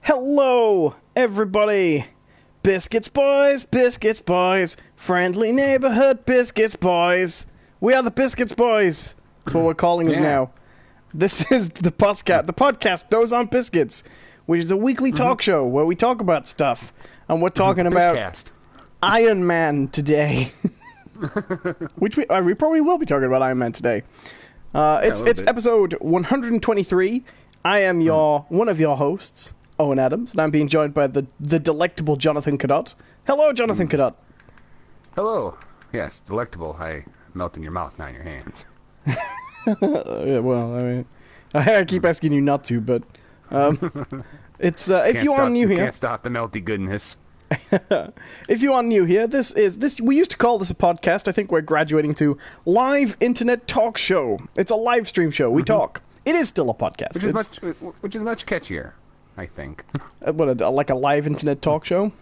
Hello, everybody! Biscuits boys, friendly neighborhood biscuits boys. We are the Biscuits boys. That's what we're calling us now. This is the podcast Those on Biscuits, which is a weekly talk show where we talk about stuff. And we're talking about Iron Man today. Which we probably will be talking about Iron Man today. It's episode 123. I am one of your hosts, Owen Adams, and I'm being joined by the delectable Jonathan Cadotte. Hello, Jonathan Cadotte. Hello. Yes, delectable. I melt in your mouth, not in your hands. Yeah, well, I mean, I keep asking you not to, but it's if you are new here, can't stop the melty goodness. If you are new here, this we used to call this a podcast. I think we're graduating to live internet talk show. It's a live stream show. We talk. It is still a podcast, which is much catchier, I think. Like a live internet talk show?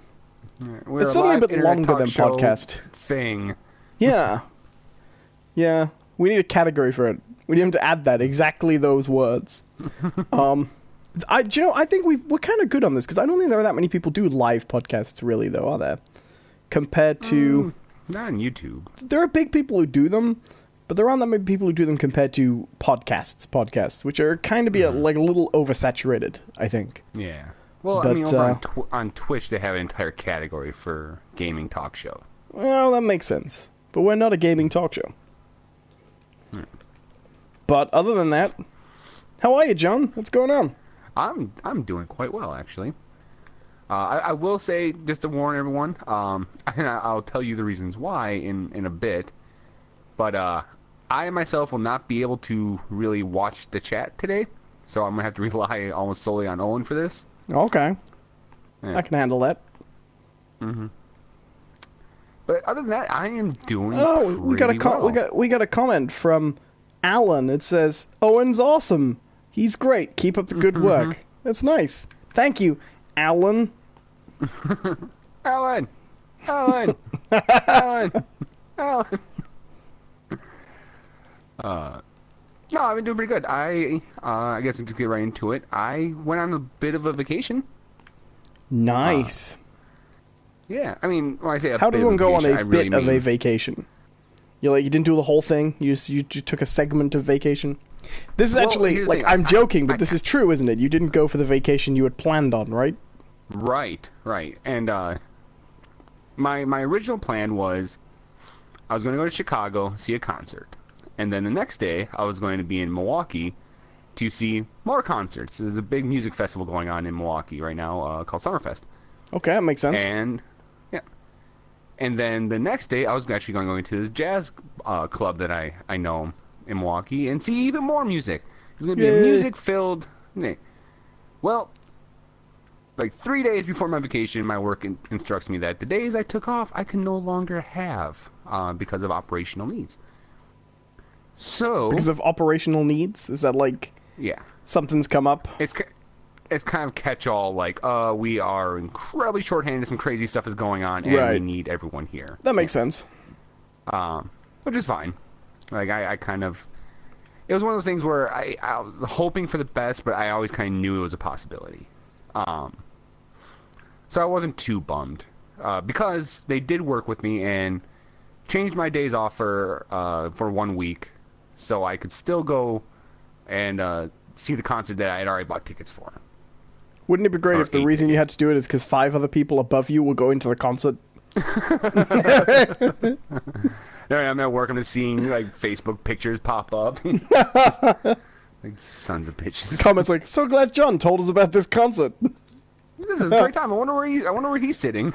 It's certainly a bit longer than podcast thing. Yeah. Yeah. We need a category for it. We need him to add that, exactly those words. I think we're kind of good on this, because I don't think there are that many people do live podcasts, really, though, are there? Compared to... not on YouTube. There are big people who do them, but there aren't that many people who do them compared to podcasts, which are kind of a little oversaturated, I think. Yeah. Well, but, I mean, over on Twitch, they have an entire category for gaming talk show. Well, that makes sense. But we're not a gaming talk show. But other than that, how are you, John? What's going on? I'm doing quite well, actually. I will say, just to warn everyone, and I'll tell you the reasons why in a bit, but I myself will not be able to really watch the chat today, so I'm going to have to rely almost solely on Owen for this. Okay. Yeah. I can handle that. Mm-hmm. But other than that, I am doing we got a comment from Alan. It says, Owen's awesome. He's great. Keep up the good work. That's nice. Thank you, Alan. Alan. Alan. Alan. Alan. No, I've been doing pretty good. I guess I'll just get right into it. I went on a bit of a vacation. Nice. Yeah, I mean, when I say how does one go on a bit of a vacation? You didn't do the whole thing. You took a segment of vacation. This is actually I'm joking, but this is true, isn't it? You didn't go for the vacation you had planned on, right? Right. And my original plan was I was going to go to Chicago, see a concert, and then the next day I was going to be in Milwaukee to see more concerts. There's a big music festival going on in Milwaukee right now called Summerfest. Okay, that makes sense. And then the next day, I was actually going to this jazz club that I know in Milwaukee and see even more music. It's going to be a music-filled... Well, like 3 days before my vacation, my work instructs me that the days I took off, I can no longer have because of operational needs. So... Because of operational needs? Is that like... Yeah. Something's come up? It's kind of catch-all, like, we are incredibly shorthanded, some crazy stuff is going on, and we need everyone here. That makes sense. Which is fine. Like, I kind of... It was one of those things where I was hoping for the best, but I always kind of knew it was a possibility. So I wasn't too bummed. Because they did work with me and changed my days off for 1 week, so I could still go and see the concert that I had already bought tickets for. Wouldn't it be great if the reason you had to do it is because 5 other people above you were going to the concert? I'm at work. I'm just seeing like Facebook pictures pop up. Like sons of bitches. Comments like, "So glad John told us about this concert. This is a great time. I wonder where he's sitting."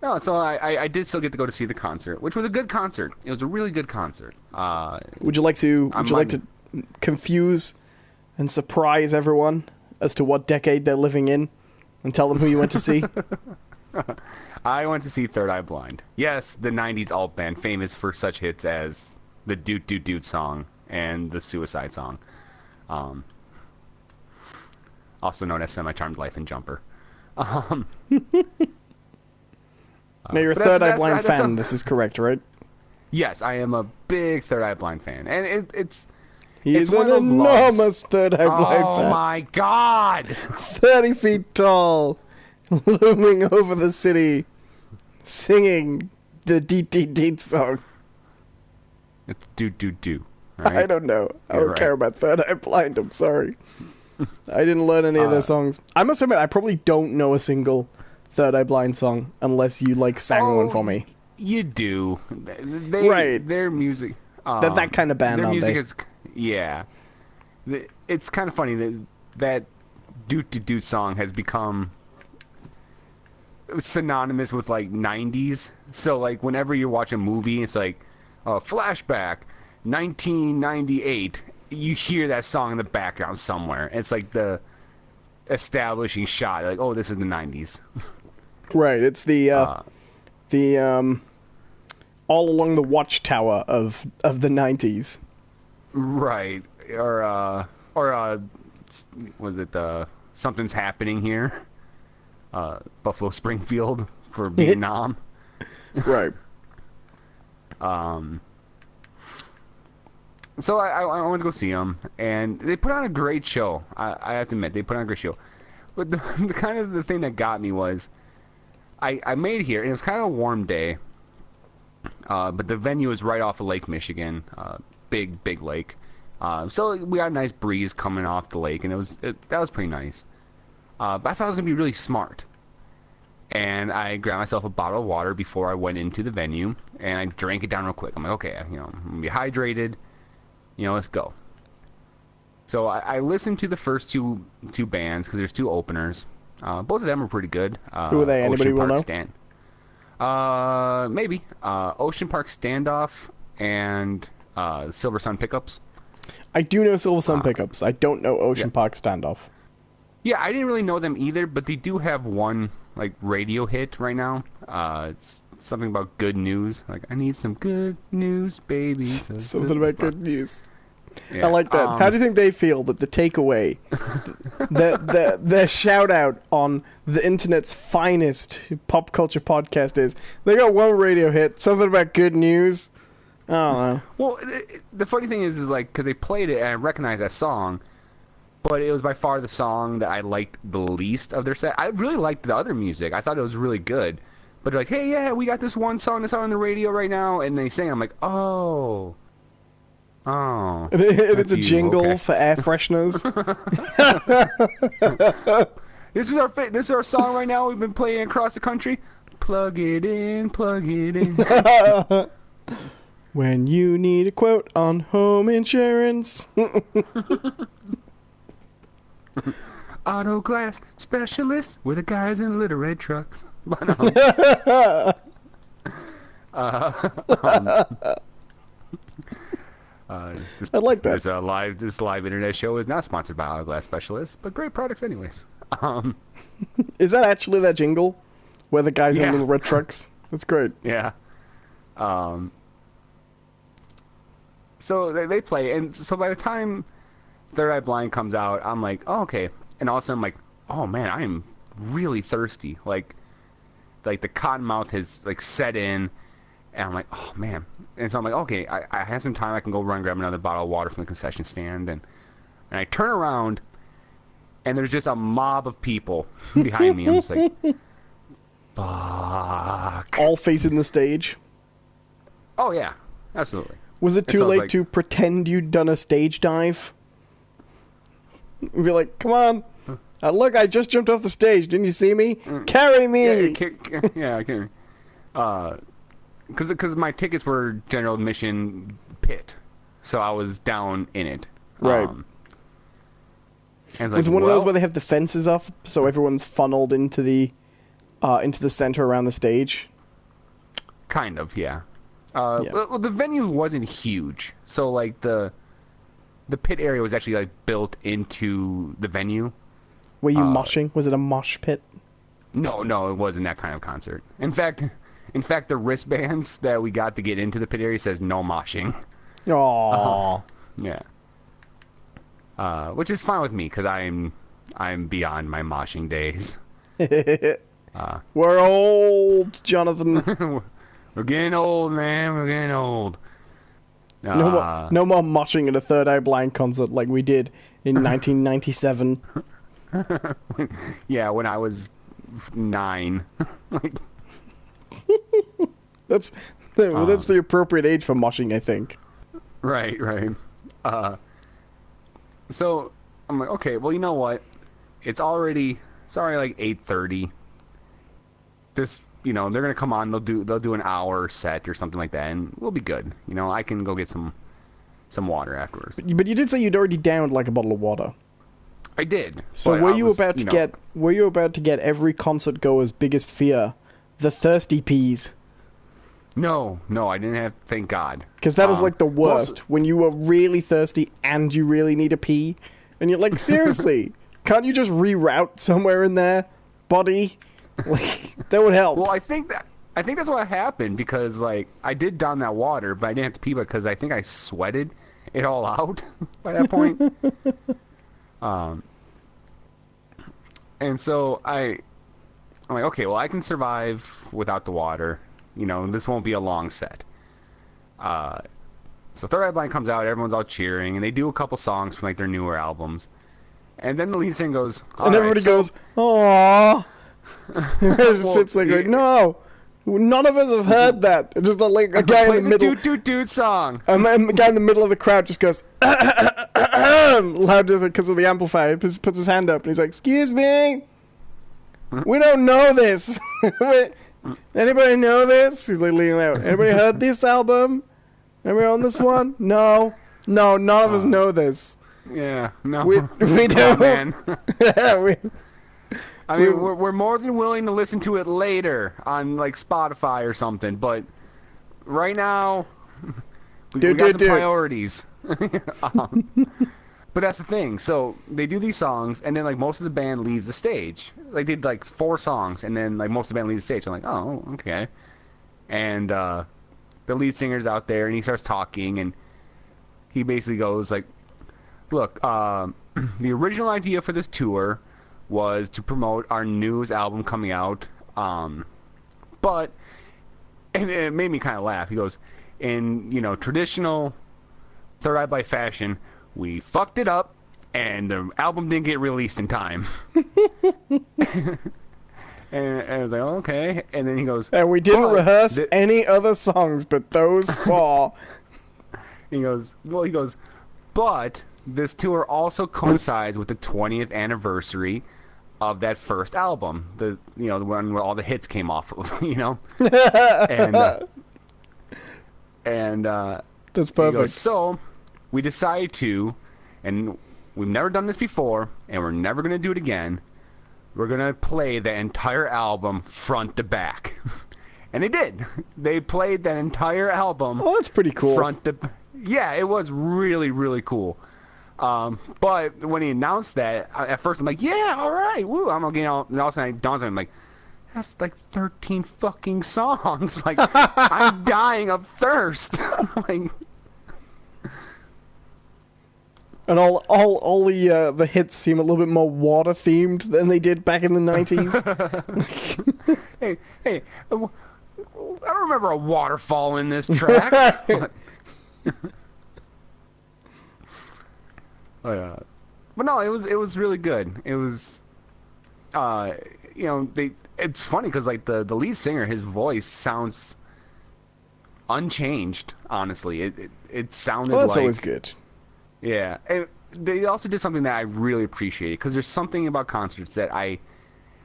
No, so I did still get to go to see the concert, which was a good concert. It was a really good concert. Would you like to confuse and surprise everyone as to what decade they're living in, and tell them who you went to see? I went to see Third Eye Blind. Yes, the '90s alt band, famous for such hits as the Doot Doot Doot song and the Suicide song, also known as Semi Charmed Life and Jumper. Now, you're a Third Eye Blind fan. This is correct, right? Yes, I am a big Third Eye Blind fan, and it's He's one an of those logs. enormous third-eye blind Oh fan. my god! 30 feet tall, looming over the city, singing the Deet Deet Deet song. It's do. Right? I don't know. I don't care about Third Eye Blind. I'm sorry. I didn't learn any of their songs. I must admit, I probably don't know a single Third Eye Blind song unless you sang one for me. You do. Right. Their music. They're that kind of band, their aren't music they? is. Yeah. It's kind of funny that do song has become synonymous with like 90s. So like whenever you watch a movie, it's like flashback 1998. You hear that song in the background somewhere. It's like the establishing shot. Like, oh, this is the 90s. Right. It's the all along the watchtower of the 90s. Right. Or was it Something's Happening Here? Buffalo Springfield for Vietnam. Right. So I went to go see them, and they put on a great show. I have to admit, they put on a great show. But the kind of the thing that got me was, I made it here, and it was kind of a warm day. But the venue is right off of Lake Michigan, big lake. So we got a nice breeze coming off the lake, and that was pretty nice. But I thought it was gonna be really smart. And I grabbed myself a bottle of water before I went into the venue, and I drank it down real quick. I'm like, okay, I'm gonna be hydrated. Let's go. So I listened to the first two bands because there's two openers. Both of them were pretty good. Who are they? Anybody will know? Maybe. Ocean Park Standoff and Silver Sun Pickups. I do know Silver Sun Pickups. I don't know Ocean Park Standoff. Yeah, I didn't really know them either, but they do have one radio hit right now. It's something about good news. Like, I need some good news, baby. Something about good news. Yeah. I like that. How do you think they feel that the takeaway, their shout out on the internet's finest pop culture podcast is, they got one radio hit, something about good news? I don't know. Well, the funny thing is because they played it and I recognized that song, but it was by far the song that I liked the least of their set. I really liked the other music. I thought it was really good. But they're like, hey, yeah, we got this one song that's out on the radio right now, and they sing. I'm like, oh. And it's a jingle for air fresheners. This is our song right now. We've been playing across the country. Plug it in. When you need a quote on home insurance. Auto glass specialist. We're the guys in little red trucks. I like that. This live internet show is not sponsored by Auto Glass Specialists, but great products anyways. Is that actually that jingle? Where the guys in little red trucks? That's great. Yeah. So they play, and so by the time Third Eye Blind comes out, I'm like, oh, okay. And all of a sudden I'm like, oh man, I am really thirsty. Like the cottonmouth has set in. And I'm like, oh, man. And so I'm like, okay, I have some time. I can go run and grab another bottle of water from the concession stand. And I turn around, and there's just a mob of people behind me. I'm just like, fuck. All facing the stage? Oh, yeah. Absolutely. Was it too late to pretend you'd done a stage dive? Be like, come on. Look, I just jumped off the stage. Didn't you see me? Carry me! Yeah, carry me. Because my tickets were general admission pit, so I was down in it. Right. And was it one of those where they have the fences up, so everyone's funneled into the center around the stage? Kind of, yeah. Well, the venue wasn't huge, so the pit area was actually built into the venue. Were you moshing? Was it a mosh pit? No, it wasn't that kind of concert. In fact, the wristbands that we got to get into the pit area says no moshing. Aww. Yeah. Which is fine with me because I'm beyond my moshing days. We're old, Jonathan. We're getting old, man. We're getting old. No more moshing at a Third Eye Blind concert like we did in 1997. Yeah, when I was 9. Like, that's the appropriate age for moshing, I think. right. So I'm like, okay, well, you know what? It's already like 8:30. This, they're gonna come on. They'll do an hour set or something like that, and we'll be good. I can go get some water afterwards. But you did say you'd already downed like a bottle of water. I did. So were you about to get every concert goer's biggest fear, the thirsty peas? No, I didn't have. Thank God. Because that is like the worst when you are really thirsty and you really need a pee, and you're like, seriously, can't you just reroute somewhere in there, buddy? Like, that would help. Well, I think that's what happened, because like I did down that water, but I didn't have to pee because I think I sweated it all out by that point. And so I'm like, okay, well, I can survive without the water. This won't be a long set. So Third Eye Blind comes out, everyone's all cheering, and they do a couple songs from like their newer albums. And then the lead singer goes, and everybody goes, "Aww." Just sits there going, "No, none of us have heard that." It's just like a guy in the middle, dude song. A guy in the middle of the crowd just goes louder because of the amplifier. Puts his hand up and he's like, "Excuse me, we don't know this. Anybody know this?" He's like leaning out. "Anybody heard this album? Anybody on this one? No, none of us know this." Yeah, no, we don't, man. We're more than willing to listen to it later on like Spotify or something, but right now we got some priorities. But that's the thing. So they do these songs, and then like most of the band leaves the stage. Like they did like 4 songs, and then like most of the band leaves the stage. I'm like, oh, okay. And the lead singer's out there, and he starts talking, and he basically goes like, "Look, the original idea for this tour was to promote our newest album coming out, but," and it made me kind of laugh. He goes, "In traditional Third Eye Blind fashion, we fucked it up, and the album didn't get released in time." and I was like, oh, okay. And then he goes, "And we didn't rehearse any other songs but those 4." He goes, "But this tour also coincides with the 20th anniversary of that first album, the one where all the hits came off of, and that's perfect. He goes, so we decided to, and we've never done this before, and we're never going to do it again. We're going to play the entire album front to back." And they did. They played that entire album. Oh, that's pretty cool. Yeah, it was really, really cool. But when he announced that, at first I'm like, yeah, all right, woo. I'm getting all, and all of a sudden it dawns on me, I'm like, that's like 13 fucking songs. Like, I'm dying of thirst. Like, and all the hits seem a little bit more water themed than they did back in the 90s. hey, I don't remember a waterfall in this track. But no, it was really good. It was, it's funny because like the lead singer, his voice sounds unchanged. Honestly, it sounded. Well, that's like, always good. Yeah, they also did something that I really appreciate, because there's something about concerts that I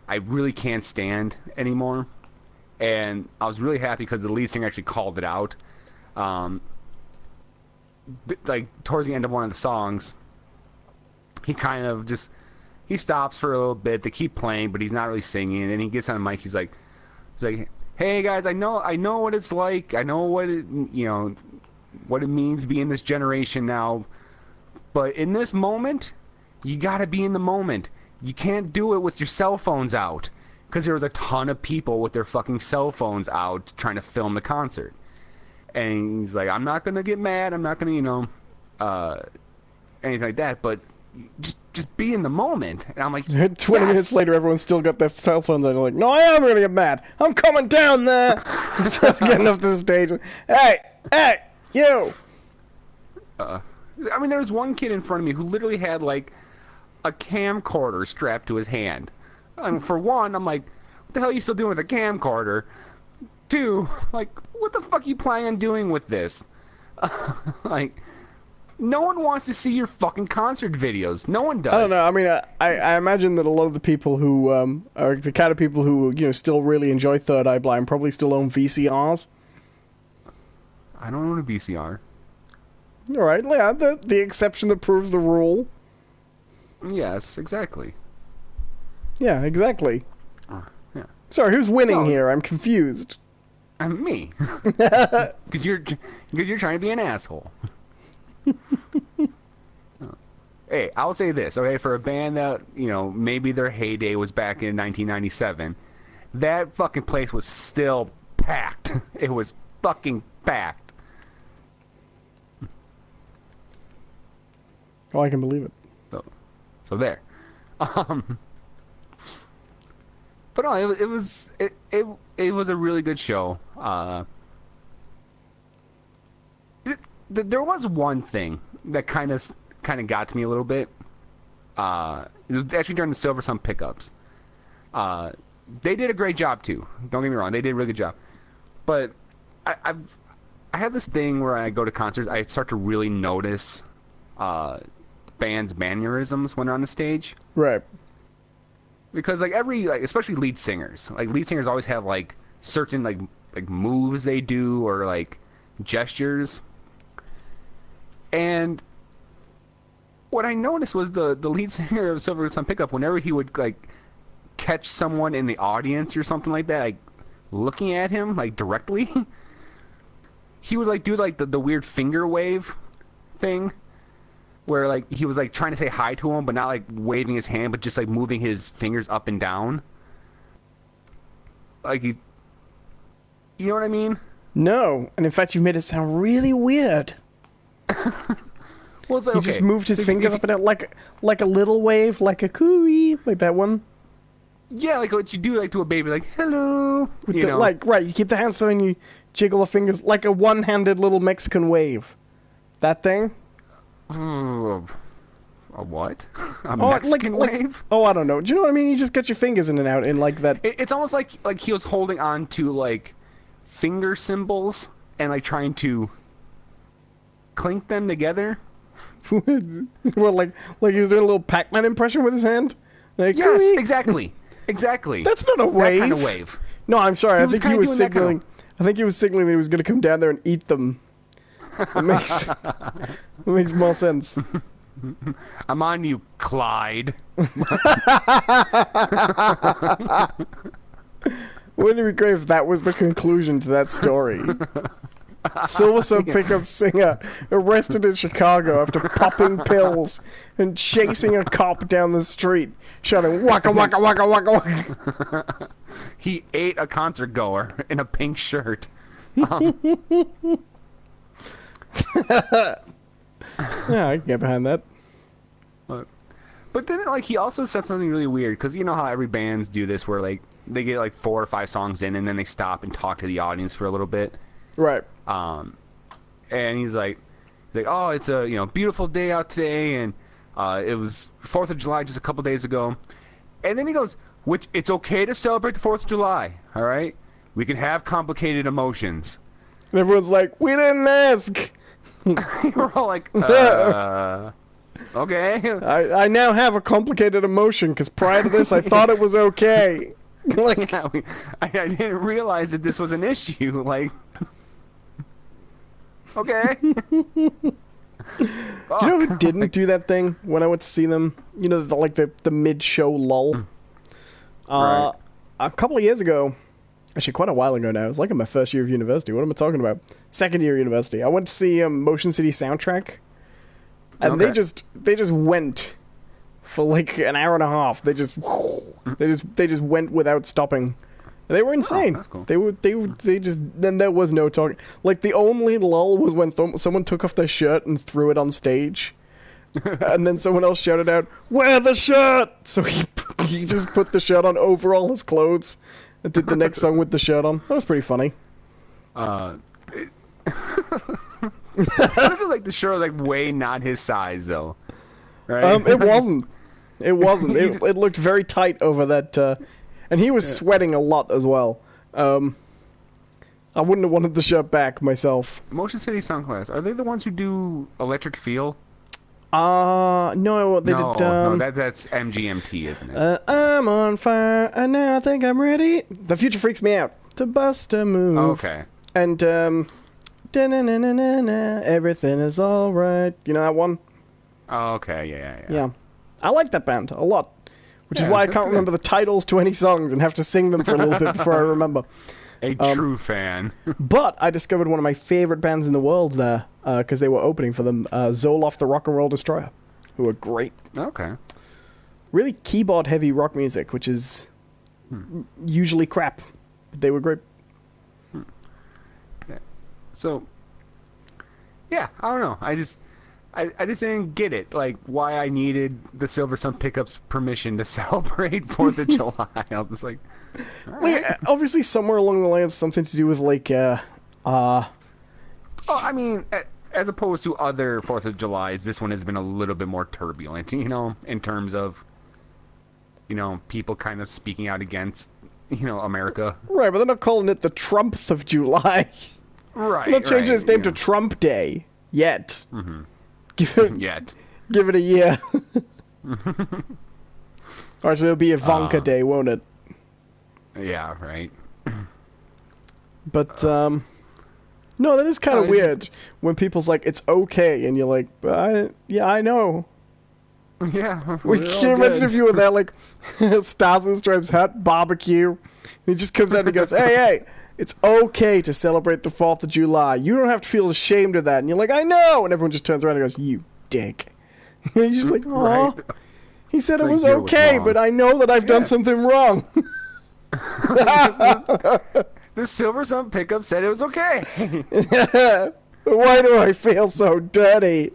really can't stand anymore, and I was really happy because the lead singer actually called it out. Like towards the end of one of the songs, he kind of he stops for a little bit. They keep playing, but he's not really singing. And then he gets on the mic. He's like, "Hey guys, I know what it's like. I know what it means to be in this generation now. But in this moment, you gotta be in the moment. You can't do it with your cell phones out." Because there was a ton of people with their fucking cell phones out trying to film the concert. And he's like, "I'm not gonna get mad. I'm not gonna, anything like that. But just be in the moment." And I'm like, 20 minutes later, everyone's still got their cell phones. And they're like, "No, I am gonna get mad. I'm coming down there." He starts getting up to the stage. Hey, you! I mean, there was one kid in front of me who literally had like a camcorder strapped to his hand. I mean, for one, I'm like, what the hell are you still doing with a camcorder? Two, like, what the fuck are you planning on doing with this? Like, no one wants to see your fucking concert videos. No one does. I don't know. I mean, I imagine that a lot of the people who are the kind of people who still really enjoy Third Eye Blind probably still own VCRs. I don't own a VCR. All right, yeah, the exception that proves the rule. Yes, exactly. Yeah, exactly. Yeah. Sorry, who's winning here? I'm confused. Me. Because you're trying to be an asshole. Hey, I'll say this, okay? For a band that, maybe their heyday was back in 1997, that fucking place was still packed. It was fucking packed. Oh, I can believe it. So there. But no, it was a really good show. There was one thing that kind of got to me a little bit. It was actually during the Silver Sun pickups. They did a great job too. Don't get me wrong, they did a really good job. But I have this thing where I go to concerts, I start to really notice bands' mannerisms when they're on the stage. Right. Because especially lead singers always have like certain like moves they do or like gestures. And what I noticed was the lead singer of Silver Sun Pickup, whenever he would like catch someone in the audience or something like that, like looking at him like directly, he would like do like the weird finger wave thing. Where like he was like trying to say hi to him, but not like waving his hand, but just like moving his fingers up and down. Like you know what I mean? No, and in fact, you made it sound really weird. Well, it's like, he just moved his fingers up and down like a little wave, like a cooey, like that one. Yeah, like what you do like to a baby, like hello. Right, you keep the hands so and you jiggle the fingers like a one-handed little Mexican wave. That thing. A what? A Mexican wave? I don't know. Do you know what I mean? You just get your fingers in and out in like that. It's almost like he was holding on to like finger cymbals and like trying to clink them together. Well, like he was doing a little Pac-Man impression with his hand. Like, yes, wee. Exactly. That's not a wave. That kind of wave. No, I'm sorry. I think he was signaling. I think he was signaling that he was going to come down there and eat them. It makes more sense. I'm on you, Clyde. Wouldn't it be great if that was the conclusion to that story? Silver Sun Pickup singer arrested in Chicago after popping pills and chasing a cop down the street, shouting "Waka waka waka waka waka." He ate a concert goer in a pink shirt. Yeah, I can get behind that. But then, like, he also said something really weird, because you know how every bands do this, where like they get like 4 or 5 songs in, and then they stop and talk to the audience for a little bit. Right. And he's like, oh, it's a beautiful day out today, and it was 4th of July just a couple days ago, and then he goes, which it's okay to celebrate the 4th of July, all right? We can have complicated emotions. And everyone's like, we didn't ask. We're all like, okay. I now have a complicated emotion because prior to this I thought it was okay. Like, I didn't realize that this was an issue. Like, okay. You know who didn't do that thing when I went to see them? You know, the mid-show lull. Right. A couple of years ago, actually quite a while ago now. It was like in my first year of university. What am I talking about? Second year of university. I went to see Motion City Soundtrack, and Okay. they just went for like an hour and a half. They just went without stopping. They were insane. Oh, that's cool. They just then there was no talking. Like the only lull was when someone took off their shirt and threw it on stage. And then someone else shouted out, "Wear the shirt!" So he just put the shirt on over all his clothes and did the next song with the shirt on. That was pretty funny. What if like the shirt was like way not his size though? Right? It wasn't. It wasn't. It looked very tight over that, and he was sweating a lot as well. I wouldn't have wanted the shirt back myself. Motion City Sunglass, are they the ones who do Electric Feel? No, they did. No, that's MGMT, isn't it? I'm on fire, and now I think I'm ready. The future freaks me out to bust a move. Okay. And da-na-na-na-na-na, everything is all right. You know that one? Oh, okay, yeah. I like that band a lot, which is why I can't remember the titles to any songs and have to sing them for a little bit before I remember. A true fan. But I discovered one of my favorite bands in the world there because they were opening for them, Zoloft the Rock and Roll Destroyer, who are great. Okay. Really keyboard-heavy rock music, which is usually crap. But they were great. Yeah. So, yeah, I don't know. I just didn't get it, like, why I needed the Silver Sun Pickups permission to celebrate 4th of July. I was just like, all right. Like, obviously somewhere along the line it's something to do with, like, Oh, I mean, as opposed to other 4th of Julys, this one has been a little bit more turbulent, you know, in terms of, you know, people kind of speaking out against, you know, America. Right, but they're not calling it the Trumpth of July. Right, They're not changing its name to yeah. Trump Day. Yet. Mm-hmm. Give it a year. Or so it'll be Ivanka Day, won't it? Yeah, right. But, no, that is kind of weird when people's like, it's okay, and you're like, I know. Yeah. Can you imagine if you were there, like, Stars and Stripes hat, barbecue, and he just comes out and he goes, hey, it's okay to celebrate the 4th of July. You don't have to feel ashamed of that. And you're like, I know! And everyone just turns around and goes, you dick. And you're just like, aw. Right. He said it was okay, but I know that I've done something wrong. The Silver Sun Pickup said it was okay. Why do I feel so dirty?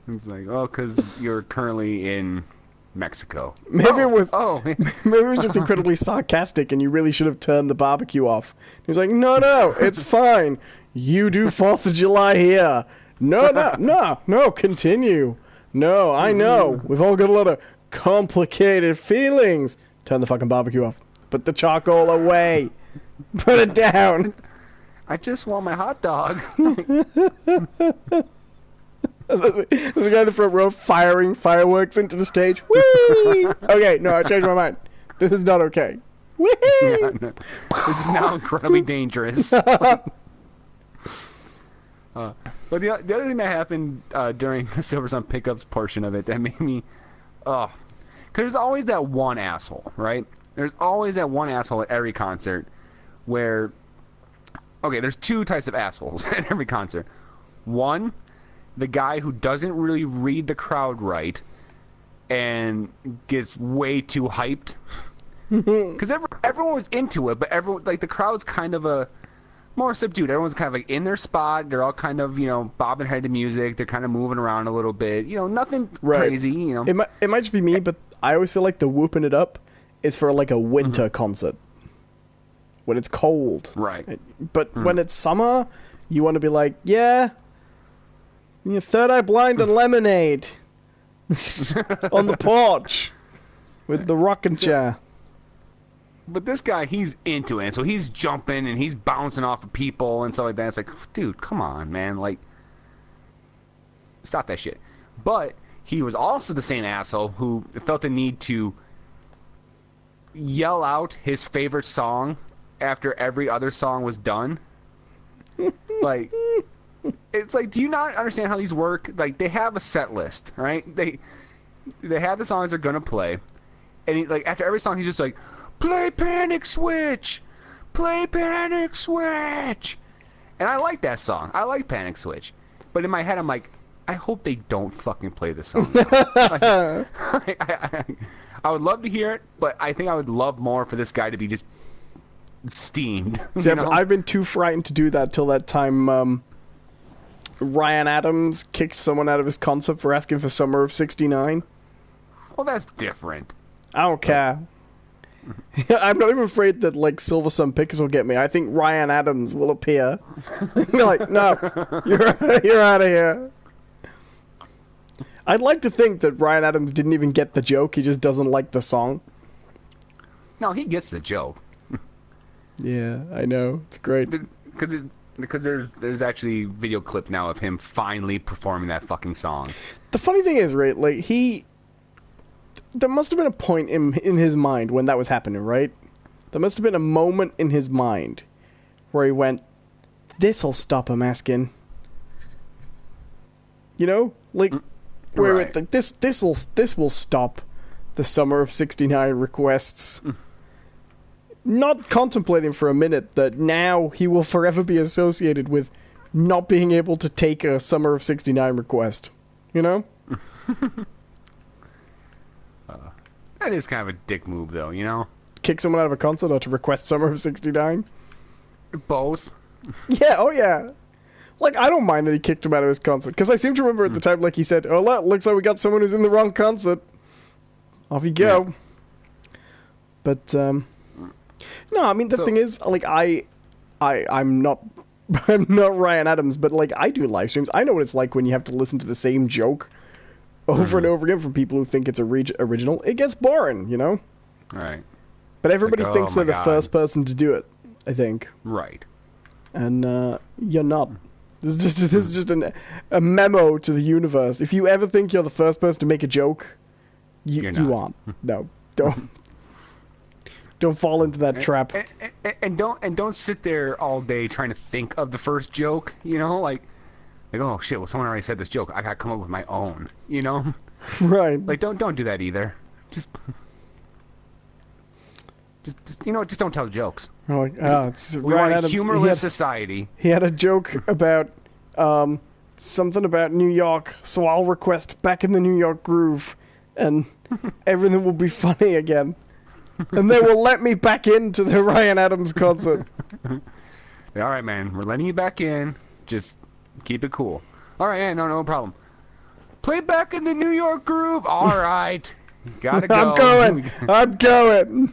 It's like, oh, because you're currently in Mexico. Maybe it was just incredibly sarcastic, and you really should have turned the barbecue off. He was like, no, it's fine. You do 4th of July here. No, continue. No, I know. We've all got a lot of complicated feelings. Turn the fucking barbecue off. Put the charcoal away. Put it down. I just want my hot dog. There's a guy in the front row firing fireworks into the stage. Whee! Okay, no, I changed my mind. This is not okay. Whee! Yeah, no. This is now incredibly dangerous. But the other thing that happened during the Silver Sun Pickups portion of it that made me... because there's always that one asshole, right? There's always that one asshole at every concert where... Okay, there's two types of assholes at every concert. One... the guy who doesn't really read the crowd right and gets way too hyped. Because everyone was into it, but the crowd's kind of more subdued. Everyone's kind of like in their spot. They're all kind of, you know, bobbing head to music. They're kind of moving around a little bit. You know, nothing crazy, you know. It might just be me, but I always feel like the whooping it up is for like a winter concert. When it's cold. Right. But when it's summer, you want to be like, yeah... Third Eye Blind and Lemonade on the porch with the rocking chair. But this guy, he's into it, so he's jumping and he's bouncing off of people and stuff like that. It's like, dude, come on, man. Like, stop that shit. But he was also the same asshole who felt the need to yell out his favorite song after every other song was done. Like... It's like, do you not understand how these work? Like, they have a set list, right? They have the songs they're gonna play, and like after every song, he's just like, "Play Panic Switch, play Panic Switch," and I like that song. I like Panic Switch, but in my head, I'm like, I hope they don't fucking play this song. I would love to hear it, but I think I would love more for this guy to be just steamed. See, I've been too frightened to do that till that time. Ryan Adams kicked someone out of his concert for asking for Summer of '69. Well, that's different. I don't care. I'm not even afraid that like Silver Sun Pickers will get me. I think Ryan Adams will appear. Be like, no, you're out of here. I'd like to think that Ryan Adams didn't even get the joke. He just doesn't like the song. No, he gets the joke. Yeah, I know. It's great. Because there's actually video clip now of him finally performing that fucking song. The funny thing is, right, like, there must have been a point in his mind when that was happening, right? There must have been a moment in his mind where he went, this'll stop him asking. You know? Like, where right. it, like, this will stop the Summer of 69 requests. Not contemplating for a minute that now he will forever be associated with not being able to take a Summer of 69 request. You know? That is kind of a dick move, though, you know? Kick someone out of a concert or to request Summer of 69? Both. Yeah, oh yeah. Like, I don't mind that he kicked him out of his concert, because I seem to remember at the time, like, he said, oh, looks like we got someone who's in the wrong concert. Off you go. Yeah. But, no, I mean, the thing is, like, I'm not Ryan Adams, but, like, I do live streams. I know what it's like when you have to listen to the same joke over and over again from people who think it's original. It gets boring, you know? Right. But everybody thinks they're the first person to do it, I think. Right. And, you're not. This is just a memo to the universe. If you ever think you're the first person to make a joke, you aren't. No, don't fall into that trap. And don't sit there all day trying to think of the first joke. You know, like oh shit, well someone already said this joke. I gotta come up with my own. You know, right? Like don't do that either. Just you know, just don't tell jokes. It's we Ryan want a Adams. humorless society. He had a joke about something about New York, so I'll request Back in the New York Groove, and everything will be funny again. And they will let me back into the Ryan Adams concert. All right, man, we're letting you back in. Just keep it cool. All right, yeah, no problem. Play Back in the New York Groove. All right, gotta go. I'm going.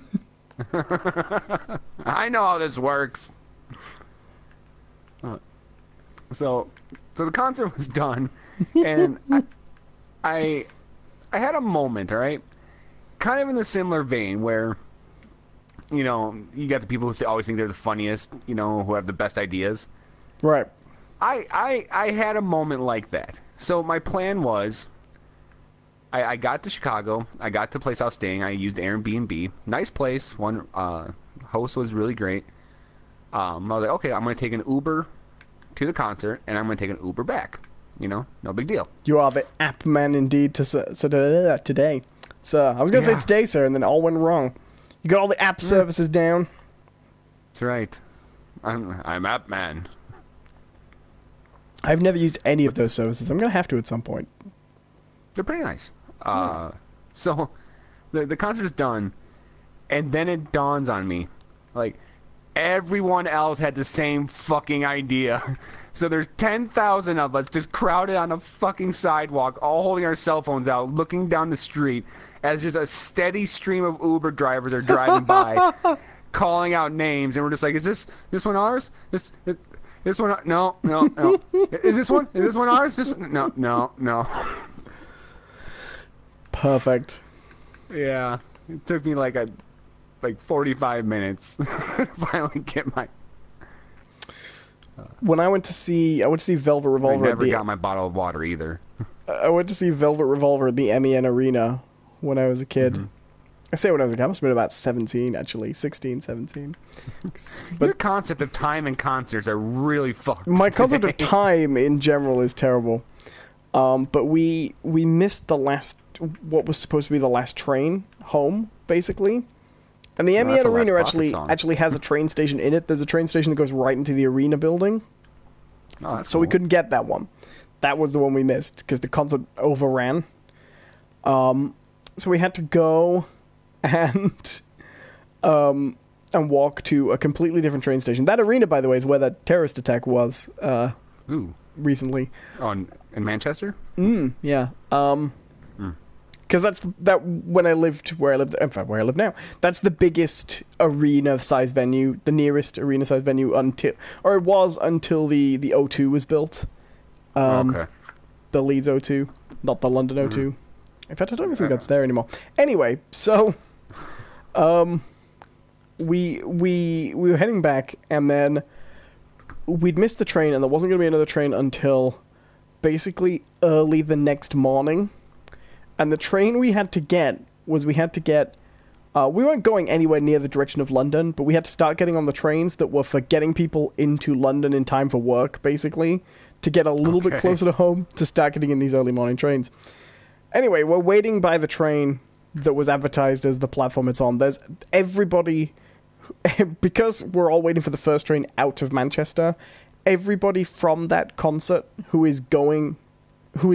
I know how this works. So the concert was done, and I had a moment, all right, kind of in a similar vein where, you know, you got the people who always think they're the funniest, you know, who have the best ideas. Right. I had a moment like that. So my plan was, I got to Chicago. I got to the place I was staying. I used Airbnb. Nice place. One host was really great. I was like, okay, I'm going to take an Uber to the concert, and I'm going to take an Uber back. You know, no big deal. You are the app man indeed today. So, I was going to say today, sir, and then it all went wrong. You got all the app services down. That's right. I'm app man. I've never used any of those services. I'm going to have to at some point. They're pretty nice. So the concert is done, and then it dawns on me, like, everyone else had the same fucking idea. So there's 10,000 of us just crowded on a fucking sidewalk, all holding our cell phones out, looking down the street as just a steady stream of Uber drivers are driving by, calling out names, and we're just like, is this one ours? This one? No. Is this one ours? No. Perfect. Yeah, it took me like 45 minutes to finally get my. When I went to see Velvet Revolver. I never got my bottle of water either. I went to see Velvet Revolver at the MEN Arena when I was a kid. Mm-hmm. I say when I was a kid. I must have been about 17, actually. 16, 17. But your concept of time and concerts are really fucked. My concept of time in general is terrible. But we missed what was supposed to be the last train home, basically. And the MEN Arena actually has a train station in it. There's a train station that goes right into the arena building. Oh, that's so cool. We couldn't get that one. That was the one we missed because the concert overran. So we had to go and walk to a completely different train station. That arena, by the way, is where that terrorist attack was recently. In Manchester? Yeah. because that when I lived where I lived, in fact, where I live now, that's the biggest arena-sized venue, the nearest arena-sized venue until the O2 was built. Okay. The Leeds O2, not the London O2. In fact, I don't even think that's there anymore. Anyway, so we were heading back, and then we'd missed the train, and there wasn't going to be another train until basically early the next morning. And the train we had to get, we weren't going anywhere near the direction of London, but we had to start getting on the trains that were for getting people into London in time for work, basically, to get a little bit closer to home to start getting in these early morning trains. Anyway, we're waiting by the train that was advertised as the platform it's on. There's everybody, because we're all waiting for the first train out of Manchester, everybody from that concert who is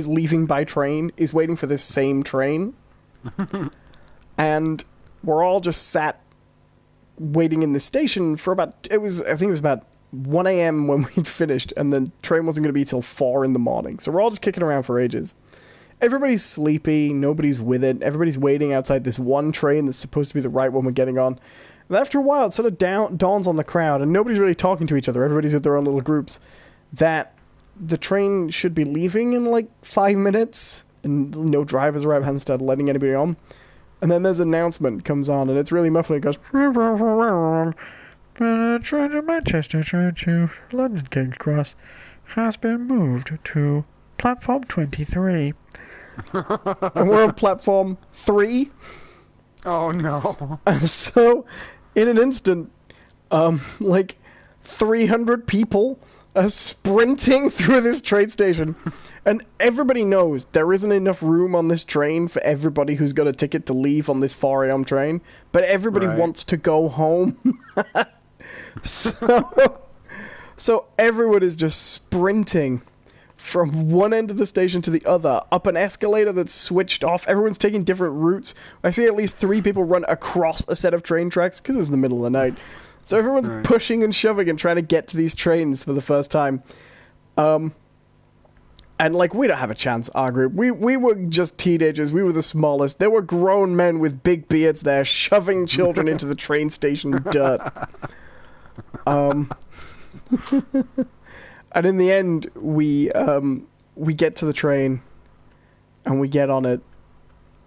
leaving by train is waiting for this same train. And we're all just sat waiting in the station for I think it was about 1 a.m. when we'd finished, and the train wasn't going to be till 4 in the morning. So we're all just kicking around for ages. Everybody's sleepy, nobody's with it, everybody's waiting outside this one train that's supposed to be the right one we're getting on. And after a while, it sort of dawns on the crowd, and nobody's really talking to each other, everybody's with their own little groups, that the train should be leaving in like 5 minutes, and no drivers arrive, hasn't started letting anybody on. And then there's an announcement comes on, and it's really muffled. It goes, "The train to Manchester, train to London King's Cross, has been moved to platform 23. And we're on platform 3. Oh no! And so, in an instant, like 300 people are sprinting through this train station, and everybody knows there isn't enough room on this train for everybody who's got a ticket to leave on this 4 a.m. train, but everybody wants to go home. So everyone is just sprinting from one end of the station to the other, up an escalator that's switched off. Everyone's taking different routes. I see at least 3 people run across a set of train tracks, because it's the middle of the night. So everyone's pushing and shoving and trying to get to these trains for the first time. And, like, we don't have a chance, our group. We were just teenagers. We were the smallest. There were grown men with big beards there shoving children into the train station dirt. And in the end, we get to the train, and we get on it,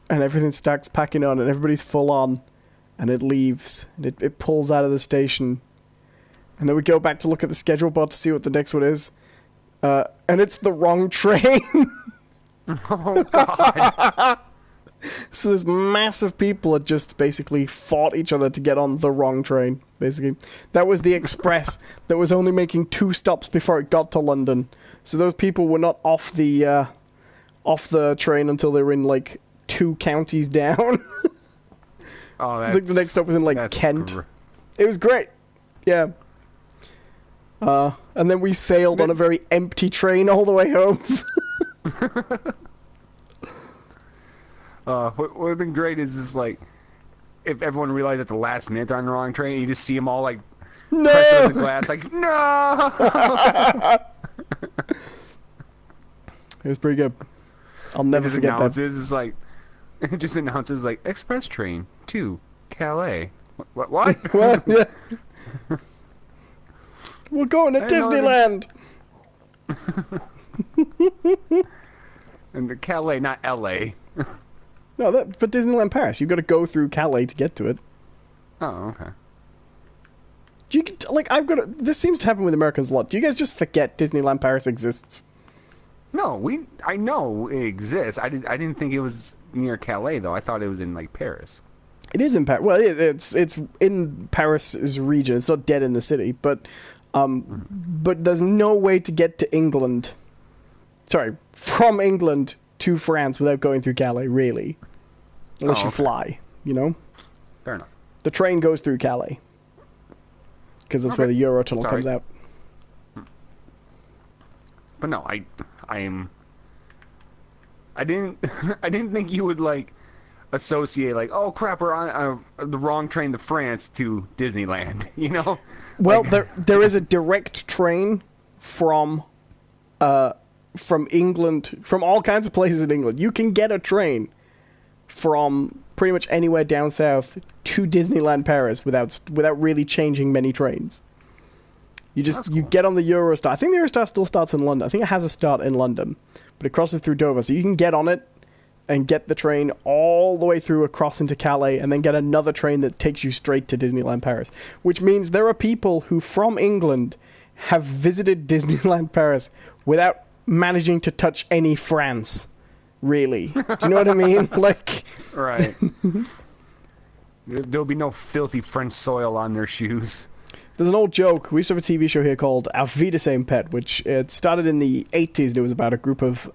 and everything starts packing on, and everybody's full on. And it leaves, and it pulls out of the station. And then we go back to look at the schedule board to see what the next one is. And it's the wrong train. Oh, God. So this massive people had just basically fought each other to get on the wrong train, basically. That was the express that was only making 2 stops before it got to London. So those people were not off the train until they were in, like, 2 counties down. Oh, I think the next stop was in, like, Kent. It was great. Yeah. And then we sailed on a very empty train all the way home. What would have been great is just, like, if everyone realized at the last minute they're on the wrong train, you just see them all, like, pressed on the glass, like, no! It was pretty good. I'll never forget that. It just announces, like, express train to Calais. What? What? Yeah. We're going to Disneyland! And the Calais, not L.A. No, for Disneyland Paris, you've got to go through Calais to get to it. Oh, okay. This seems to happen with Americans a lot. Do you guys just forget Disneyland Paris exists? No, I know it exists. I didn't think it was near Calais, though. I thought it was in, like, Paris. It is in Paris. Well, it's in Paris's region. It's not dead in the city, but there's no way to get to England. Sorry, from England to France without going through Calais, really. Unless you fly, you know? Fair enough. The train goes through Calais. Because that's where the Eurotunnel comes out. But no, I didn't think you would, like, associate, like, oh crap, we're on the wrong train to France to Disneyland, you know? Well, there is a direct train from England, from all kinds of places in England. You can get a train from pretty much anywhere down south to Disneyland Paris without really changing many trains. You get on the Eurostar. I think the Eurostar still starts in London. I think it has a start in London, but it crosses through Dover, so you can get on it and get the train all the way through across into Calais, and then get another train that takes you straight to Disneyland Paris. Which means there are people who, from England, have visited Disneyland Paris without managing to touch any France, really. Do you know what I mean? Like, right. There'll be no filthy French soil on their shoes. There's an old joke. We used to have a TV show here called Auf Wiedersehen Pet, which it started in the 80s, and it was about a group of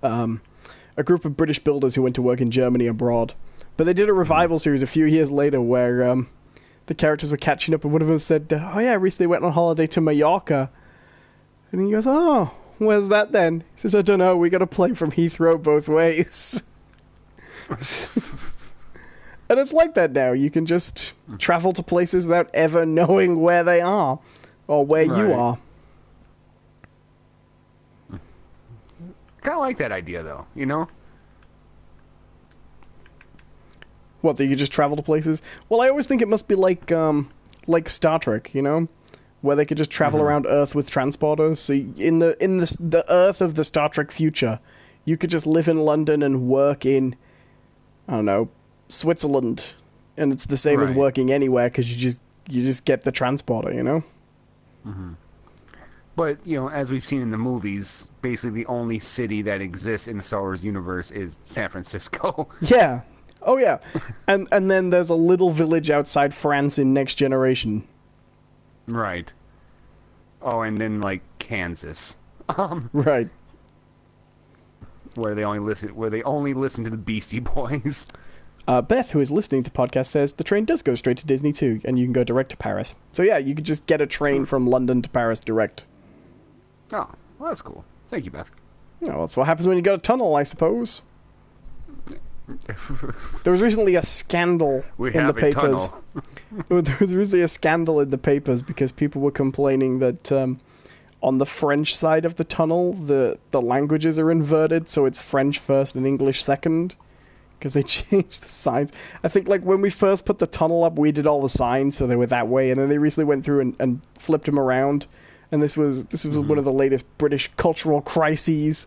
British builders who went to work in Germany abroad. But they did a revival series a few years later where the characters were catching up, and one of them said, oh yeah, I recently went on holiday to Mallorca. And he goes, oh, where's that then? He says, I don't know, we got to play from Heathrow both ways. And it's like that now. You can just travel to places without ever knowing where they are, or where you are. Kind of like that idea, though, you know? What, that you just travel to places? Well, I always think it must be like Star Trek, you know? Where they could just travel around Earth with transporters. So in the Earth of the Star Trek future, you could just live in London and work in, I don't know, Switzerland. And it's the same as working anywhere, because you just get the transporter, you know? Mm-hmm. But, you know, as we've seen in the movies, basically the only city that exists in the Star Wars universe is San Francisco. Yeah. Oh, yeah. and then there's a little village outside France in Next Generation. Right. Oh, and then, like, Kansas. Right. Where they only listen to the Beastie Boys. Beth, who is listening to the podcast, says the train does go straight to Disney, too, and you can go direct to Paris. So, yeah, you could just get a train from London to Paris direct. Oh, well, that's cool. Thank you, Beth. Oh, well, that's what happens when you got a tunnel, I suppose. There was recently a scandal in the papers. There was recently a scandal in the papers because people were complaining that on the French side of the tunnel, the languages are inverted, so it's French first and English second. Because they changed the signs. I think, like, when we first put the tunnel up, we did all the signs, so they were that way, and then they recently went through and flipped them around. And this was one of the latest British cultural crises.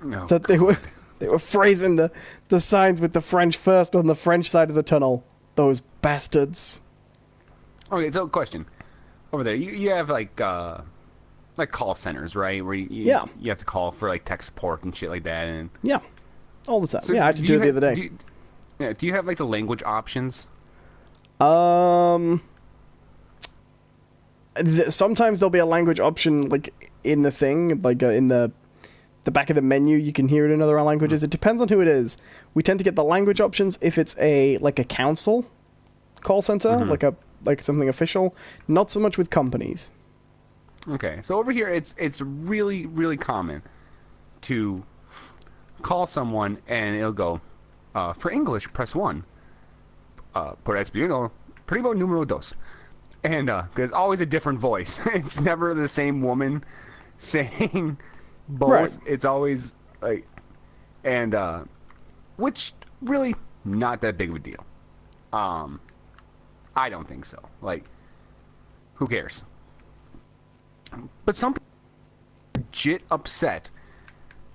Oh, that they were phrasing the signs with the French first on the French side of the tunnel. Those bastards. Okay, so question. Over there, you have, like call centers, right? Where you have to call for, like, tech support and shit like that. And yeah. All the time. So yeah, I had to do it the other day. Do you have, like, the language options? Sometimes there'll be a language option, like, in the thing, like, in the back of the menu. You can hear it in other languages. It depends on who it is. We tend to get the language options if it's a council call center, like something official. Not so much with companies. Okay, so over here, it's really, really common to call someone and it'll go, for English, press 1. Por español, primo número dos. And there's always a different voice. It's never the same woman saying both. Right. It's always like, and which really not that big of a deal. I don't think so. Like, who cares? But some people are legit upset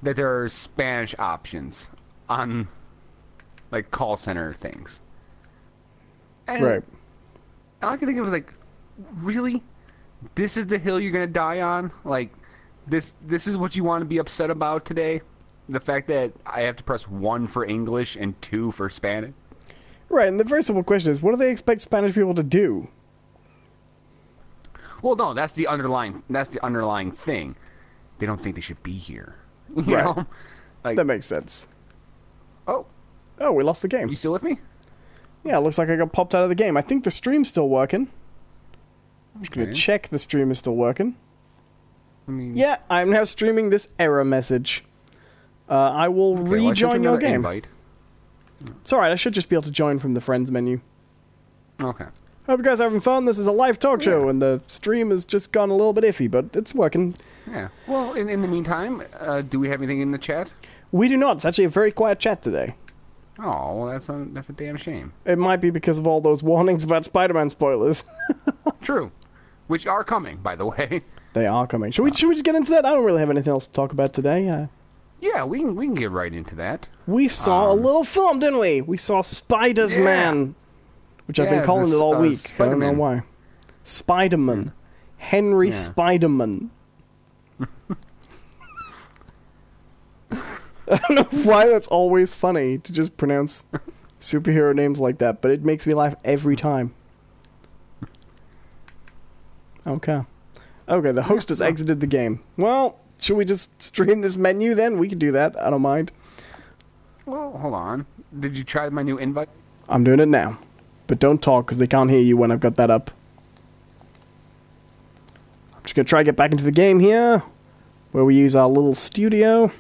that there are Spanish options on, like, call center things. And right. all I can think of was, like, really? This is the hill you're going to die on? Like, this is what you want to be upset about today? The fact that I have to press 1 for English and 2 for Spanish? Right, and the very simple question is, what do they expect Spanish people to do? Well, no, that's the underlying thing. They don't think they should be here. You know? Like, that makes sense. Oh, we lost the game. You still with me? Yeah, it looks like I got popped out of the game. I think the stream's still working. I'm just going to check the stream is still working. Yeah, I'm now streaming this error message. I will rejoin your game. Invite. It's alright, I should just be able to join from the friends menu. Okay. Hope you guys are having fun. This is a live talk show, and the stream has just gone a little bit iffy, but it's working. Yeah. Well, in the meantime, do we have anything in the chat? We do not. It's actually a very quiet chat today. Oh, well, that's a damn shame. It might be because of all those warnings about Spider-Man spoilers. True, which are coming, by the way. They are coming. Should we just get into that? I don't really have anything else to talk about today. Yeah, we can get right into that. We saw a little film, didn't we? We saw Spider's Man, which I've been calling it all week. I don't know why. Spider-Man. Henry Spider-Man. I don't know why that's always funny to just pronounce superhero names like that, but it makes me laugh every time. Okay. Okay, the host has exited the game. Well, should we just stream this menu then? We can do that. I don't mind. Well, hold on. Did you try my new invite? I'm doing it now. But don't talk because they can't hear you when I've got that up. I'm just going to try to get back into the game here, where we use our little studio.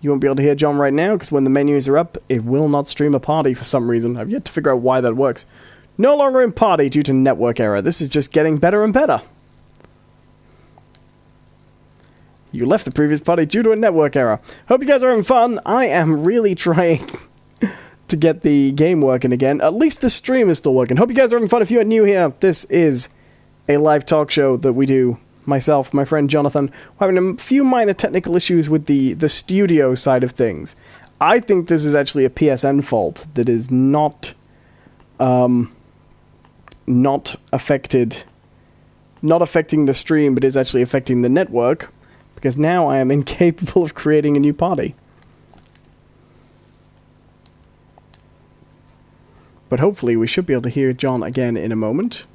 You won't be able to hear John right now because when the menus are up, it will not stream a party for some reason. I've yet to figure out why that works. No longer in party due to network error. This is just getting better and better. You left the previous party due to a network error. Hope you guys are having fun. I am really trying to get the game working again. At least the stream is still working. Hope you guys are having fun. If you are new here, this is a live talk show that we do. Myself, my friend Jonathan, we're having a few minor technical issues with the studio side of things. I think this is actually a PSN fault that is not affecting the stream, but is actually affecting the network, because now I am incapable of creating a new party. But hopefully we should be able to hear John again in a moment.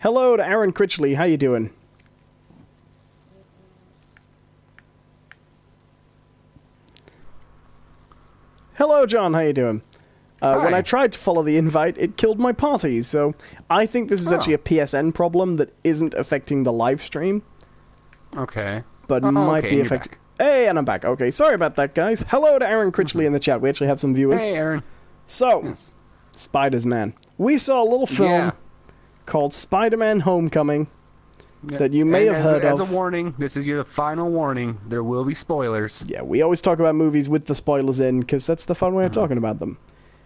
Hello to Aaron Critchley. How you doing? Hello, John. How you doing? When I tried to follow the invite, it killed my party. So I think this is actually a PSN problem that isn't affecting the live stream. Okay. But might be affecting... Hey, and I'm back. Okay, sorry about that, guys. Hello to Aaron Critchley in the chat. We actually have some viewers. Hey, Aaron. So, Spider's Man. We saw a little film called Spider-Man Homecoming that you may have heard of. As a warning, this is your final warning. There will be spoilers. Yeah, we always talk about movies with the spoilers in, because that's the fun way of talking about them.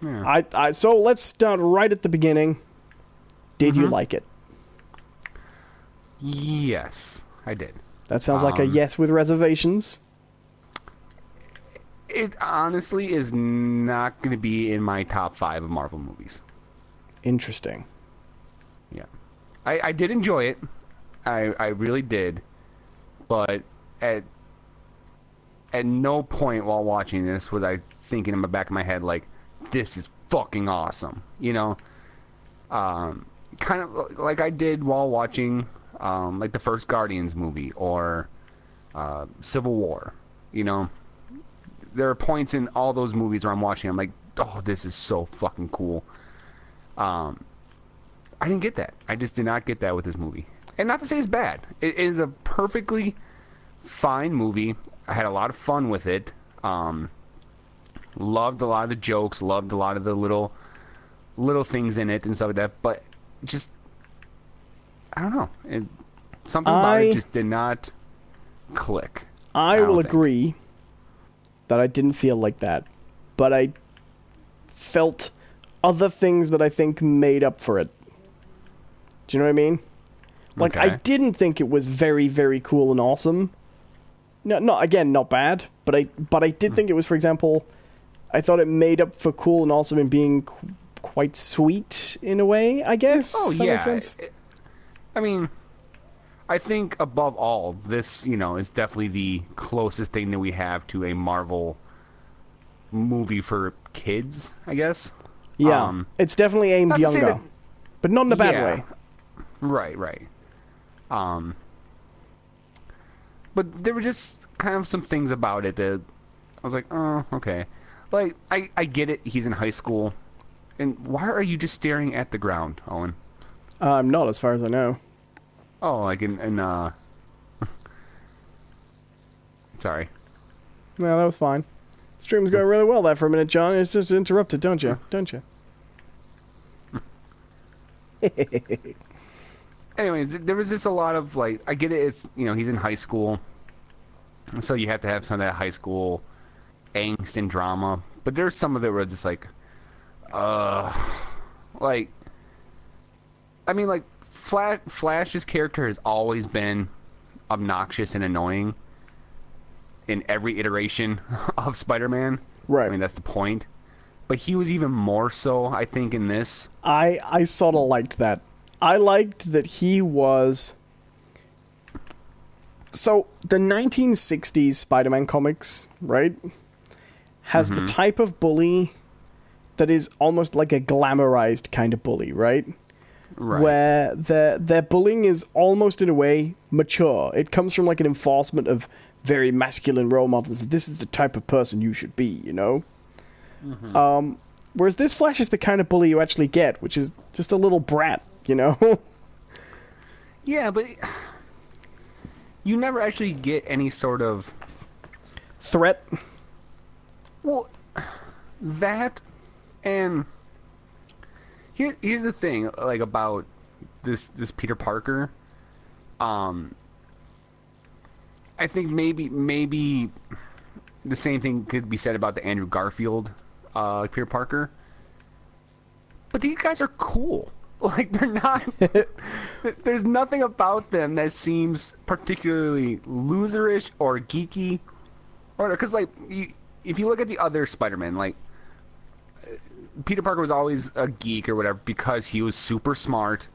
Yeah. So let's start right at the beginning. Did you like it? Yes, I did. That sounds like a yes with reservations. It honestly is not going to be in my top 5 of Marvel movies. Interesting. Yeah. I did enjoy it. I really did. But at no point while watching this was I thinking in the back of my head, like, this is fucking awesome. You know? Kind of like I did while watching, like, the first Guardians movie or Civil War. You know? There are points in all those movies where I'm watching, I'm like, oh, this is so fucking cool. I didn't get that. I just did not get that with this movie. And not to say it's bad. It is a perfectly fine movie. I had a lot of fun with it. Loved a lot of the jokes. Loved a lot of the little things in it and stuff like that. But just, I don't know. Something about it just did not click. I will agree that I didn't feel like that. But I felt other things that I think made up for it. Do you know what I mean? Like, I didn't think it was very, very cool and awesome. No, not bad, but I did think it was, for example, I thought it made up for cool and awesome in being quite sweet in a way, I guess. Oh, if that makes sense. I mean, I think above all, this, is definitely the closest thing that we have to a Marvel movie for kids, I guess. Yeah, it's definitely aimed younger, but not in a bad way. Right. But there were just kind of some things about it that I was like, oh, okay. Like, I get it, he's in high school. And why are you just staring at the ground, Owen? I'm not, as far as I know. Oh, like in Sorry. No, that was fine. Stream's going really well there for a minute, John. It's just interrupted, don't you? Anyways, there was just a lot of, like, I get it, it's, he's in high school, so you have to have some of that high school angst and drama, but there's some of it where it's just like, like, I mean, like, Flash's character has always been obnoxious and annoying in every iteration of Spider-Man. Right. I mean, that's the point. But he was even more so, I think, in this. I sort of liked that. I liked that he was... So, the 1960s Spider-Man comics, right, has the type of bully that is almost like a glamorized kind of bully, right? Right. Where their bullying is almost, in a way, mature. It comes from, like, an enforcement of very masculine role models. This is the type of person you should be, you know? Whereas this Flash is the kind of bully you actually get, which is just a little brat, you know? Yeah, but you never actually get any sort of... Threat. Well, that, and here's the thing, like, about this Peter Parker. I think maybe the same thing could be said about the Andrew Garfield Peter Parker. But these guys are cool. Like, they're not... There's nothing about them that seems particularly loserish or geeky. Or, because, like, if you look at the other Spider-Man, like, Peter Parker was always a geek or whatever because he was super smart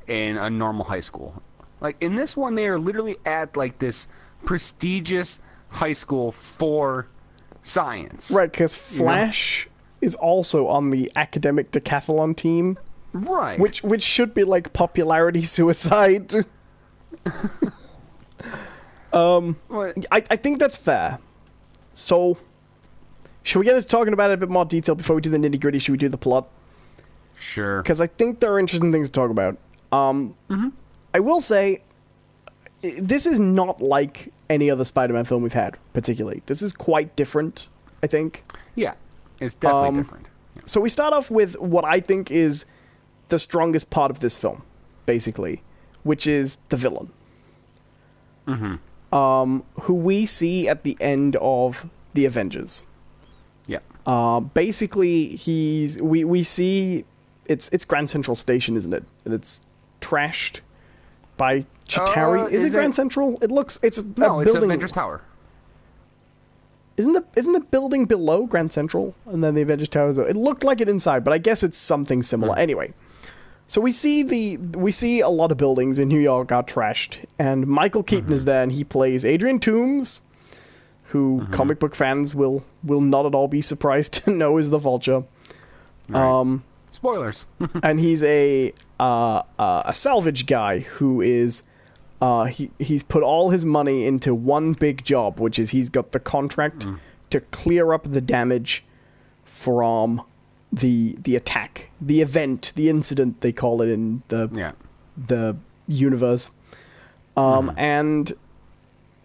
in a normal high school. Like, in this one, they are literally at, like, this prestigious high school for science. Right, because Flash is also on the academic decathlon team. Right. Which should be like popularity suicide. I think that's fair. So, should we get into talking about it in a bit more detail before we do the nitty-gritty? Should we do the plot? Sure. Because I think there are interesting things to talk about. I will say, this is not like any other Spider-Man film we've had, particularly. This is quite different, I think. Yeah, it's definitely different. Yeah. So we start off with what I think is the strongest part of this film, basically, which is the villain. Who we see at the end of the Avengers. Yeah. Basically, we see it's Grand Central Station, isn't it? And it's trashed by Chitauri. Is it Grand Central? It's it's building. Avengers Tower. Isn't the building below Grand Central and then the Avengers Tower? It looked like it inside, but I guess it's something similar. Anyway, so we see a lot of buildings in New York are trashed, and Michael Keaton is there, and he plays Adrian Toomes, who comic book fans will not at all be surprised to know is the Vulture. Right. Spoilers. And he's a salvage guy who is he's put all his money into one big job, which is he's got the contract to clear up the damage from the attack, the event, the incident they call it in the universe. And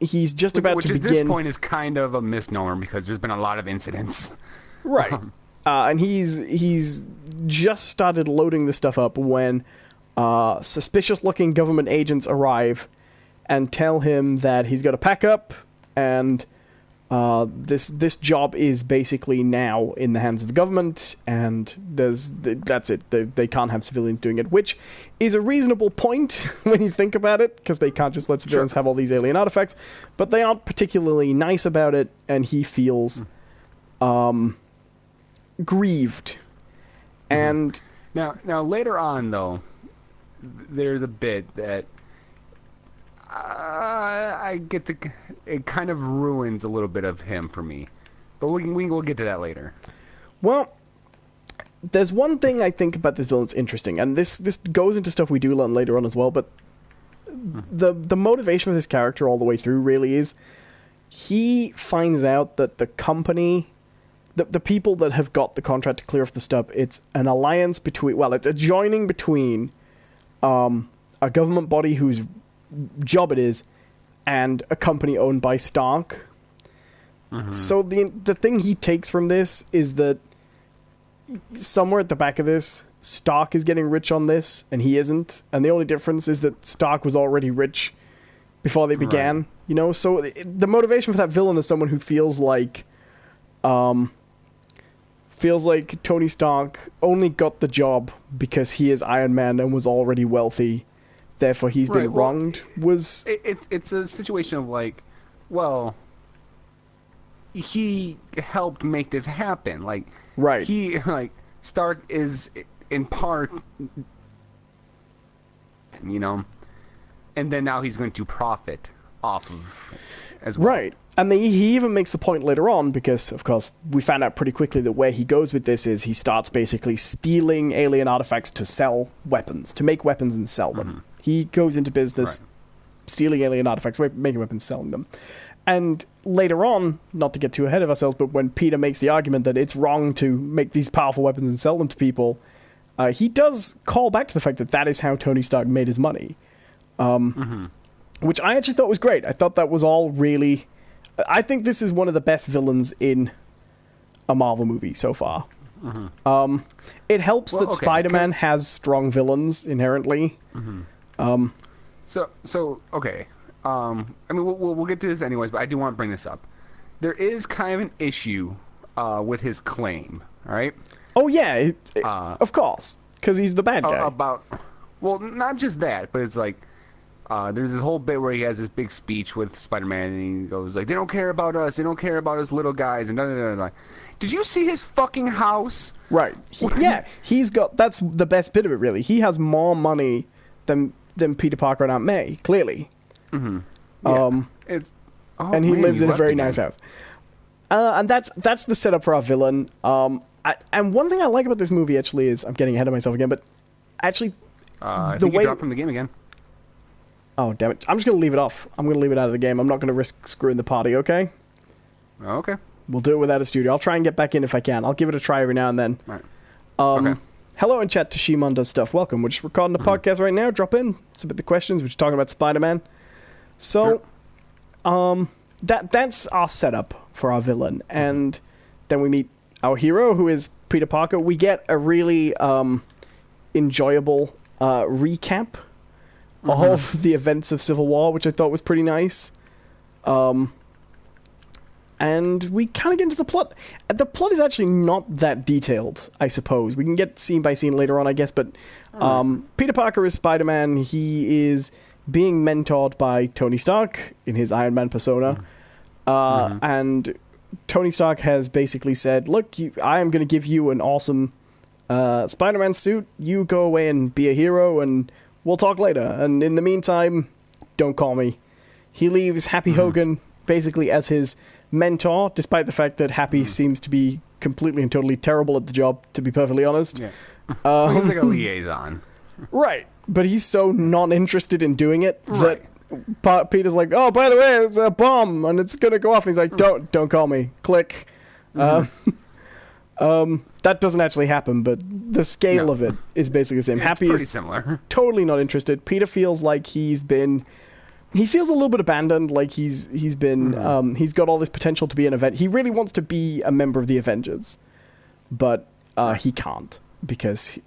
he's just about to begin. Which at this point is kind of a misnomer because there's been a lot of incidents. Right. And he's just started loading this stuff up when suspicious-looking government agents arrive and tell him that he's got to pack up, and this job is basically now in the hands of the government, and that's it. They can't have civilians doing it, which is a reasonable point when you think about it, because they can't just let civilians have all these alien artifacts, but they aren't particularly nice about it, and he feels grieved. And now later on, though, there's a bit that it kind of ruins a little bit of him for me, but we'll get to that later. Well, there's one thing I think about this villain that's interesting, and this goes into stuff we do learn later on as well, but the motivation of this character all the way through really is he finds out that the company, the people that have got the contract to clear off the stuff, it's an alliance between, well, it's a joining between a government body whose job it is and a company owned by Stark. So the thing he takes from this is that somewhere at the back of this, Stark is getting rich on this and he isn't, and the only difference is that Stark was already rich before they began. Right. You know, so the motivation for that villain is someone who feels like feels like Tony Stark only got the job because he is Iron Man and was already wealthy. Therefore, he's been wronged. It's a situation of like, well, he helped make this happen. Like, right. He Stark is in part, and then now he's going to profit off of as well. Right. And he even makes the point later on, because, of course, we found out pretty quickly that where he goes with this is he starts basically stealing alien artifacts to sell weapons, to make weapons and sell them. Mm-hmm. He goes into business stealing alien artifacts, making weapons, selling them. And later on, not to get too ahead of ourselves, but when Peter makes the argument that it's wrong to make these powerful weapons and sell them to people, he does call back to the fact that is how Tony Stark made his money. Which I actually thought was great. I thought that was all really... I think this is one of the best villains in a Marvel movie so far. It helps that Spider-Man has strong villains inherently. So okay. I mean, we'll get to this anyways, but I do want to bring this up. There is kind of an issue with his claim, all right? Oh, yeah, of course, because he's the bad guy. Well, not just that, but it's like, there's this whole bit where he has this big speech with Spider-Man, and he goes like, they don't care about us, they don't care about us little guys, and da-da-da-da. Did you see his fucking house? Right. He's got... That's the best bit of it, really. He has more money than Peter Parker and Aunt May, clearly. Yeah. And he lives in a very nice house. And that's the setup for our villain. And one thing I like about this movie, actually, is... I'm getting ahead of myself again, but actually... I think you dropped from the game again. Oh, damn it. I'm just going to leave it off. I'm going to leave it out of the game. I'm not going to risk screwing the party, okay? Okay. We'll do it without a studio. I'll try and get back in if I can. I'll give it a try every now and then. Right. Okay. Hello in chat to Shimon Does Stuff. Welcome. We're just recording the podcast right now. Drop in. Submit the questions. We're just talking about Spider-Man. So, that's our setup for our villain. And then we meet our hero, who is Peter Parker. We get a really enjoyable recap of the events of Civil War, which I thought was pretty nice. And we kind of get into the plot. The plot is actually not that detailed, I suppose. We can get scene by scene later on, I guess, but Peter Parker is Spider-Man. He is being mentored by Tony Stark in his Iron Man persona. And Tony Stark has basically said, look, I am going to give you an awesome Spider-Man suit. You go away and be a hero, and we'll talk later. And in the meantime, don't call me. He leaves Happy Hogan basically as his mentor, despite the fact that Happy seems to be completely and totally terrible at the job, to be perfectly honest. Yeah. He's like a liaison. Right. But he's so not interested in doing it that Peter's like, oh, by the way, it's a bomb and it's going to go off. And he's like, don't call me. Click. That doesn't actually happen, but the scale of it is basically the same. Happy is similar. Totally not interested. Peter feels like he feels a little bit abandoned, like he's been he's got all this potential to be an event. He really wants to be a member of the Avengers, but he can't because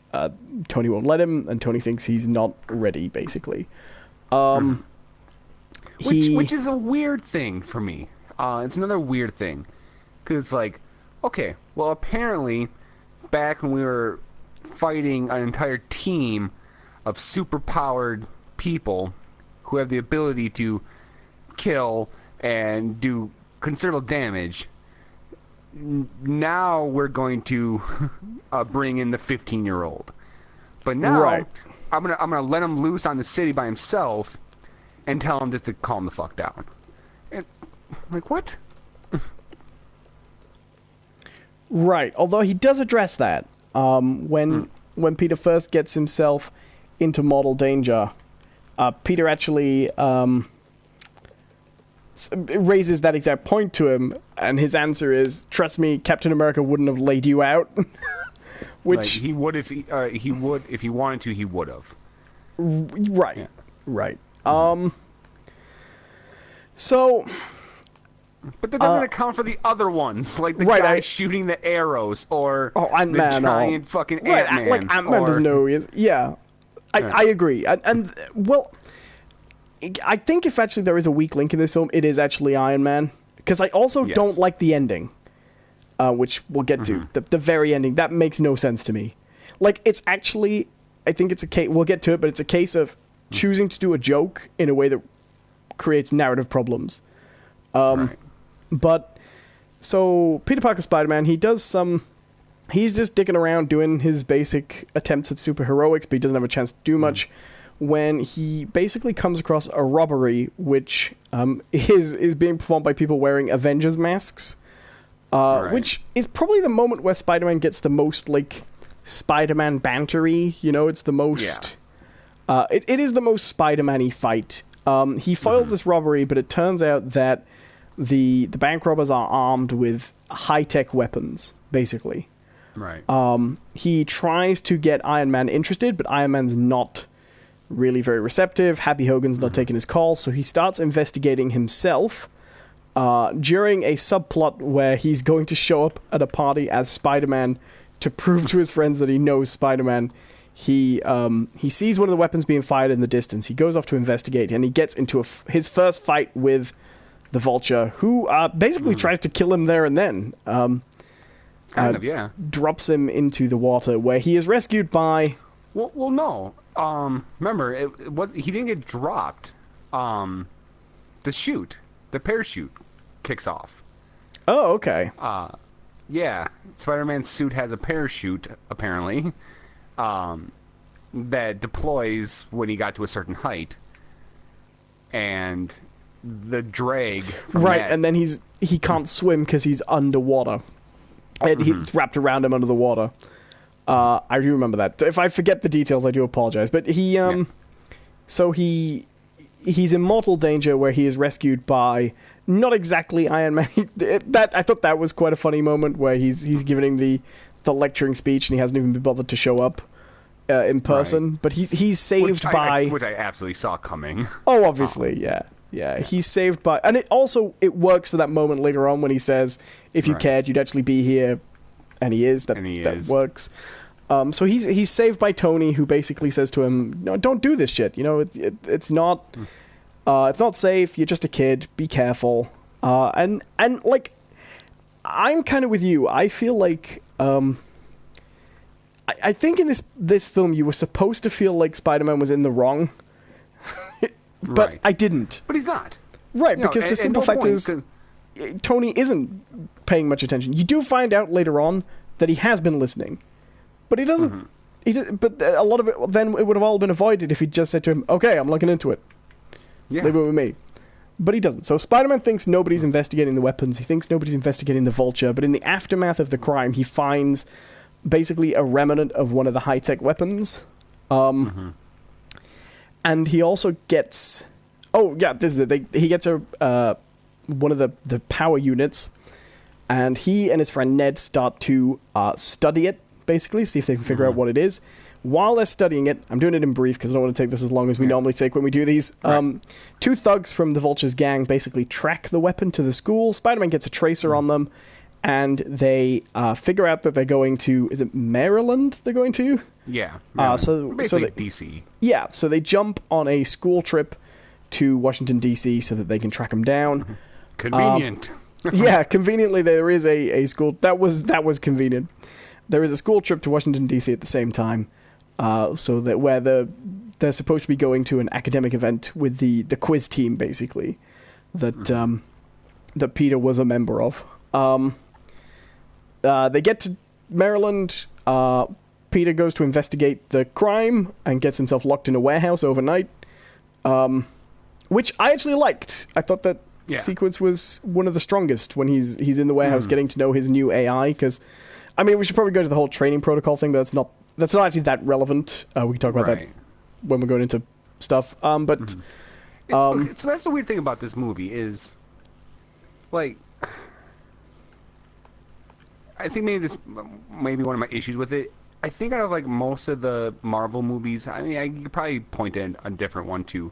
Tony won't let him, and Tony thinks he's not ready, basically. Which is a weird thing for me. It's another weird thing, because it's like, okay, well, apparently back when we were fighting an entire team of super-powered people who have the ability to kill and do considerable damage, now we're going to bring in the 15-year-old. But now I'm gonna let him loose on the city by himself and tell him just to calm the fuck down. And I'm like, what? Right. Although he does address that when Peter first gets himself into mortal danger. Peter actually raises that exact point to him, and his answer is, "Trust me, Captain America wouldn't have laid you out." Which like, he would if he wanted to. He would have. Right. Right. So. But that doesn't account for the other ones, like the guy shooting the arrows, or the giant fucking Ant-Man. Like Ant-Man doesn't know who he is. Yeah. I agree. And well, I think if actually there is a weak link in this film, it is actually Iron Man. Because I also don't like the ending. which we'll get to. The very ending, that makes no sense to me. Like, it's actually, I think it's a case, we'll get to it, but it's a case of choosing to do a joke in a way that creates narrative problems. Right. But, so, Peter Parker Spider-Man, he's just dicking around doing his basic attempts at superheroics, but he doesn't have a chance to do much when he basically comes across a robbery, which is being performed by people wearing Avengers masks, which is probably the moment where Spider-Man gets the most, like, Spider-Man bantery, you know, it's the most... It is the most Spider-Man-y fight. He foils this robbery, but it turns out that the bank robbers are armed with high-tech weapons, basically. Right. He tries to get Iron Man interested, but Iron Man's not really very receptive. Happy Hogan's not taking his call, so he starts investigating himself during a subplot where he's going to show up at a party as Spider-Man to prove to his friends that he knows Spider-Man. He sees one of the weapons being fired in the distance. He goes off to investigate, and he gets into his first fight with the Vulture, who basically tries to kill him there and then. Kind of, yeah. Drops him into the water, where he is rescued by... Well, no. Remember, he didn't get dropped. The parachute kicks off. Oh, okay. Yeah, Spider-Man's suit has a parachute, apparently, that deploys when he got to a certain height. And the drag from Right, that... and then he can't swim because he's underwater. And he's wrapped around him under the water. I do remember that. If I forget the details, I do apologize. But so he's in mortal danger where he is rescued by not exactly Iron Man. I thought that was quite a funny moment where he's giving the lecturing speech and he hasn't even been bothered to show up in person. Right. But he's saved by... which I absolutely saw coming. Oh, obviously, yeah. Yeah, he's saved by... And it works for that moment later on when he says, if you cared, you'd actually be here. And he is. That works. So he's saved by Tony, who basically says to him, "No, don't do this shit. You know, it's not safe. You're just a kid. Be careful." And like, I'm kind of with you. I feel like I think in this film you were supposed to feel like Spider-Man was in the wrong, but I didn't. But he's not. Right, because the simple fact is, Tony isn't paying much attention. You do find out later on that he has been listening. But he doesn't. But a lot of it, then it would have all been avoided if he'd just said to him, "Okay, I'm looking into it. Leave it with me." But he doesn't. So Spider-Man thinks nobody's investigating the weapons. He thinks nobody's investigating the Vulture. But in the aftermath of the crime, he finds basically a remnant of one of the high-tech weapons. And he also gets... Oh, yeah, this is it. He gets one of the power units. And he and his friend Ned start to study it. Basically, see if they can figure out what it is. While they're studying it, I'm doing it in brief because I don't want to take this as long as we normally take when we do these. Two thugs from the Vulture's gang basically track the weapon to the school. Spider-Man gets a tracer on them, and they figure out that they're going to... Is it Maryland they're going to? Yeah. Basically D.C. Yeah, so they jump on a school trip to Washington, D.C. so that they can track them down. Convenient. Yeah, conveniently there is a school... That was convenient. There is a school trip to Washington, D.C. at the same time, so that where they're supposed to be going to an academic event with the quiz team, basically, that that Peter was a member of. They get to Maryland. Peter goes to investigate the crime and gets himself locked in a warehouse overnight, which I actually liked. I thought that sequence was one of the strongest when he's in the warehouse getting to know his new AI, because... I mean, we should probably go to the whole training protocol thing, but that's not actually that relevant. We can talk about that when we're going into stuff. So that's the weird thing about this movie is, like, I think maybe one of my issues with it. I think out of like most of the Marvel movies, I mean, I could probably point to a different one too.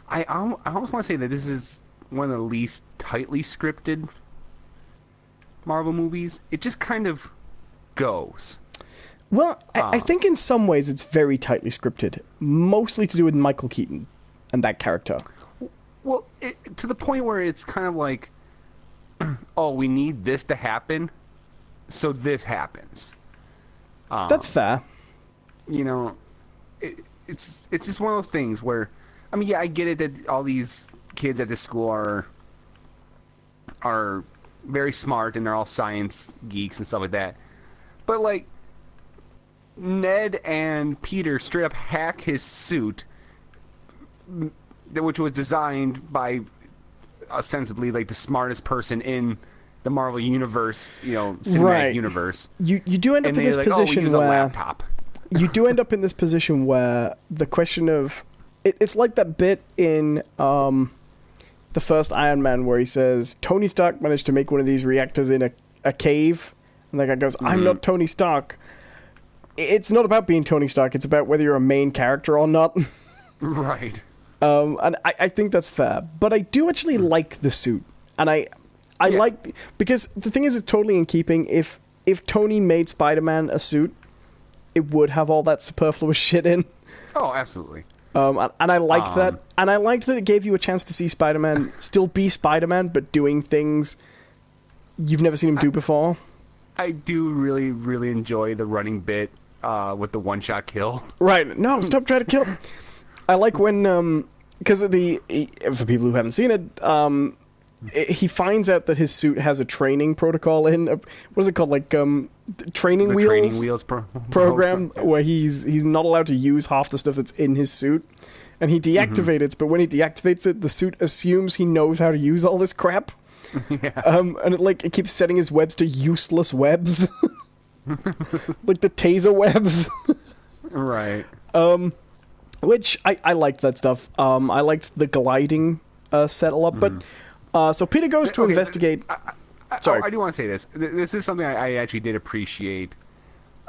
I almost want to say that this is one of the least tightly scripted Marvel movies. It just kind of goes. Well, I think in some ways it's very tightly scripted, mostly to do with Michael Keaton and that character. Well, to the point where it's kind of like, oh, we need this to happen, so this happens. That's fair. You know, it's just one of those things where, I mean, yeah, I get it that all these kids at this school are very smart and they're all science geeks and stuff like that. But like, Ned and Peter straight up hack his suit, which was designed by ostensibly like the smartest person in the Marvel universe, you know, cinematic universe. You do end up in this position we use where a laptop. You do end up in this position where the question of it's like that bit in the first Iron Man where he says Tony Stark managed to make one of these reactors in a cave, and the guy goes, "I'm not Tony Stark." It's not about being Tony Stark. It's about whether you're a main character or not. Right. And I think that's fair. But I do actually like the suit. And I like... Because the thing is, it's totally in keeping. If Tony made Spider-Man a suit, it would have all that superfluous shit in. Oh, absolutely. And I liked that. And I liked that it gave you a chance to see Spider-Man still be Spider-Man, but doing things you've never seen him do before. I do really, really enjoy the running bit with the one-shot kill. Right. No, stop trying to kill him. I like when, because for people who haven't seen it, he finds out that his suit has a training protocol in, what is it called, like, training wheels program, where he's not allowed to use half the stuff that's in his suit, and he deactivates it, but when he deactivates it, the suit assumes he knows how to use all this crap. Yeah. And it keeps setting his webs to useless webs. Like the taser webs. Right. Which I liked that stuff. I liked the gliding set a lot. But so Peter goes to investigate. Sorry, I do want to say this. This is something I actually did appreciate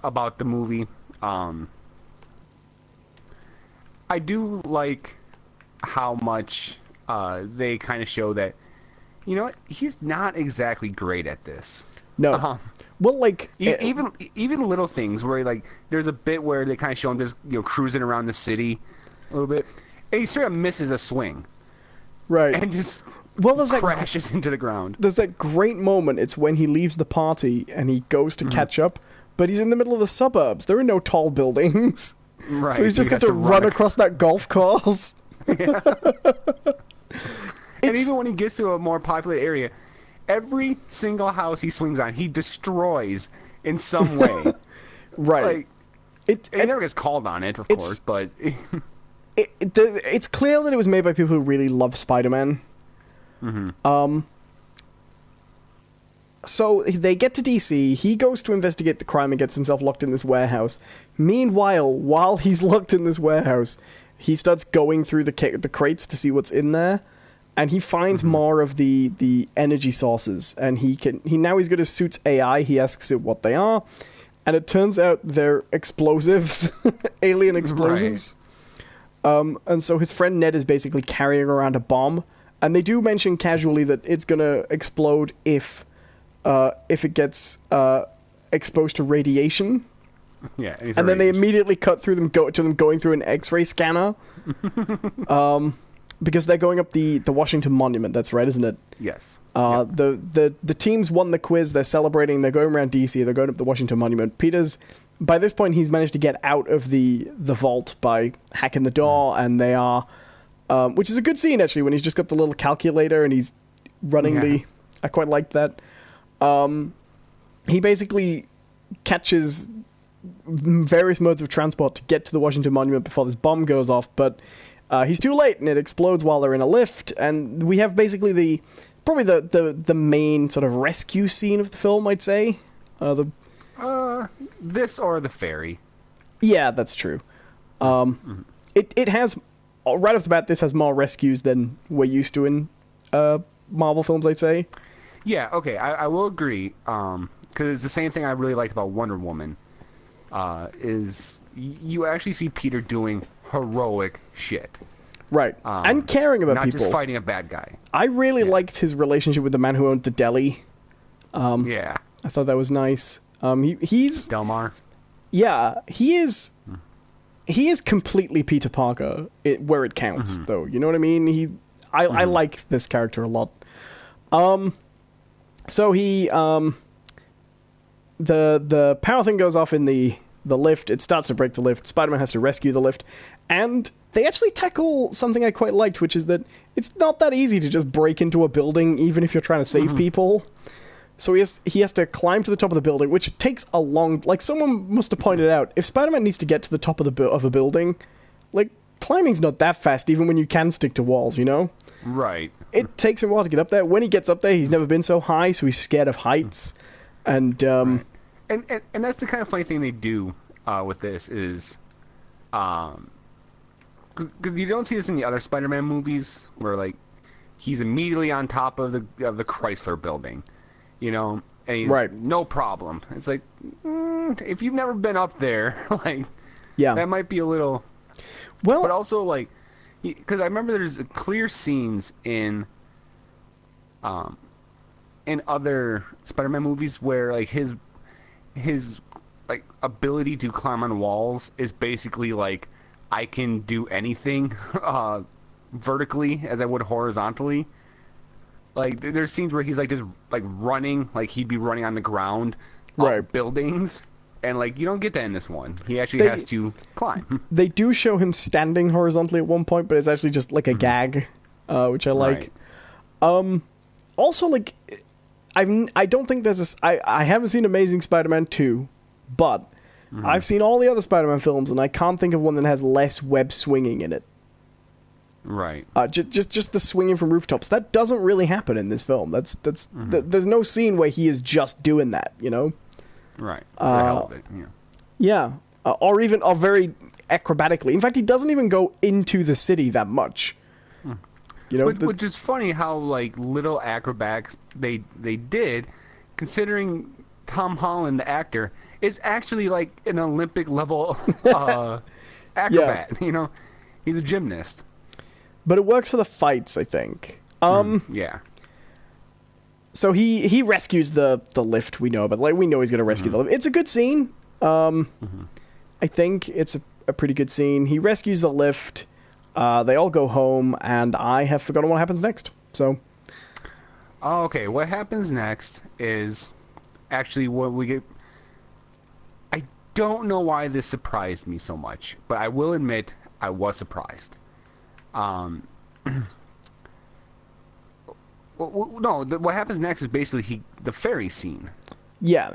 about the movie. I do like how much they kind of show that, you know what, he's not exactly great at this. No. Well, like even little things where like there's a bit where they kind of show him just cruising around the city a little bit, and he straight up misses a swing, right, and just crashes into the ground. There's that great moment. It's when he leaves the party and he goes to catch up, but he's in the middle of the suburbs. There are no tall buildings, right? So he's just got to run across that golf course. Yeah. And even when he gets to a more popular area, every single house he swings on, he destroys in some way. Right. Like, he never gets called on it, of course, but... it's clear that it was made by people who really love Spider-Man. So they get to DC, he goes to investigate the crime and gets himself locked in this warehouse. Meanwhile, while he's locked in this warehouse, he starts going through the crates to see what's in there. And he finds more of the energy sources, and he's got his suit's AI. He asks it what they are, and it turns out they're explosives, alien explosives. Right. And so his friend Ned is basically carrying around a bomb, and they do mention casually that it's gonna explode if it gets exposed to radiation. Yeah, and then they immediately cut through them going through an X-ray scanner. Because they're going up the Washington Monument, that's right, isn't it? Yes. The teams won the quiz, they're celebrating, they're going around DC, they're going up the Washington Monument. By this point, he's managed to get out of the vault by hacking the door, and they are... which is a good scene, actually, when he's just got the little calculator and he's running I quite like that. He basically catches various modes of transport to get to the Washington Monument before this bomb goes off, but... he's too late, and it explodes while they're in a lift, and we have basically probably the main sort of rescue scene of the film, I'd say. This or the ferry. Yeah, that's true. It has, right off the bat, this has more rescues than we're used to in Marvel films, I'd say. Yeah, okay, I will agree, because it's the same thing I really liked about Wonder Woman, is you actually see Peter doing heroic shit. Right. And caring about people. Not just fighting a bad guy. I really liked his relationship with the man who owned the deli. Yeah. I thought that was nice. He's... Delmar. Yeah, he is completely Peter Parker, where it counts, though. You know what I mean? I like this character a lot. So he the power thing goes off in the lift. It starts to break the lift. Spider-Man has to rescue the lift, and they actually tackle something I quite liked, which is that it's not that easy to just break into a building, even if you're trying to save people. So he has to climb to the top of the building, which takes a long... Like, someone must have pointed out, if Spider-Man needs to get to the top of a building, like, climbing's not that fast, even when you can stick to walls, you know? Right. It takes him a while to get up there. When he gets up there, he's never been so high, so he's scared of heights. And, right. And that's the kind of funny thing they do with this is... Because you don't see this in the other Spider-Man movies, where, like, he's immediately on top of the Chrysler building. You know, and he's right. No problem. It's like, if you've never been up there, like, yeah, that might be a little... Well... But also, like, because I remember there's clear scenes in other Spider-Man movies where, like, his like, ability to climb on walls is basically, like, I can do anything vertically as I would horizontally. Like, there's scenes where he's, like, just, like, running, like, he'd be running on the ground up buildings, and, like, you don't get that in this one. He actually has to climb. They do show him standing horizontally at one point, but it's actually just, like, a gag, which I like. Right. Also, like, I don't think there's I haven't seen Amazing Spider-Man 2, but I've seen all the other Spider-Man films, and I can't think of one that has less web swinging in it. Right. Just the swinging from rooftops. That doesn't really happen in this film. There's no scene where he is just doing that, you know? Right. For the hell of it, yeah. Yeah. Or very acrobatically. In fact, he doesn't even go into the city that much. You know? Which is funny how, like, little acrobats they did, considering Tom Holland, the actor, is actually, like, an Olympic level acrobat, you know? He's a gymnast. But it works for the fights, I think. Yeah. So he rescues the lift, we know, but like we know he's going to rescue the lift. It's a good scene. I think it's a pretty good scene. He rescues the lift. They all go home, and I have forgotten what happens next. So. Okay, what happens next is actually what we get. I don't know why this surprised me so much, but I will admit I was surprised. What happens next is basically the ferry scene. Yeah,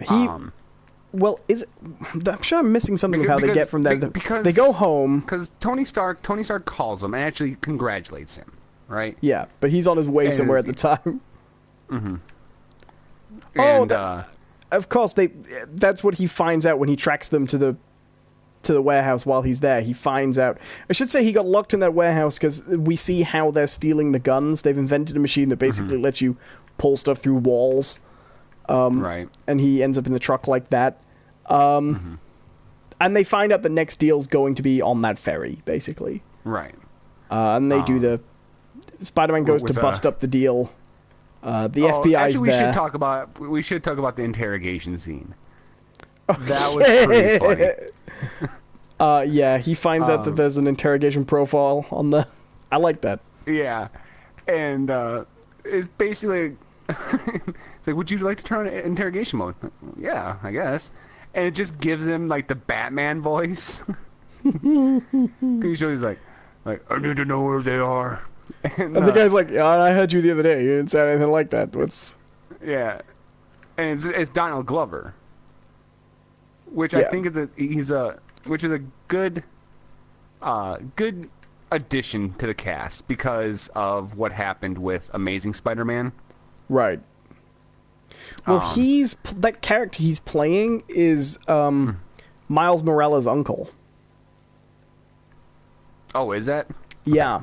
well, I'm sure I'm missing something of how they get from there. Because they go home because Tony Stark calls him and actually congratulates him, right? Yeah, but he's on his way somewhere at the time. And, of course that's what he finds out when he tracks them to the warehouse while he's there. He finds out... I should say he got locked in that warehouse because we see how they're stealing the guns. They've invented a machine that basically lets you pull stuff through walls. Right. And he ends up in the truck like that. And they find out the next deal's going to be on that ferry, basically. Right. And they do the... Spider-Man goes to bust up the deal. The FBI's actually, there. We should talk about the interrogation scene. That was pretty funny. Yeah, he finds out that there's an interrogation profile on the... I like that. Yeah. And it's basically... it's like, would you like to turn on interrogation mode? Yeah, I guess. And it just gives him, like, the Batman voice. He's like, I need to know where they are. And the guy's like, I heard you the other day. You didn't say anything like that. What's... Yeah. And it's Donald Glover. Which I think is a good addition to the cast because of what happened with Amazing Spider-Man. Right. Well, that character he's playing is Miles Morales' uncle. Oh, is that? Yeah.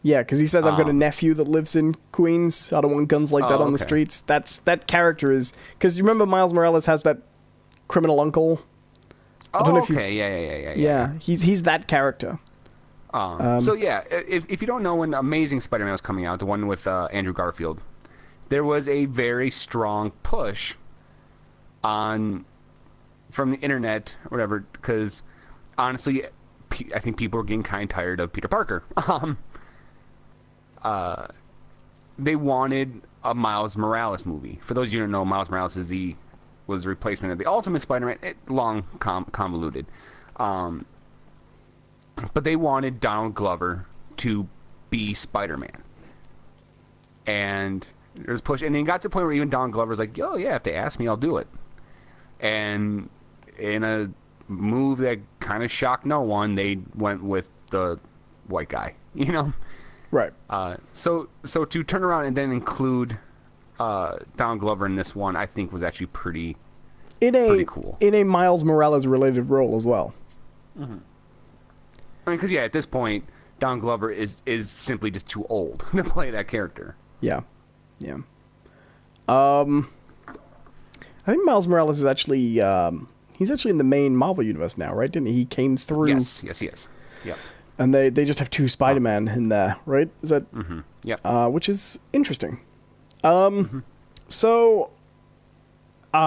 Yeah, because he says, I've got a nephew that lives in Queens. I don't want guns like that on the streets. That character is... Because you remember Miles Morales has that criminal uncle. Yeah. He's that character. So yeah, if you don't know when Amazing Spider-Man was coming out, the one with Andrew Garfield, there was a very strong push from the internet or whatever, because honestly, I think people were getting kind of tired of Peter Parker. They wanted a Miles Morales movie. For those of you who don't know, Miles Morales is the was a replacement of the Ultimate Spider-Man. Long convoluted, but they wanted Donald Glover to be Spider-Man, and there was push, and then it got to the point where even Donald Glover's like, "Oh yeah, if they ask me, I'll do it." And in a move that kind of shocked no one, they went with the white guy, you know? Right. So to turn around and then include Donald Glover in this one, I think was actually pretty cool. In a Miles Morales related role as well. Mm-hmm. I mean, because at this point, Donald Glover is simply just too old to play that character. Yeah. I think Miles Morales is actually he's actually in the main Marvel universe now, right? Didn't he? He came through. Yes, he is. Yeah. And they just have two Spider-Man in there, right? Is that? Mm-hmm. Yeah. Which is interesting. So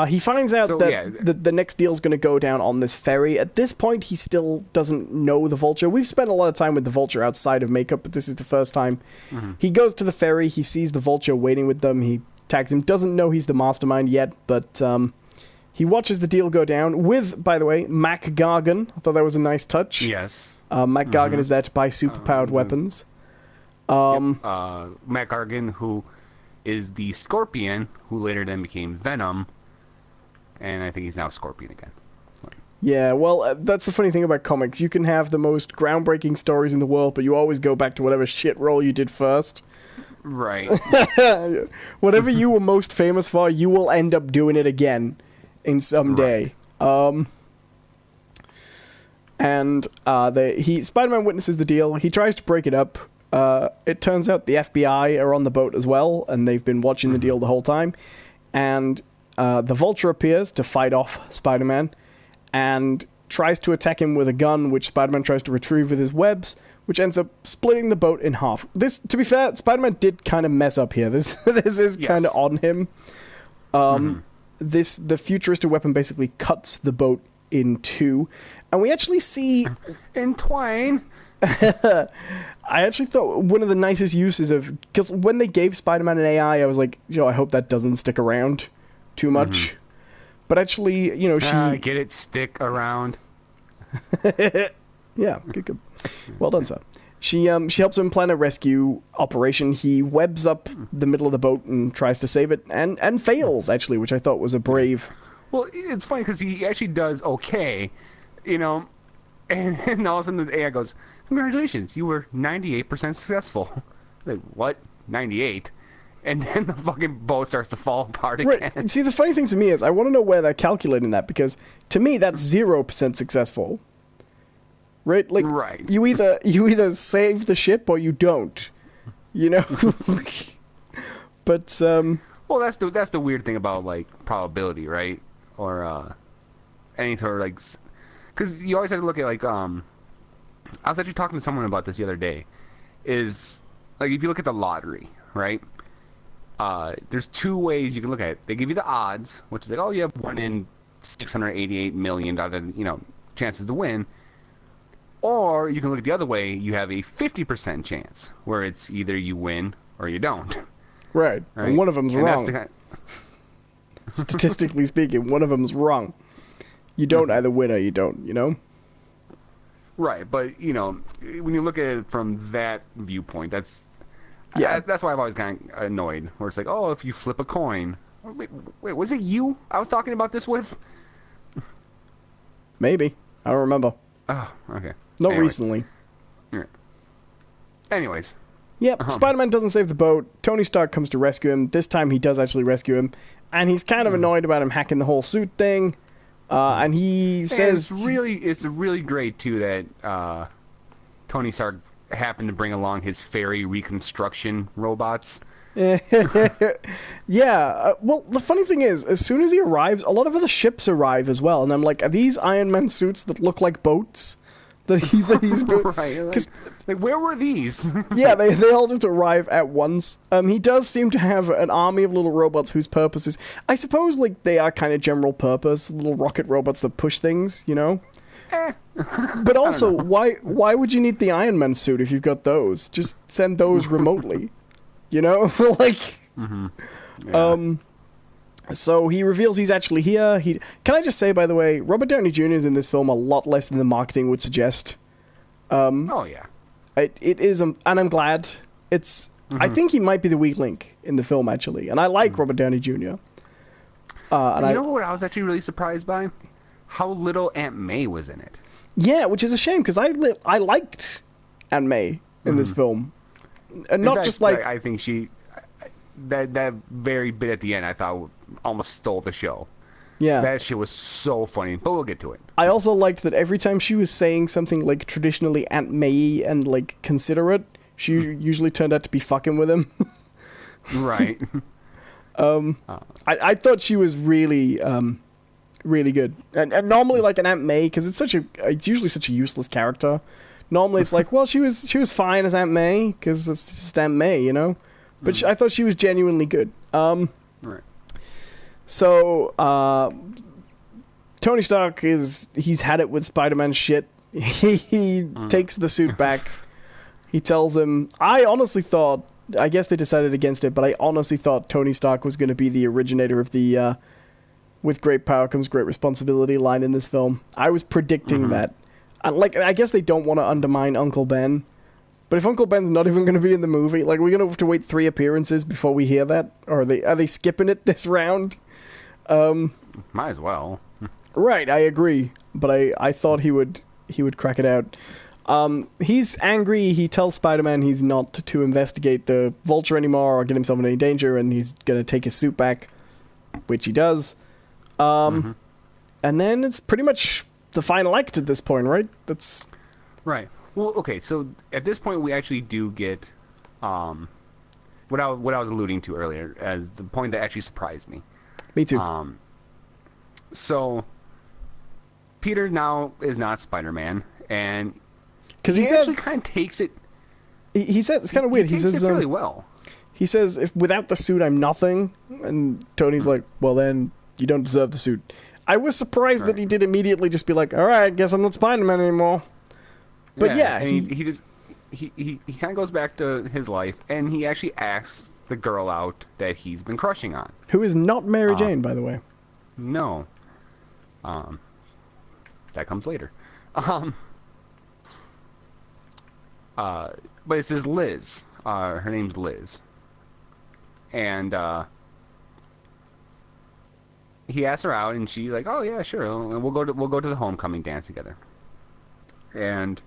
he finds out that the next deal's going to go down on this ferry. At this point, he still doesn't know the Vulture. We've spent a lot of time with the Vulture outside of makeup, but this is the first time. Mm-hmm. He goes to the ferry. He sees the Vulture waiting with them. He tags him. Doesn't know he's the mastermind yet, but he watches the deal go down with, by the way, Mac Gargan. I thought that was a nice touch. Yes. Mac Gargan is there to buy superpowered weapons. Mac Gargan, who is the Scorpion, who later then became Venom, and I think he's now Scorpion again. Yeah, well, that's the funny thing about comics. You can have the most groundbreaking stories in the world, but you always go back to whatever shit role you did first. Right. Whatever you were most famous for, you will end up doing it again in some day. Right. Spider-Man witnesses the deal. He tries to break it up. It turns out the FBI are on the boat as well, and they've been watching the deal the whole time. And the Vulture appears to fight off Spider-Man and tries to attack him with a gun, which Spider-Man tries to retrieve with his webs, which ends up splitting the boat in half. This, to be fair, Spider-Man did kind of mess up here. This is kind of on him. The futuristic weapon basically cuts the boat in two, and we actually see entwine. I actually thought one of the nicest uses of, because when they gave Spider-Man an AI, I was like, I hope that doesn't stick around too much. Mm-hmm. But actually, she get it, stick around. Yeah, good. Well done, sir. She helps him plan a rescue operation. He webs up the middle of the boat and tries to save it, and fails, actually, which I thought was a brave... Well, it's funny because he actually does okay, and all of a sudden the AI goes, "Congratulations, you were 98% successful." Like, what? 98? And then the fucking boat starts to fall apart again. Right. See, the funny thing to me is, I want to know where they're calculating that, because to me, that's 0% successful. Right? Like, right. You either save the ship or you don't. But well, that's the weird thing about like probability, right? Or any sort of like, because you always have to look at like I was actually talking to someone about this the other day. Is like if you look at the lottery, right? There's two ways you can look at it. They give you the odds, which is like, oh, you have 1 in 688 million, chances to win. Or you can look at the other way. You have a 50% chance, where it's either you win or you don't. Right. And one of them's wrong. Statistically speaking, one of them's wrong. You don't either win or you don't, Right, but, when you look at it from that viewpoint, that's why I've always kind of annoyed, where it's like, oh, if you flip a coin. Wait, was it you I was talking about this with? Maybe. I don't remember. Oh, okay. Not recently. Yeah. Anyways. Yep, Spider-Man doesn't save the boat. Tony Stark comes to rescue him. This time he does actually rescue him. And he's kind of annoyed about him hacking the whole suit thing. And he says... It's really great, too, that Tony Stark happened to bring along his fairy reconstruction robots. Yeah. Well, the funny thing is, as soon as he arrives, a lot of other ships arrive as well. And I'm like, are these Iron Man suits that look like boats? That he's built? Right. Like, where were these? Yeah, they all just arrive at once. He does seem to have an army of little robots whose purpose is... I suppose, like, they are kind of general purpose. Little rocket robots that push things, But also, why would you need the Iron Man suit if you've got those? Just send those remotely. Like... Mm-hmm. Yeah. So he reveals he's actually here. Can I just say, by the way, Robert Downey Jr. is in this film a lot less than the marketing would suggest. Oh yeah, it is, and I'm glad. It's. I think he might be the weak link in the film, actually, and I like Robert Downey Jr. And you know what I was actually really surprised by? How little Aunt May was in it. Yeah, which is a shame because I liked Aunt May in this film, and not just like I think that very bit at the end I thought almost stole the show. Yeah, that shit was so funny, but we'll get to it. I also liked that every time she was saying something like traditionally Aunt May and like considerate, she usually turned out to be fucking with him. Right. I thought she was really really good, and normally like an Aunt May, because it's usually such a useless character. Normally it's like, well, she was fine as Aunt May because it's just Aunt May, you know. But I thought she was genuinely good. Right. So Tony Stark he's had it with Spider-Man shit. He takes the suit back. He tells him, I honestly thought, I guess they decided against it, but I honestly thought Tony Stark was going to be the originator of the with great power comes great responsibility line in this film. I was predicting that. I guess they don't want to undermine Uncle Ben, but if Uncle Ben's not even going to be in the movie, like, we're going to have to wait 3 appearances before we hear that? Or are they skipping it this round? Might as well. Right, I agree, but I thought he would crack it out. He's angry. He tells Spider-Man he's not to investigate the Vulture anymore or get himself in any danger, and he's going to take his suit back, which he does. And then it's pretty much the final act at this point, right? That's right. Well, okay, so at this point we actually do get what I was alluding to earlier as the point that actually surprised me. Me too. So Peter now is not Spider-Man, and because he actually kind of takes it. He says it's kind of weird. He says it really well. He says, "If without the suit, I'm nothing." And Tony's like, "Well, then you don't deserve the suit." I was surprised that he did immediately just be like, "All right, I guess I'm not Spider-Man anymore." But yeah, he kind of goes back to his life, and he actually asks the girl out that he's been crushing on, who is not Mary Jane, by the way. No. That comes later. But it says Liz. Her name's Liz. And he asks her out, and she's like, "Oh yeah, sure. We'll go to the homecoming dance together." And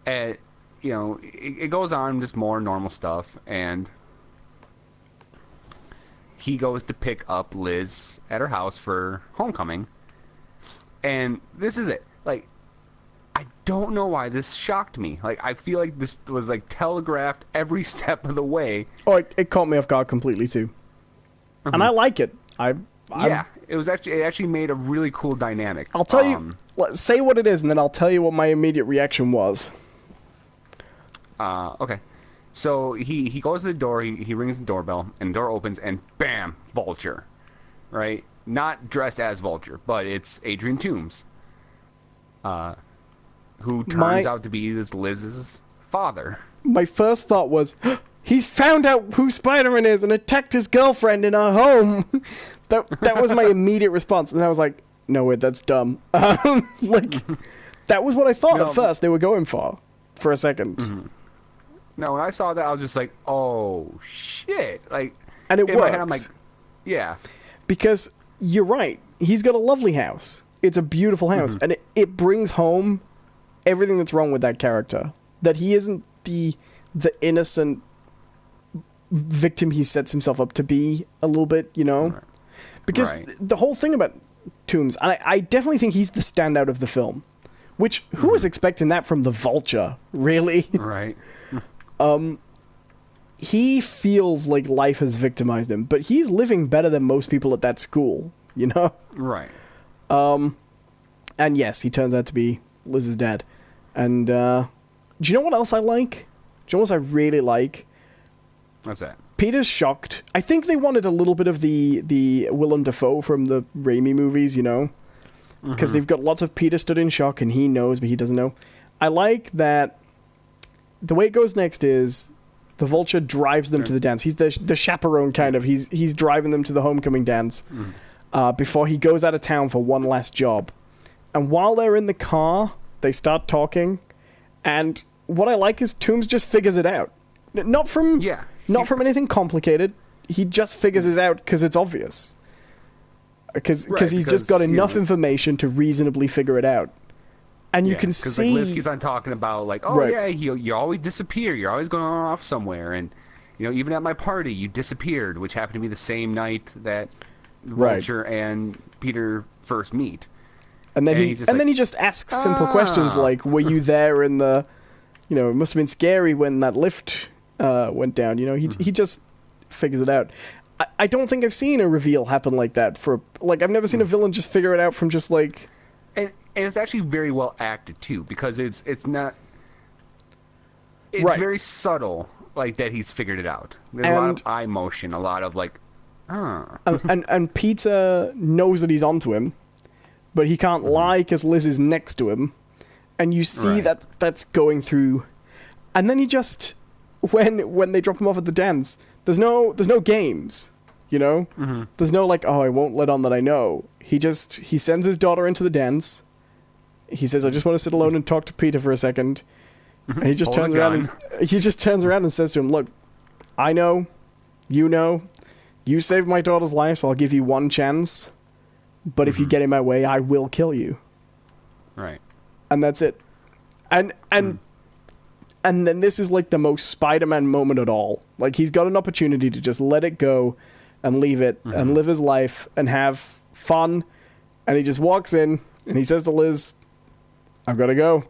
you know, it goes on, just more normal stuff, and he goes to pick up Liz at her house for homecoming. And this is it. Like, I don't know why this shocked me. Like, I feel like this was, like, telegraphed every step of the way. Oh, it caught me off guard completely, too. And I like it. Yeah, it actually made a really cool dynamic. I'll tell you, say what it is, and then I'll tell you what my immediate reaction was. Okay. So he goes to the door, he rings the doorbell, and the door opens, and bam, Vulture. Right? Not dressed as Vulture, but it's Adrian Toomes. Who turns out to be Liz's father. My first thought was, he's found out who Spider-Man is and attacked his girlfriend in her home. That was my immediate response, and I was like, no, wait, that's dumb. Like, that was what I thought at first they were going for a second. Mm-hmm. No, when I saw that, I was just like, oh, shit. Like, and it in works. my head, I'm like, yeah. Because you're right. He's got a lovely house. It's a beautiful house. And it brings home everything that's wrong with that character. That he isn't the innocent victim he sets himself up to be a little bit, you know? Right. Because the whole thing about Toomes, I definitely think he's the standout of the film. Which, who was expecting that from the Vulture, really? Right. He feels like life has victimized him, but he's living better than most people at that school, you know? Right. And yes, he turns out to be Liz's dad. And, do you know what else I like? Do you know what else I really like? What's that? Peter's shocked. I think they wanted a little bit of the Willem Dafoe from the Raimi movies, you know? Because they've got lots of Peter stood in shock, and he knows, but he doesn't know. I like that the way it goes next is The Vulture drives them to the dance. He's the chaperone, kind of. He's driving them to the homecoming dance before he goes out of town for one last job. And while they're in the car, they start talking. And what I like is Toombs just figures it out. Not from anything complicated. He just figures it out because it's obvious. Because he's just got enough information to reasonably figure it out. And you can see... Because Liz keeps on talking about, like, you always disappear. You're always going off somewhere. And, even at my party, you disappeared, which happened to be the same night that Vulture and Peter first meet. And then he just asks simple questions like, were you there in the... it must have been scary when that lift went down. He just figures it out. I don't think I've seen a reveal happen like that. I've never seen a villain just figure it out from just, like... And it's actually very well acted, too, because it's not... It's very subtle, like, that he's figured it out. There's a lot of eye motion, a lot of, like, and Peter knows that he's onto him, but he can't lie because Liz is next to him. And you see that's going through... And then he just... When they drop him off at the dance, there's no games, There's no, like, I won't let on that I know. He sends his daughter into the dance. He says, I just want to sit alone and talk to Peter for a second. And he just turns around and says to him, look, I know, you saved my daughter's life, so I'll give you one chance. But if you get in my way, I will kill you. Right. And that's it. And then this is like the most Spider-Man moment at all. Like, he's got an opportunity to just let it go and leave it and live his life and have fun. And he just walks in and he says to Liz, I've got to go.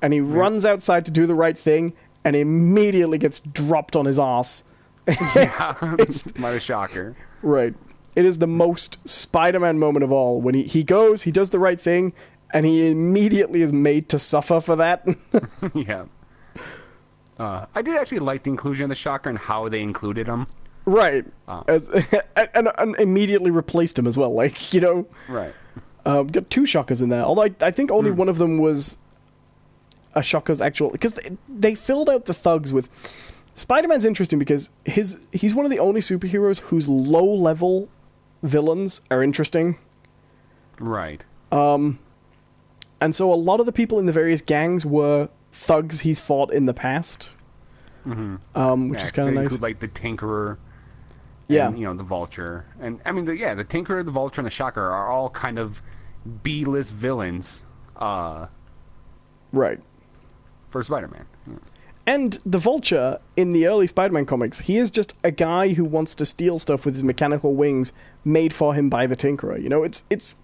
And he runs outside to do the right thing and immediately gets dropped on his ass. It's not a shocker. Right. It is the most Spider-Man moment of all. When he goes, he does the right thing, and he immediately is made to suffer for that. Yeah. I did actually like the inclusion of the shocker and how they included him. Right. And immediately replaced him as well. Like, Right. Got two shockers in there. Although I think only one of them was a shocker's actual... Because they filled out the thugs with... Spider-Man's interesting because he's one of the only superheroes whose low-level villains are interesting. Right. And so a lot of the people in the various gangs were thugs he's fought in the past. Which is kind of nice. Include, like, the Tinkerer. And, the Vulture. And, I mean, the Tinkerer, the Vulture, and the Shocker are all kind of B-list villains. Right. For Spider-Man. Yeah. And the Vulture, in the early Spider-Man comics, he is just a guy who wants to steal stuff with his mechanical wings made for him by the Tinkerer. It's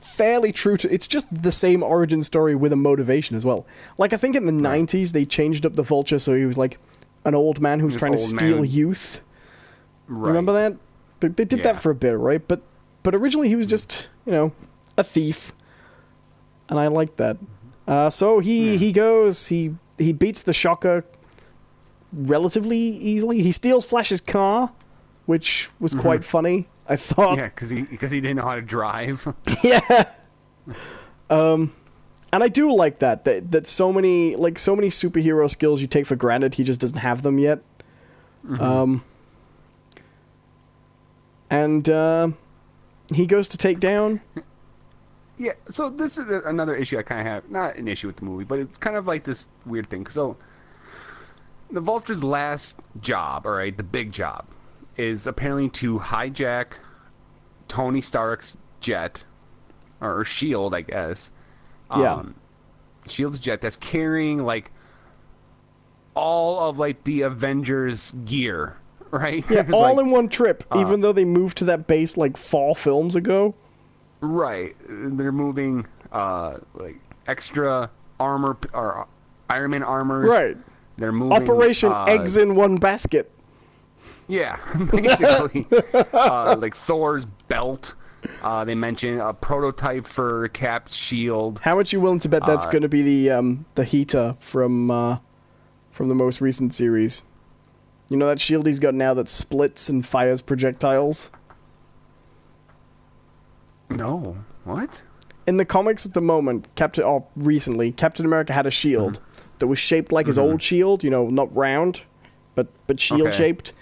fairly true to... It's just the same origin story with a motivation as well. Like, I think in the 90s, they changed up the Vulture so he was like an old man who's trying to steal youth. Right. Remember that? They did that for a bit, right? But originally he was just, a thief. And I liked that. So he goes... He beats the Shocker relatively easily. He steals Flash's car, which was quite funny, I thought. Yeah, because he didn't know how to drive. Yeah. And I do like that so many superhero skills you take for granted, he just doesn't have them yet. And he goes to take down... Yeah, so this is another issue I kind of have. Not an issue with the movie, but it's kind of like this weird thing. So, the Vulture's last job, all right, the big job, is apparently to hijack Tony Stark's jet, or SHIELD, I guess. SHIELD's jet that's carrying, like, all of, like, the Avengers gear, right? Yeah, all in one trip, even though they moved to that base, like, 4 films ago. Right. They're moving, like, extra armor, or Iron Man armors. Right. They're moving... Operation Eggs in One Basket. Yeah, basically. Like Thor's belt. They mention a prototype for Cap's shield. How much are you willing to bet that's going to be the heater from the most recent series? You know that shield he's got now that splits and fires projectiles? No. What? In the comics at the moment, recently, Captain America had a shield that was shaped like his old shield, not round. but shield shaped.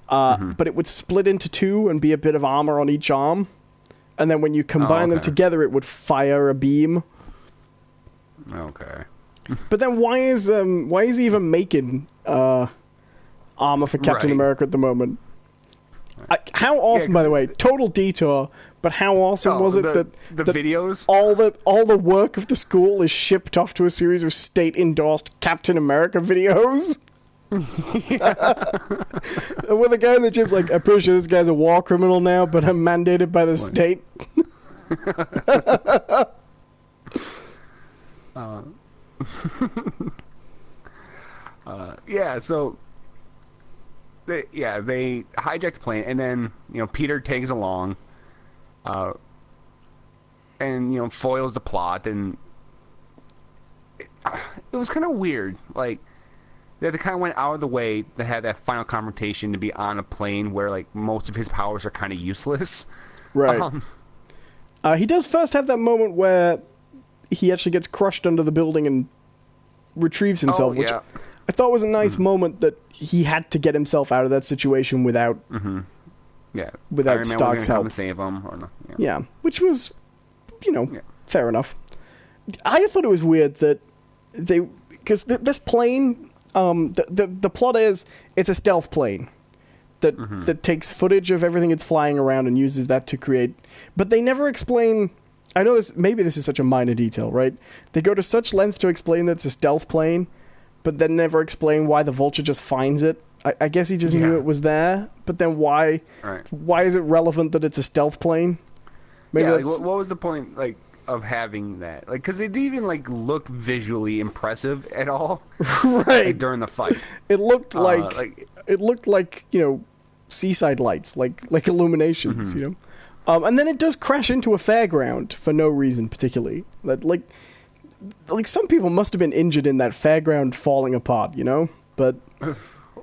But it would split into two and be a bit of armor on each arm. And then when you combine them together, it would fire a beam. Okay. But then why is he even making armor for Captain America at the moment? How awesome, by the way, total detour, but how awesome was it that videos? All the work of the school is shipped off to a series of state-endorsed Captain America videos? And with the guy in the gym's like, I'm pretty sure this guy's a war criminal now, but I'm mandated by the state. So they hijacked the plane, and then Peter tags along, and foils the plot, and it was kind of weird. Like they kind of went out of the way to have that final confrontation to be on a plane where like most of his powers are kind of useless. Right. He does first have that moment where he actually gets crushed under the building and retrieves himself, which I thought was a nice moment that he had to get himself out of that situation without without Stark's help. Come to save him, or no, yeah, which was, fair enough. I thought it was weird that because this plane, the plot is it's a stealth plane that takes footage of everything it's flying around and uses that to create, but they never explain. I know maybe this is such a minor detail, right? They go to such length to explain that it's a stealth plane, but then never explain why the Vulture just finds it. I guess he just knew it was there, but then why is it relevant that it's a stealth plane? Maybe what was the point of having that? Because it didn't even look visually impressive at all. Right. During the fight. It looked like seaside lights, like illuminations, and then it does crash into a fairground for no reason particularly. Like some people must have been injured in that fairground falling apart, But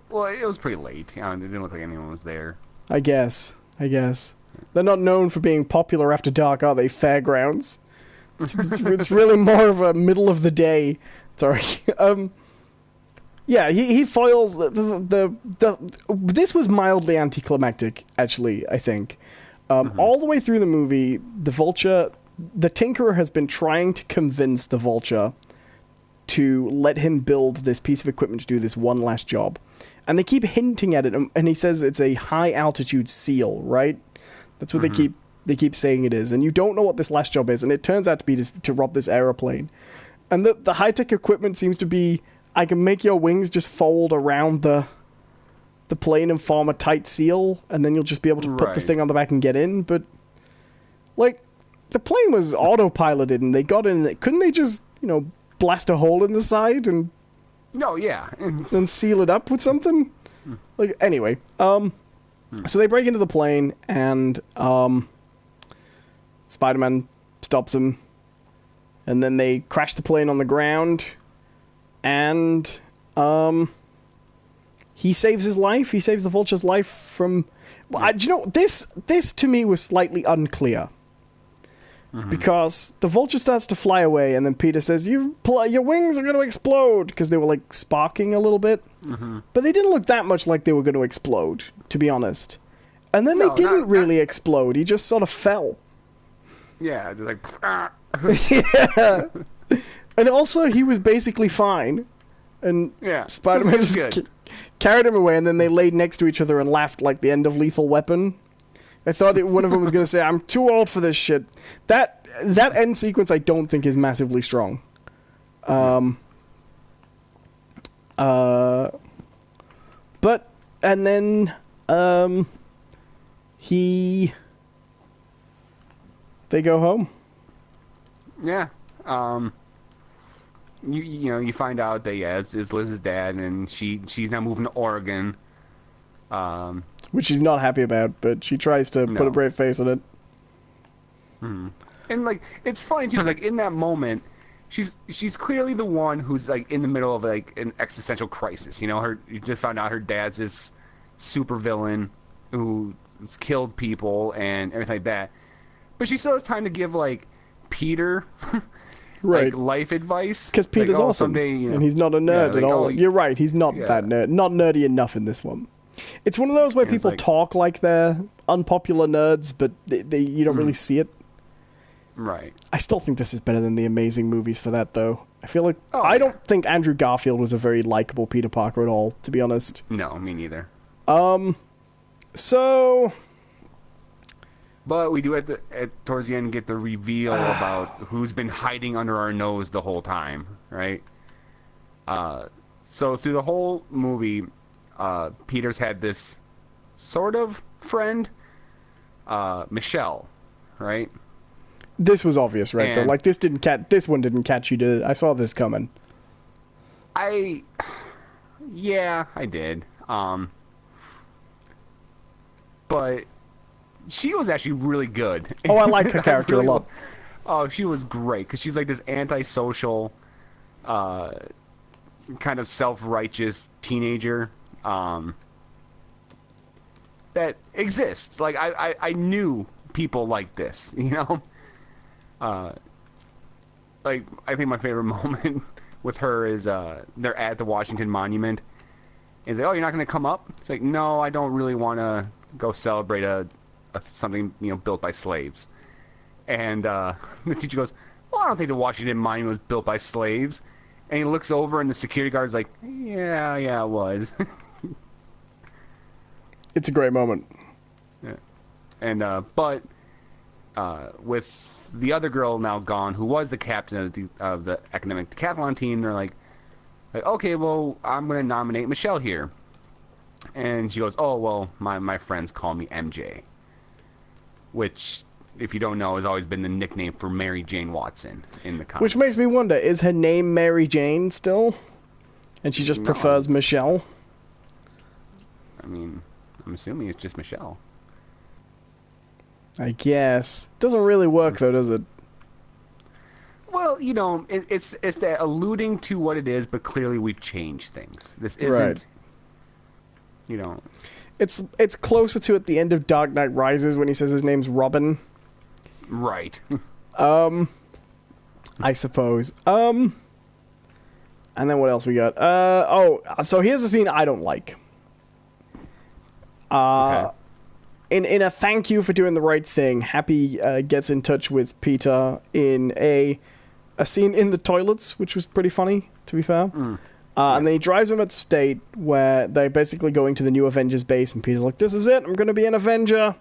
well, it was pretty late. It didn't look like anyone was there. I guess they're not known for being popular after dark, are they? Fairgrounds. It's really more of a middle of the day. Sorry. Yeah, he foils the this was mildly anticlimactic, actually, I think. All the way through the movie, the Tinkerer has been trying to convince the Vulture to let him build this piece of equipment to do this one last job. And they keep hinting at it, and he says it's a high-altitude seal, right? That's what they keep saying it is. And you don't know what this last job is, and it turns out to be to rob this aeroplane. And the high-tech equipment seems to be, I can make your wings just fold around the plane and form a tight seal, and then you'll just be able to put the thing on the back and get in. But, the plane was autopiloted, and they got in. Couldn't they just, blast a hole in the side and... No, yeah. and seal it up with something? Anyway. So they break into the plane, and Spider-Man stops them. And then they crash the plane on the ground, and he saves his life. He saves the Vulture's life from... Well, this to me was slightly unclear. Because the Vulture starts to fly away, and then Peter says, your wings are going to explode, because they were, sparking a little bit. But they didn't look that much like they were going to explode, to be honest. And then they didn't really explode. He just sort of fell. Yeah, just yeah. And also, he was basically fine. And Spider-Man just carried him away, and then they laid next to each other and laughed like the end of Lethal Weapon. I thought one of them was going to say, I'm too old for this shit. That end sequence I don't think is massively strong. But, and then, they go home. Yeah. You find out that, it's Liz's dad, and she's now moving to Oregon. Which she's not happy about, but she tries to put a brave face on it. And it's funny too. In that moment, she's clearly the one who's in the middle of an existential crisis. You just found out her dad's this super villain who's killed people and everything like that. But she still has time to give Peter Right. like life advice. Because Peter's like, awesome, someday, you know, and he's not a nerd like, at all. oh, You're right, he's not that nerd. Not nerdy enough in this one. It's one of those where people talk like they're unpopular nerds, but you don't really see it. Right. I still think this is better than the Amazing movies for that, though. I feel like... I don't think Andrew Garfield was a very likable Peter Parker at all, to be honest. No, me neither. So... But we do towards the end get the reveal about who's been hiding under our nose the whole time, right? So through the whole movie, Peter's had this sort of friend, Michelle, right? This was obvious, right? Though, like this one didn't catch you, did it? I saw this coming. Yeah, I did. But she was actually really good. Oh, I like her character a lot. Oh, she was great because she's like this antisocial, kind of self-righteous teenager that exists. Like I knew people like this, you know. Like I think my favorite moment with her is they're at the Washington Monument. And he's like, "Oh, you're not going to come up?" It's like, "No, I don't really want to go celebrate something built by slaves." And the teacher goes, "Well, I don't think the Washington Monument was built by slaves." And he looks over, and the security guard's like, "Yeah, it was." It's a great moment. Yeah. And but with the other girl now gone, who was the captain of the academic decathlon team, they're like, "Okay, well, I'm going to nominate Michelle here." And she goes, "Oh, well, my friends call me MJ." Which, if you don't know, has always been the nickname for Mary Jane Watson in the comics. Which makes me wonder, is her name Mary Jane still? And she just prefers Michelle? I mean, I'm assuming it's just Michelle. I guess. Doesn't really work, though, does it? Well, it's that alluding to what it is, but clearly we've changed things. This isn't, It's closer to at the end of Dark Knight Rises when he says his name's Robin. Right. I suppose. And then what else we got? So here's the scene I don't like. Okay. In a thank you for doing the right thing, Happy gets in touch with Peter in a scene in the toilets, which was pretty funny, to be fair. And then he drives him at State, where they're basically going to the new Avengers base, and Peter's like, "This is it, I'm going to be an Avenger."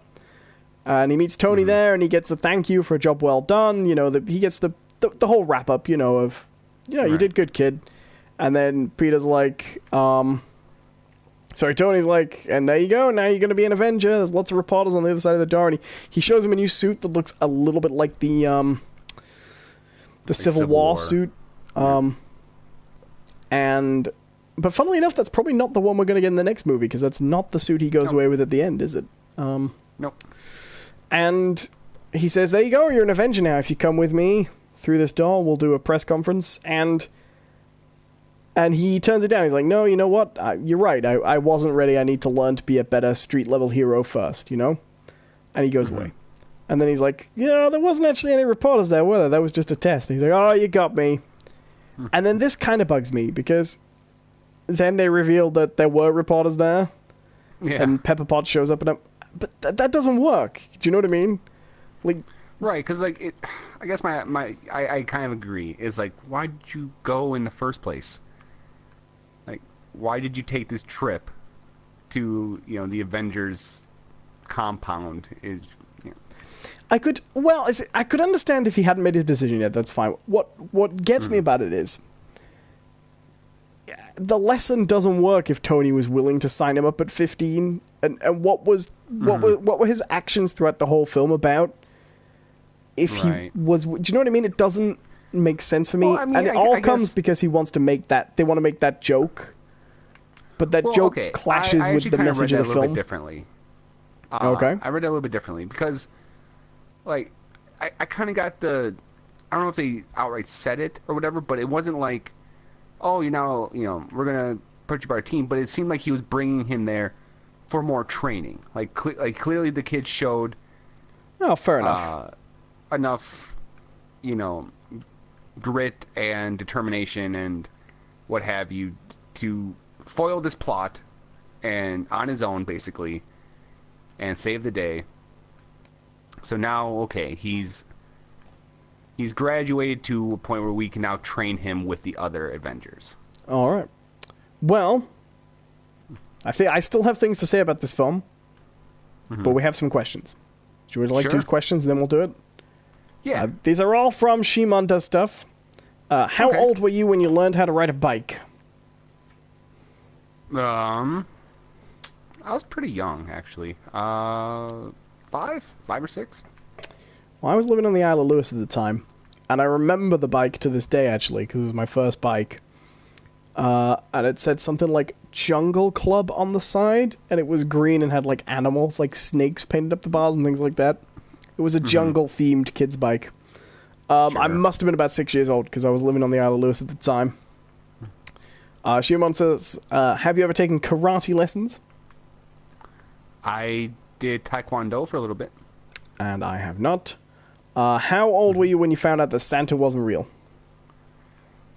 And he meets Tony there, and he gets a thank you for a job well done. He gets the whole wrap-up, of, you did good, kid. And then Peter's like, Tony's like, "And there you go, now you're going to be an Avenger. There's lots of reporters on the other side of the door." And he shows him a new suit that looks a little bit like the Civil War suit. But funnily enough, that's probably not the one we're going to get in the next movie, because that's not the suit he goes away with at the end, is it? Nope. And he says, "There you go, you're an Avenger now. If you come with me through this door, we'll do a press conference." And he turns it down. He's like, "No, you know what? You're right. I wasn't ready. I need to learn to be a better street-level hero first, And he goes away. And then he's like, "Yeah, there wasn't actually any reporters there, were there? That was just a test." And he's like, "Oh, you got me." And then this kind of bugs me, because then they revealed that there were reporters there. Yeah. And Pepper Potts shows up, but that doesn't work. Do you know what I mean? Like, right, because I guess I kind of agree. It's like, why did you go in the first place? Like, why did you take this trip to the Avengers compound? I could understand if he hadn't made his decision yet. That's fine. What gets me about it is the lesson doesn't work if Tony was willing to sign him up at 15. And what were his actions throughout the whole film about? If he was, do you know what I mean? It doesn't make sense for me. Well, I mean, and it all comes because he wants to make that. They want to make that joke, but that joke clashes with the message of the film. Differently. Okay, I read it a little bit differently because. Like, I kind of got I don't know if they outright said it or whatever, but it wasn't like, "Oh, we're going to put you by our team," but it seemed like he was bringing him there for more training. Like clearly the kid showed... Oh, fair enough. Enough, grit and determination and what have you to foil this plot and on his own basically and save the day. So now, okay, he's graduated to a point where we can now train him with the other Avengers. All right. Well, I think I still have things to say about this film, but we have some questions. Do you like these questions, and then we'll do it? Yeah. These are all from Shimon Does Stuff. How old were you when you learned how to ride a bike? I was pretty young, actually. 5 or 6. Well, I was living on the Isle of Lewis at the time, and I remember the bike to this day, actually, because it was my first bike. And it said something like Jungle Club on the side, and it was green and had like animals, like snakes painted up the bars and things like that. It was a jungle-themed kid's bike. I must have been about 6 years old, because I was living on the Isle of Lewis at the time. Shimon says, have you ever taken karate lessons? I did Taekwondo for a little bit. And I have not. How old were you when you found out that Santa wasn't real?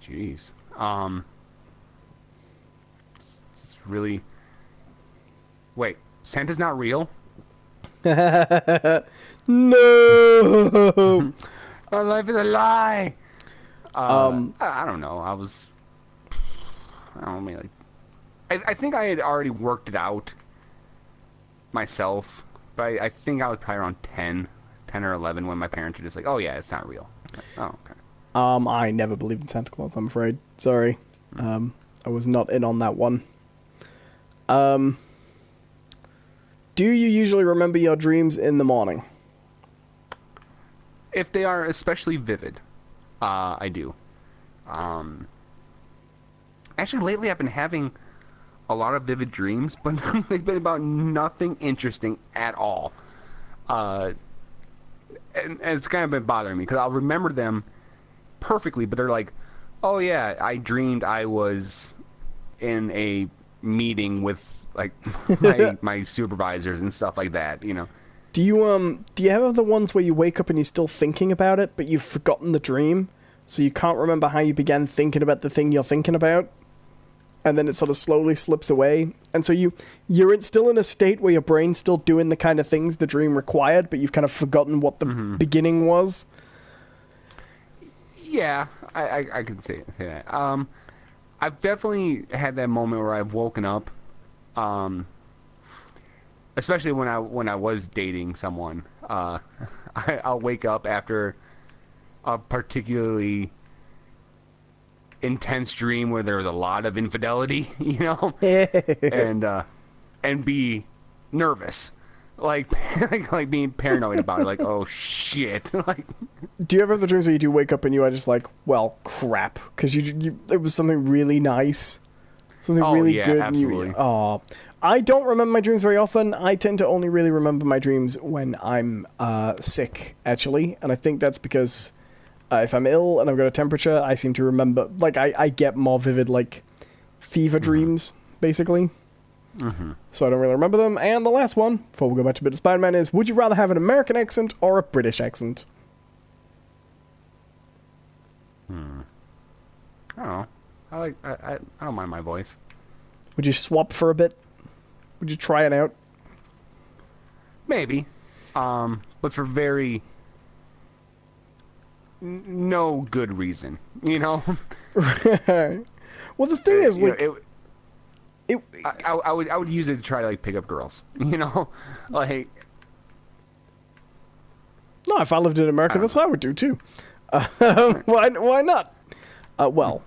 Jeez. It's really... Wait, Santa's not real? No! My life is a lie! I don't know. I don't know, maybe like... I think I had already worked it out myself, but I think I was probably around 10 or 11 when my parents were just like, oh yeah, it's not real. Like, oh, okay. I never believed in Santa Claus, I'm afraid. Sorry. I was not in on that one. Do you usually remember your dreams in the morning? If they are especially vivid, I do. Actually, lately I've been having a lot of vivid dreams, but they've been about nothing interesting at all. And it's kind of been bothering me, because I'll remember them perfectly, but they're like, oh yeah, I dreamed I was in a meeting with like my supervisors and stuff like that, you know. Do you have the ones where you wake up and you're still thinking about it, but you've forgotten the dream, so you can't remember how you began thinking about the thing you're thinking about, and then it sort of slowly slips away, and so you're still in a state where your brain's still doing the kind of things the dream required, but you've kind of forgotten what the beginning was? Yeah, I can say that. I've definitely had that moment where I've woken up, especially when I was dating someone. I'll wake up after a particularly intense dream where there was a lot of infidelity, you know, and be nervous, like being paranoid about it, like, oh shit. Like, do you ever have the dreams where you do wake up and you are just like, well, crap, because it was something really nice, something really good. Absolutely. I don't remember my dreams very often. I tend to only really remember my dreams when I'm sick, actually, and I think that's because if I'm ill and I've got a temperature, I seem to remember, like, I get more vivid, like, fever dreams, basically. So I don't really remember them. And the last one, before we go back to a bit of Spider-Man, is, would you rather have an American accent or a British accent? I don't know. I don't mind my voice. Would you swap for a bit? Would you try it out? Maybe. But for very... no good reason, you know? Well, the thing is, like... I would use it to try to, like, pick up girls, you know? Like... No, if I lived in America, that's what I would do, too. Why not? Well,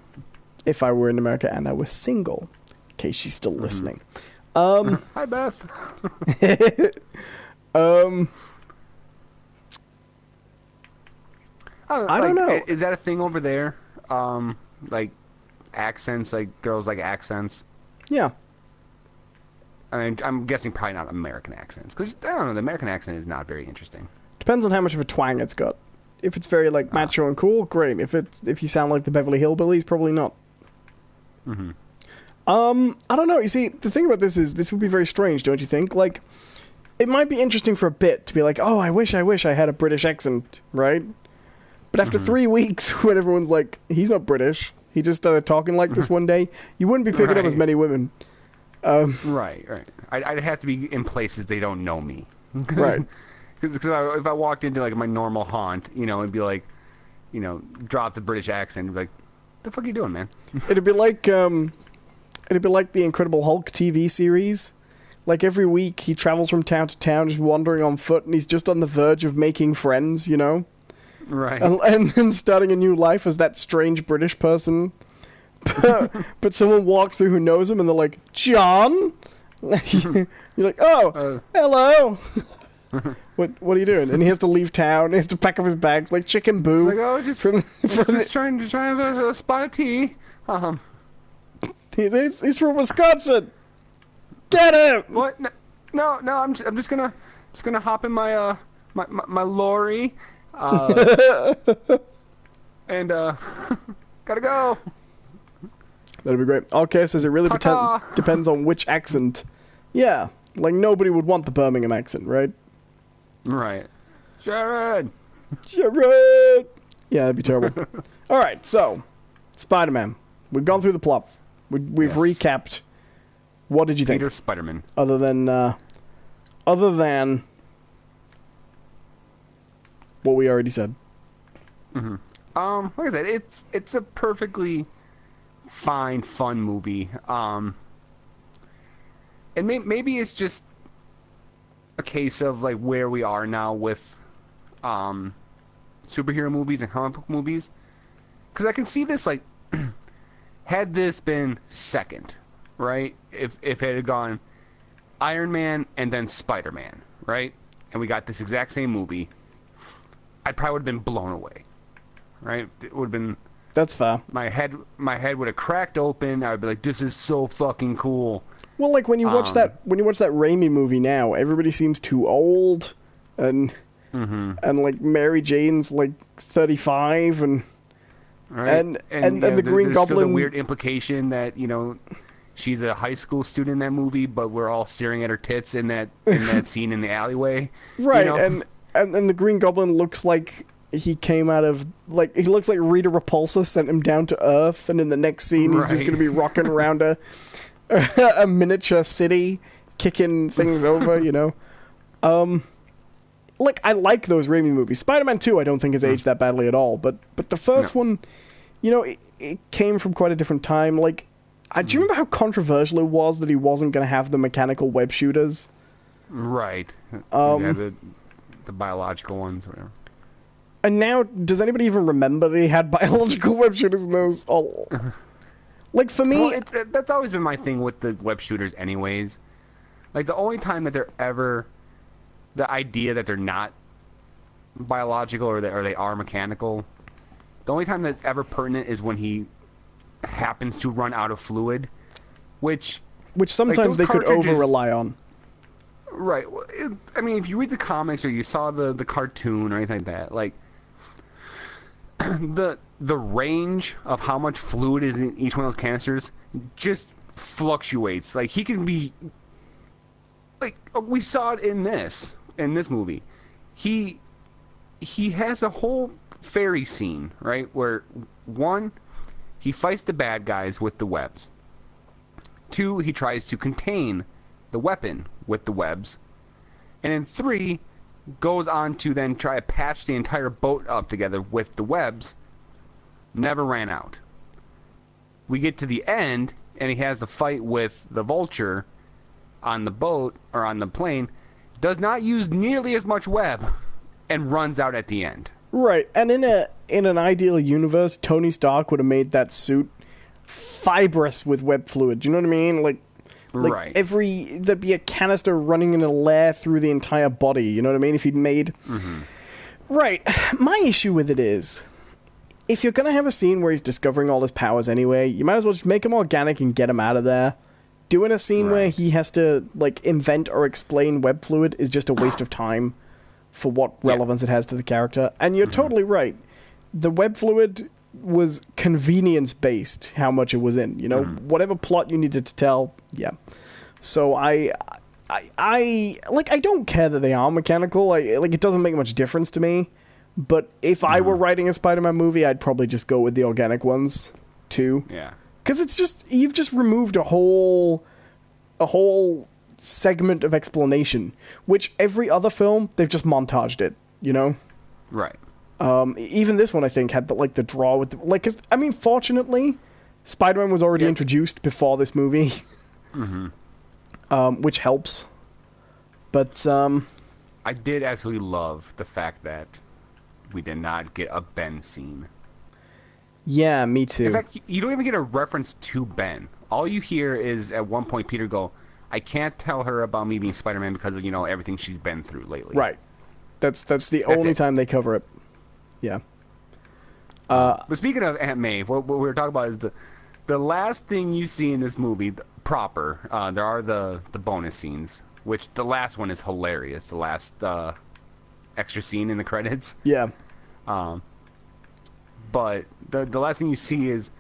if I were in America and I was single, in case she's still listening. Hi, Beth. I don't know. Is that a thing over there? Like, accents, like, girls like accents? Yeah. I mean, I'm guessing probably not American accents, because, I don't know, the American accent is not very interesting. Depends on how much of a twang it's got. If it's very, like, macho and cool, great. If you sound like the Beverly Hillbillies, probably not. I don't know. You see, the thing about this is, this would be very strange, don't you think? Like, it might be interesting for a bit to be like, oh, I wish I had a British accent, right? But after 3 weeks, when everyone's like, he's not British, he just started talking like this one day, you wouldn't be picking up as many women. Right. I'd have to be in places they don't know me. Right. Because if I walked into like my normal haunt, and be like, drop the British accent, and be like, "The fuck are you doing, man?" It'd be like the Incredible Hulk TV series. Like every week, he travels from town to town, just wandering on foot, and he's just on the verge of making friends, Right. And starting a new life as that strange British person. But someone walks through who knows him, and they're like, "John?" You're like, "Oh, hello." What are you doing? And he has to leave town. He has to pack up his bags like Chicken Boo. It's like, just trying to have a spot of tea. He's from Wisconsin. Get him! What? No. I'm just gonna hop in my my lorry. And gotta go. That'd be great. Okay, says it really depends on which accent. Yeah, like nobody would want the Birmingham accent, right? Right. Jared! Yeah, that'd be terrible. Alright, so, Spider-Man. We've gone through the plot. We've recapped. What did you think? Peter Spider-Man. Other than what we already said. Mm-hmm. Like I said, it's a perfectly fine, fun movie. And maybe it's just a case of like where we are now with superhero movies and comic book movies, because I can see this like had this been second, right? If it had gone Iron Man and then Spider-Man, right, and we got this exact same movie, I probably would have been blown away, right? It would have been. That's fair. My head would have cracked open. I would be like, "This is so fucking cool." Well, like when you watch that Raimi movie now, everybody seems too old, and like Mary Jane's like 35, and right. and the Green there's Goblin. Still the weird implication that she's a high school student in that movie, but we're all staring at her tits in that scene in the alleyway. Right, and the Green Goblin looks like he came out of he looks like Rita Repulsa sent him down to Earth, and in the next scene he's just going to be rocking around a miniature city, kicking things over, Like, I like those Raimi movies. Spider-Man 2 I don't think has aged that badly at all, but the first one, it came from quite a different time. Like, do you remember how controversial it was that he wasn't going to have the mechanical web shooters? Right. The biological ones, whatever. And now, does anybody even remember that he had biological web shooters in those? Oh. Like, for me... Well, that's always been my thing with the web shooters anyways. Like, the only time that they're ever... The idea that they're not biological or they are mechanical, the only time that's ever pertinent is when he happens to run out of fluid, which sometimes they could over-rely on. Right. Well, I mean, if you read the comics or you saw the cartoon or anything like that, like... The range of how much fluid is in each one of those canisters just fluctuates. Like, he can be... Like, we saw it in this movie. He has a whole fairy scene, right? Where, 1, he fights the bad guys with the webs. 2, he tries to contain the weapon with the webs. And then 3... goes on to then try to patch the entire boat up together with the webs. Never ran out. We get to the end, and he has the fight with the Vulture on the boat, or on the plane, does not use nearly as much web, and runs out at the end. Right, and in an ideal universe, Tony Stark would have made that suit fibrous with web fluid. Do you know what I mean? Like right. There'd be a canister running in a layer through the entire body, you know what I mean? If he'd made... Right. My issue with it is, if you're going to have a scene where he's discovering all his powers anyway, you might as well just make him organic and get him out of there. Doing a scene where he has to, like, invent or explain web fluid is just a waste of time for what relevance it has to the character. And you're totally right. The web fluid was convenience-based, how much it was in. Whatever plot you needed to tell, So I don't care that they are mechanical. It doesn't make much difference to me. But if I were writing a Spider-Man movie, I'd probably just go with the organic ones too. Yeah. Because it's just, you've just removed a whole segment of explanation, which every other film, they've just montaged it, you know? Right. Even this one, I think, had the draw with cause, I mean, fortunately, Spider-Man was already introduced before this movie, which helps. But I did absolutely love the fact that we did not get a Ben scene. Yeah, me too. In fact, you don't even get a reference to Ben. All you hear is at one point Peter go, "I can't tell her about me being Spider-Man because of, everything she's been through lately." Right. That's the only time they cover it. Yeah. But speaking of Aunt May, what we were talking about is the last thing you see in this movie proper. There are the bonus scenes, which the last one is hilarious. The last extra scene in the credits. Yeah. But the last thing you see is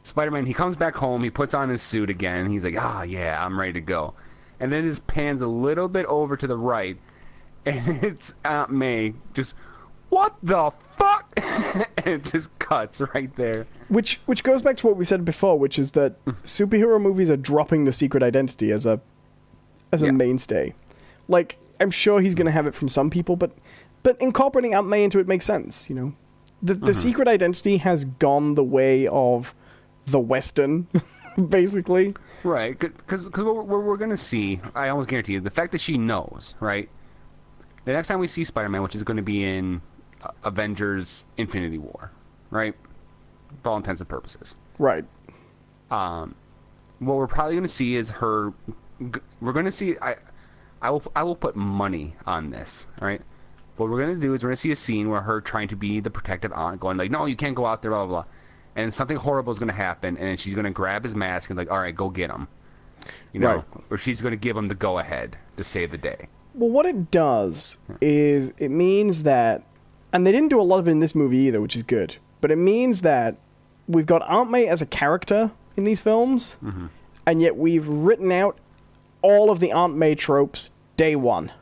Spider-Man. He comes back home. He puts on his suit again. He's like, yeah, I'm ready to go. And then it just pans a little bit over to the right, and it's Aunt May just, what the fuck? And it just cuts right there. Which goes back to what we said before, which is that superhero movies are dropping the secret identity as a mainstay. Like, I'm sure he's going to have it from some people, but incorporating Aunt May into it makes sense, you know? The secret identity has gone the way of the Western, basically. Right, because what we're going to see, I almost guarantee you, the fact that she knows, right? The next time we see Spider-Man, which is going to be in Avengers Infinity War, right? For all intents and purposes. Right. What we're probably going to see is her... We're going to see... I will put money on this, all right? What we're going to do is we're going to see a scene where her trying to be the protective aunt, going like, no, you can't go out there, blah, blah, blah. And something horrible is going to happen, and then she's going to grab his mask and like, all right, go get him. You know? Right. Or she's going to give him the go-ahead to save the day. Well, what it does is it means that, and they didn't do a lot of it in this movie either, which is good, but it means that we've got Aunt May as a character in these films, and yet we've written out all of the Aunt May tropes day one.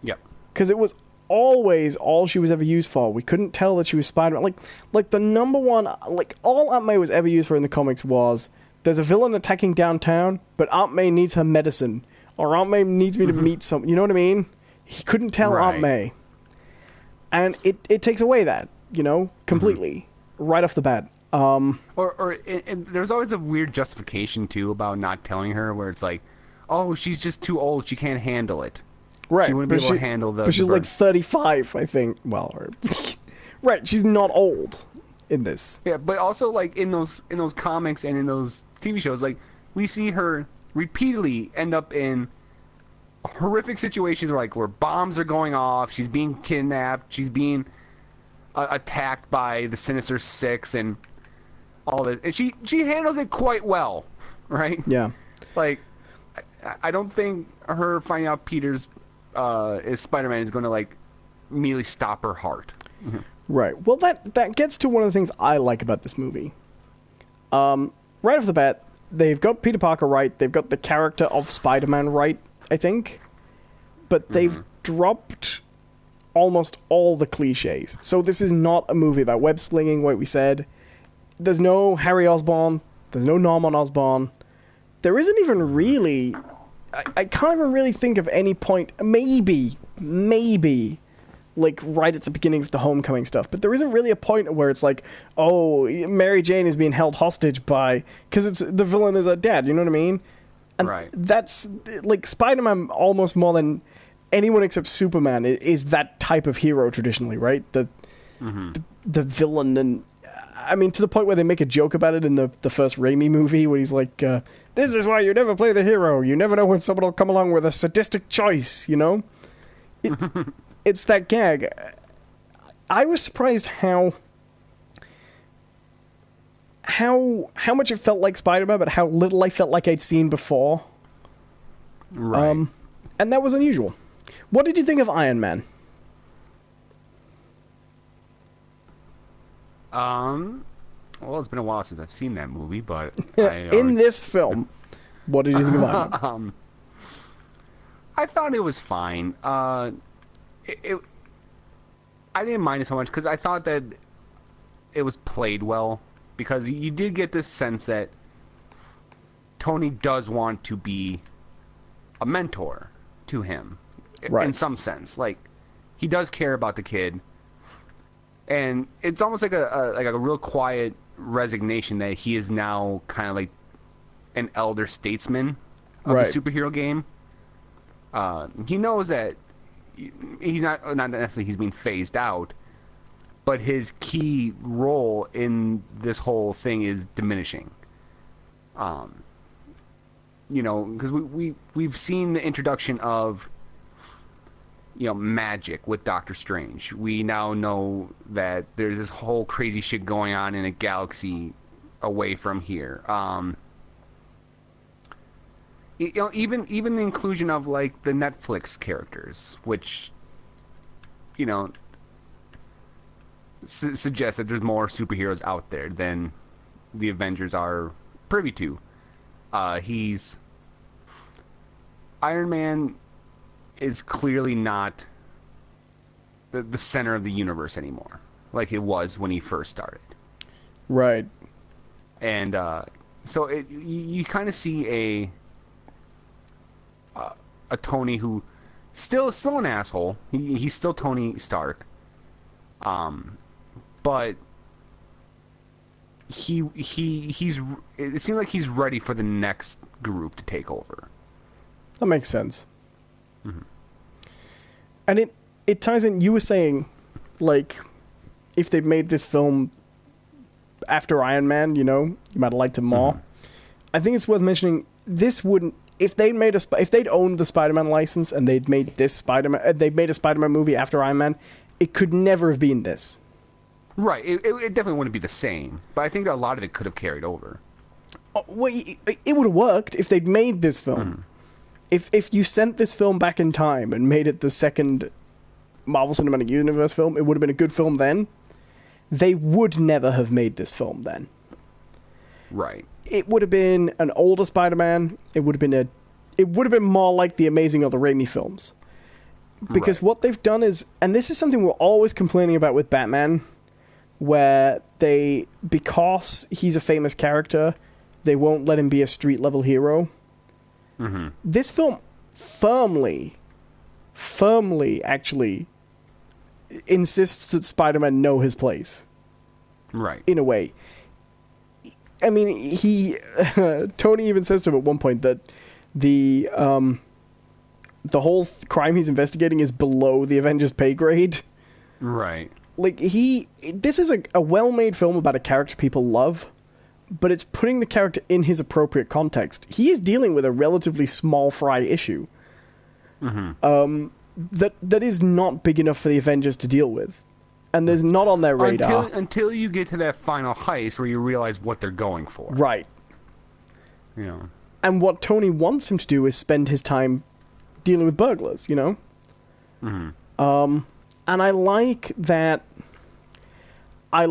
Yep. Because it was always all she was ever used for. We couldn't tell that she was Spider-Man. Like the number one, like all Aunt May was ever used for in the comics was, there's a villain attacking downtown, but Aunt May needs her medicine. Or Aunt May needs me to meet some. You know what I mean? He couldn't tell Aunt May. And it takes away that, completely. Right off the bat. Or there's always a weird justification, too, about not telling her, where it's like, oh, she's just too old. She can't handle it. Right. She wouldn't be able to handle the... But she's like 35, I think. Well, right, she's not old in this. Yeah, but also, like, in those comics and in those TV shows, like, we see her repeatedly end up in horrific situations where bombs are going off, she's being kidnapped, she's being attacked by the Sinister Six and all this. And she handles it quite well, right? Yeah. Like, I don't think her finding out Peter's is Spider-Man is going to, like, immediately stop her heart. Right. Well, that gets to one of the things I like about this movie. Right off the bat, they've got Peter Parker right. They've got the character of Spider-Man right, I think. But they've dropped almost all the cliches. So this is not a movie about web slinging, what we said. There's no Harry Osborn. There's no Norman Osborn. There isn't even really... I can't even really think of any point... Maybe... like, right at the beginning of the Homecoming stuff. But there isn't really a point where it's like, oh, Mary Jane is being held hostage by... Because it's the villain is her dad, you know what I mean? And that's... Like, Spider-Man, almost more than anyone except Superman, is that type of hero traditionally, right? The villain, and... I mean, to the point where they make a joke about it in the first Raimi movie, where he's like, this is why you never play the hero. You never know when someone will come along with a sadistic choice, you know? It's that gag. I was surprised how much it felt like Spider-Man, but how little I felt like I'd seen before. Right. And that was unusual. What did you think of Iron Man? Well, it's been a while since I've seen that movie, but in this film, what did you think of Iron Man? I thought it was fine. I didn't mind it so much because I thought that it was played well, because you did get this sense that Tony does want to be a mentor to him, Right. in some sense. Like, he does care about the kid, and it's almost like a real quiet resignation that he is now kind of like an elder statesman of Right. the superhero game. He knows that he's not necessarily he's being phased out, but his key role in this whole thing is diminishing. You know, because we've seen the introduction of, you know, magic with Doctor Strange. We now know that there's this whole crazy shit going on in a galaxy away from here. You know, even the inclusion of like the Netflix characters, which, you know, suggests that there's more superheroes out there than the Avengers are privy to. Iron Man is clearly not the center of the universe anymore, like it was when he first started. Right. And so you kind of see a Tony who still an asshole. He's still Tony Stark. But he's it seems like he's ready for the next group to take over. That makes sense. Mm-hmm. And it ties in. You were saying, like, if they made this film after Iron Man, you know, you might have liked it more. Mm-hmm. I think it's worth mentioning. This wouldn't. If they'd owned the Spider-Man license and they'd made a Spider-Man movie after Iron Man, it could never have been this. Right. It definitely wouldn't be the same. But I think a lot of it could have carried over. Well, it would have worked if they'd made this film. Mm-hmm. If you sent this film back in time and made it the second Marvel Cinematic Universe film, it would have been a good film then. They would never have made this film then. Right. It would have been an older Spider-Man. It would have been more like the Amazing or the Raimi films. Because what they've done is, and this is something we're always complaining about with Batman, where because he's a famous character, they won't let him be a street-level hero. Mm-hmm. This film firmly actually insists that Spider-Man know his place. Right. In a way. I mean, Tony even says to him at one point that the whole crime he's investigating is below the Avengers pay grade. Right. Like, this is a well-made film about a character people love, but it's putting the character in his appropriate context. He is dealing with a relatively small fry issue. Mm-hmm. That is not big enough for the Avengers to deal with. And there's not on their radar. Until you get to that final heist where you realize what they're going for. Right. You know. And what Tony wants him to do is spend his time dealing with burglars, you know? Mm-hmm. And I like that... I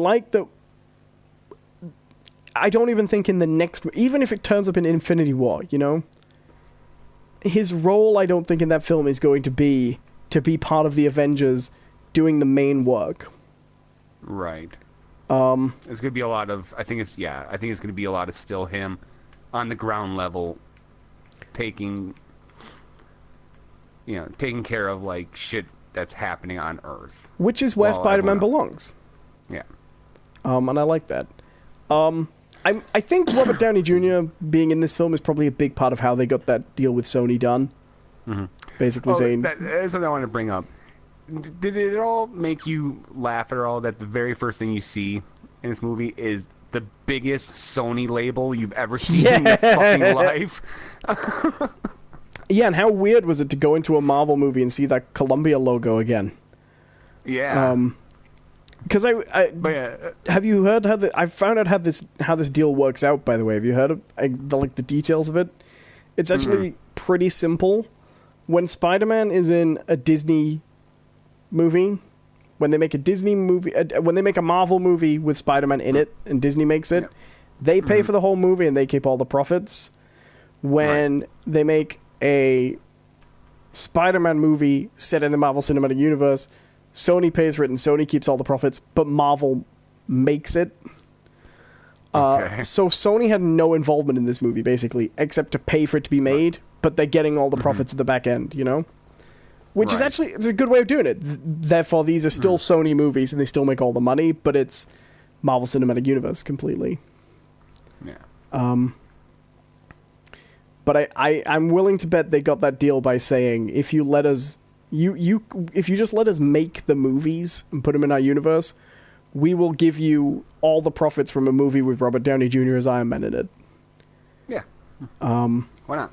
don't even think in the next... Even if it turns up in Infinity War, you know? His role, I don't think, in that film is going to be part of the Avengers doing the main work. Right. It's going to be a lot of... I think it's going to be a lot of still him on the ground level taking care of, like, shit that's happening on Earth. Which is where Spider-Man belongs. Yeah. And I like that. I think Robert Downey Jr. being in this film is probably a big part of how they got that deal with Sony done. Mm-hmm. Basically saying... That is something I want to bring up. Did it all make you laugh at all that the very first thing you see in this movie is the biggest Sony label you've ever seen in your fucking life? Yeah, and how weird was it to go into a Marvel movie and see that Columbia logo again? Yeah. Because have you heard how I found out how this deal works out? By the way, have you heard of the details of it? It's actually pretty simple. When Spider-Man is in a Disney movie, when they make a Marvel movie with Spider-Man in it, and Disney makes it, they pay for the whole movie and they keep all the profits. When they make a Spider-Man movie set in the Marvel Cinematic Universe, Sony pays for it, and Sony keeps all the profits, but Marvel makes it. Okay. So Sony had no involvement in this movie, basically, except to pay for it to be made, but they're getting all the profits at the back end, you know? Which is actually, it's a good way of doing it. Therefore, these are still Sony movies, and they still make all the money, but it's Marvel Cinematic Universe completely. Yeah. But I'm willing to bet they got that deal by saying, if you let us, if you just let us make the movies and put them in our universe, we will give you all the profits from a movie with Robert Downey Jr. as Iron Man in it. Yeah. Why not?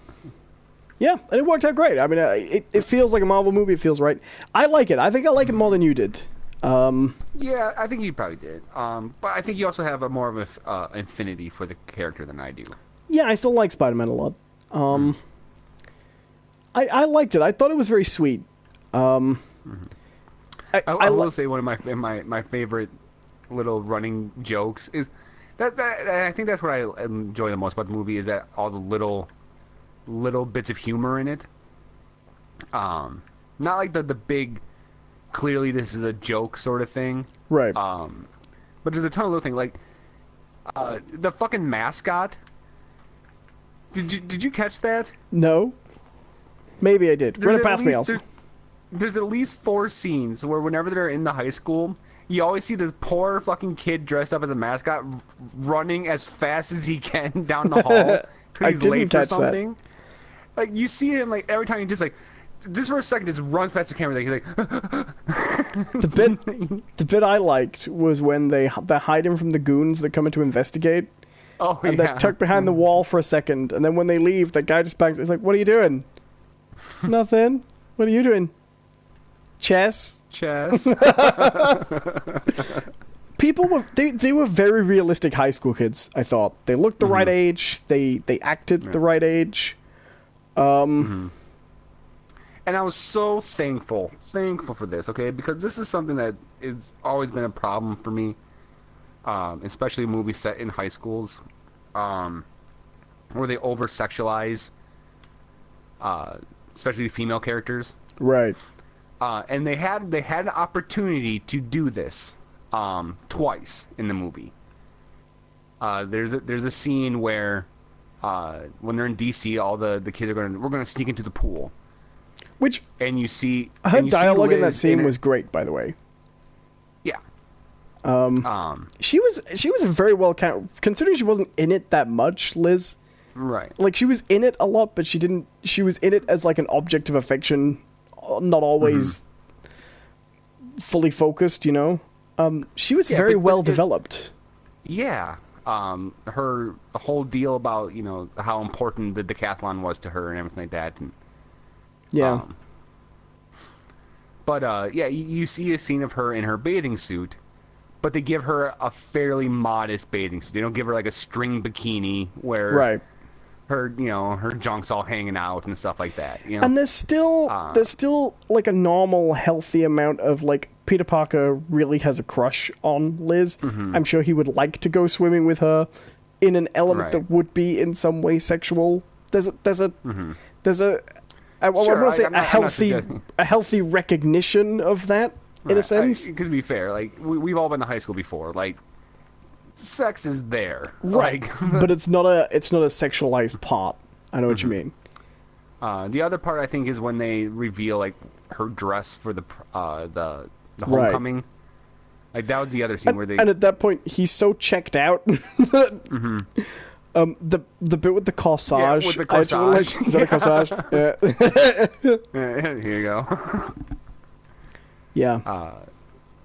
Yeah, and it worked out great. I mean, it feels like a Marvel movie. It feels right. I like it. I think I like it more than you did. Yeah, I think you probably did. But I think you also have a more of an affinity for the character than I do. Yeah, I still like Spider-Man a lot. I liked it. I thought it was very sweet. I will say one of my favorite little running jokes is that I think that's what I enjoy the most about the movie is that all the little bits of humor in it. Not like the big, clearly this is a joke sort of thing. Right. But there's a ton of little things like the fucking mascot. Did you catch that? No. Maybe I did. Run it past me, also. There's at least 4 scenes where whenever they're in the high school, you always see this poor fucking kid dressed up as a mascot running as fast as he can down the hall because he's late for something. That. Like, you see him, like, every time he just, like, just for a second, just runs past the camera. Like, he's like... the bit I liked was when they hide him from the goons that come in to investigate. Oh, and they're tucked behind the wall for a second, and then when they leave, the guy just backs. He's like, "What are you doing?" Nothing. What are you doing? Chess. People were they were very realistic high school kids. I thought they looked the right age. They acted the right age. And I was so thankful for this. Okay, because this is something that has always been a problem for me. Especially movies set in high schools, where they over-sexualize, especially female characters. Right. And they had an opportunity to do this twice in the movie. There's a scene where when they're in DC, all the kids we're gonna sneak into the pool. And you see her dialogue in that scene was great, by the way. Yeah. She was very well considering she wasn't in it that much, Liz. Right. Like, she was in it a lot, but she was in it as like an object of affection, not always fully focused, you know? She was very well developed. Yeah. Her whole deal about, you know, how important the decathlon was to her and everything like that. And, yeah. But you see a scene of her in her bathing suit, but they give her a fairly modest bathing suit. They don't give her like a string bikini where her, you know, her junk's all hanging out and stuff like that. You know? And there's still like a normal, healthy amount of like Peter Parker really has a crush on Liz. I'm sure he would like to go swimming with her in an element that would be in some way sexual. There's a I want to say a healthy recognition of that. In a sense, to be fair, like we've all been to high school before. Like, sex is there, right? Like, but it's not a sexualized part. I know what you mean. The other part I think is when they reveal like her dress for the homecoming. Like that was the other scene where they. And at that point, he's so checked out. The bit with the corsage. Yeah, with the corsage. Is that a corsage? Yeah. Here you go. Yeah.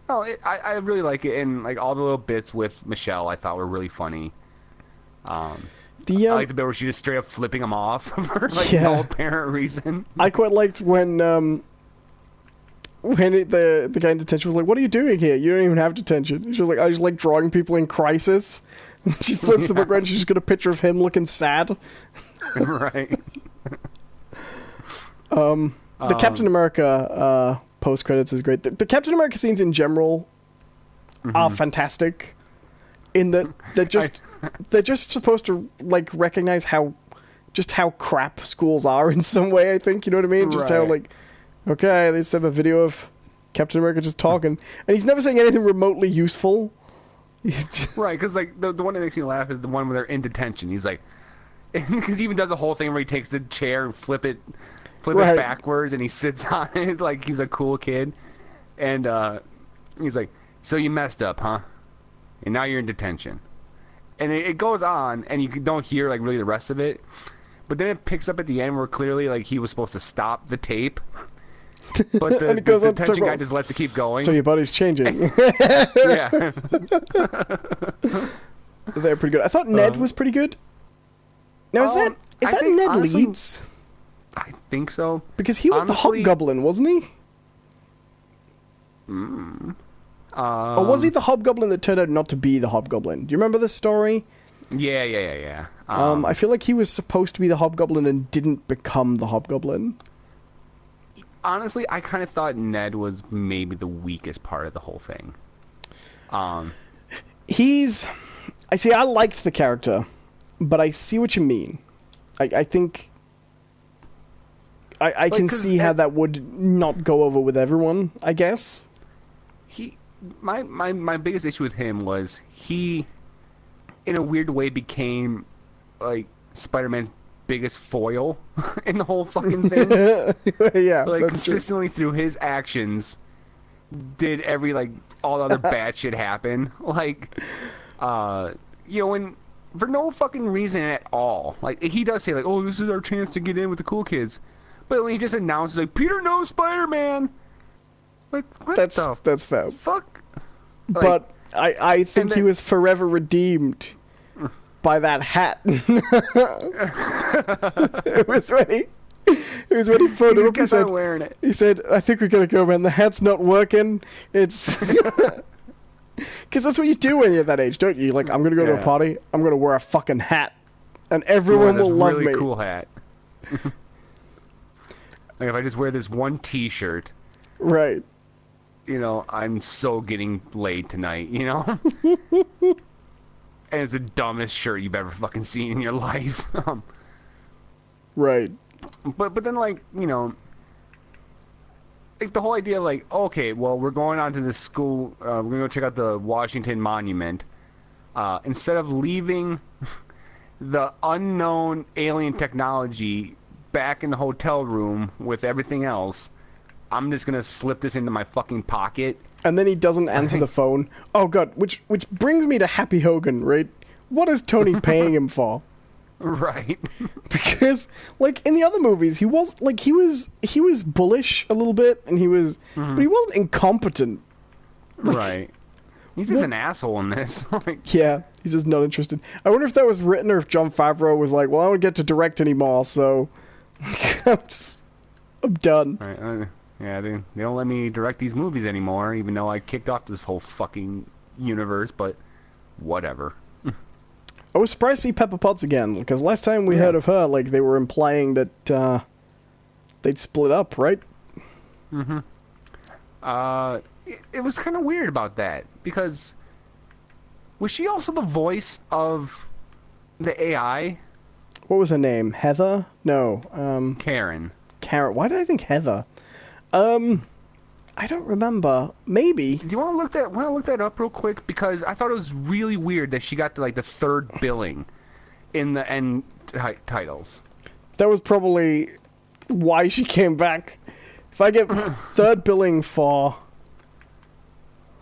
I really like it, and like all the little bits with Michelle, I thought were really funny. I like the bit where she just straight up flipping him off for like no apparent reason. I quite liked when the guy in detention was like, "What are you doing here? You don't even have detention." She was like, "I just like drawing people in crisis." She flips the book around. She's got a picture of him looking sad. Right. The Captain America post credits is great. The Captain America scenes in general are fantastic. In that they're just supposed to like recognize how crap schools are in some way. I think, you know what I mean. Just how like, okay, they just have a video of Captain America just talking, and he's never saying anything remotely useful. He's just... Right, because like the one that makes me laugh is the one where they're in detention. He's like, because he even does a whole thing where he takes the chair and flip it backwards, and he sits on it like he's a cool kid, and he's like, "So you messed up, huh? And now you're in detention." And it goes on, and you don't hear like really the rest of it, but then it picks up at the end where clearly like he was supposed to stop the tape, but the detention guy just lets it keep going. So your body's changing. Yeah. They're pretty good. I thought Ned was pretty good. Now is that Ned honestly, Leeds? I think so. Because he was the Hobgoblin, wasn't he? Or was he the Hobgoblin that turned out not to be the Hobgoblin? Do you remember this story? Yeah. I feel like he was supposed to be the Hobgoblin and didn't become the Hobgoblin. Honestly, I kind of thought Ned was maybe the weakest part of the whole thing. I liked the character, but I see what you mean. I think I can see how that would not go over with everyone, I guess. My biggest issue with him was he, in a weird way, became like Spider-Man's biggest foil in the whole fucking thing. Yeah, like consistently true. Through his actions, did every like all the other bad shit happen. Like, when for no fucking reason at all. Like he does say like, "Oh, this is our chance to get in with the cool kids," but when he just announces like, "Peter knows Spider-Man," like what that's fair. Fuck. Like, but I think he was forever redeemed by that hat. It was when he phoned him up. He said, wearing it. He said, "I think we're gonna go, man. The hat's not working. It's." Because that's what you do when you're that age, don't you? Like, I'm gonna go to a party. I'm gonna wear a fucking hat, and everyone will love me. Cool hat. Like if I just wear this one T-shirt, right? I'm so getting laid tonight. And it's the dumbest shirt you've ever fucking seen in your life. Right. But then like like the whole idea like, okay, well we're going on to this school, we're gonna go check out the Washington Monument. Instead of leaving the unknown alien technology back in the hotel room with everything else, I'm just gonna slip this into my fucking pocket. And then he doesn't answer the phone. Oh god, which brings me to Happy Hogan, right? What is Tony paying him for? Right. Because like in the other movies, he was bullish a little bit, and but he wasn't incompetent. Right. He's just an asshole in this. Yeah, he's just not interested. I wonder if that was written or if Jon Favreau was like, well, I don't get to direct anymore, so I'm done. Right. Yeah, they don't let me direct these movies anymore, even though I kicked off this whole fucking universe, but whatever. I was surprised to see Pepper Potts again, because last time we heard of her, like, they were implying that they'd split up, right? Mm-hmm. It was kind of weird about that, because was she also the voice of the AI? What was her name? Heather? No. Karen. Karen. Why did I think Heather? I don't remember. Maybe. Do you want to look that up real quick? Because I thought it was really weird that she got the third billing in the end titles. That was probably why she came back. If I get third billing for...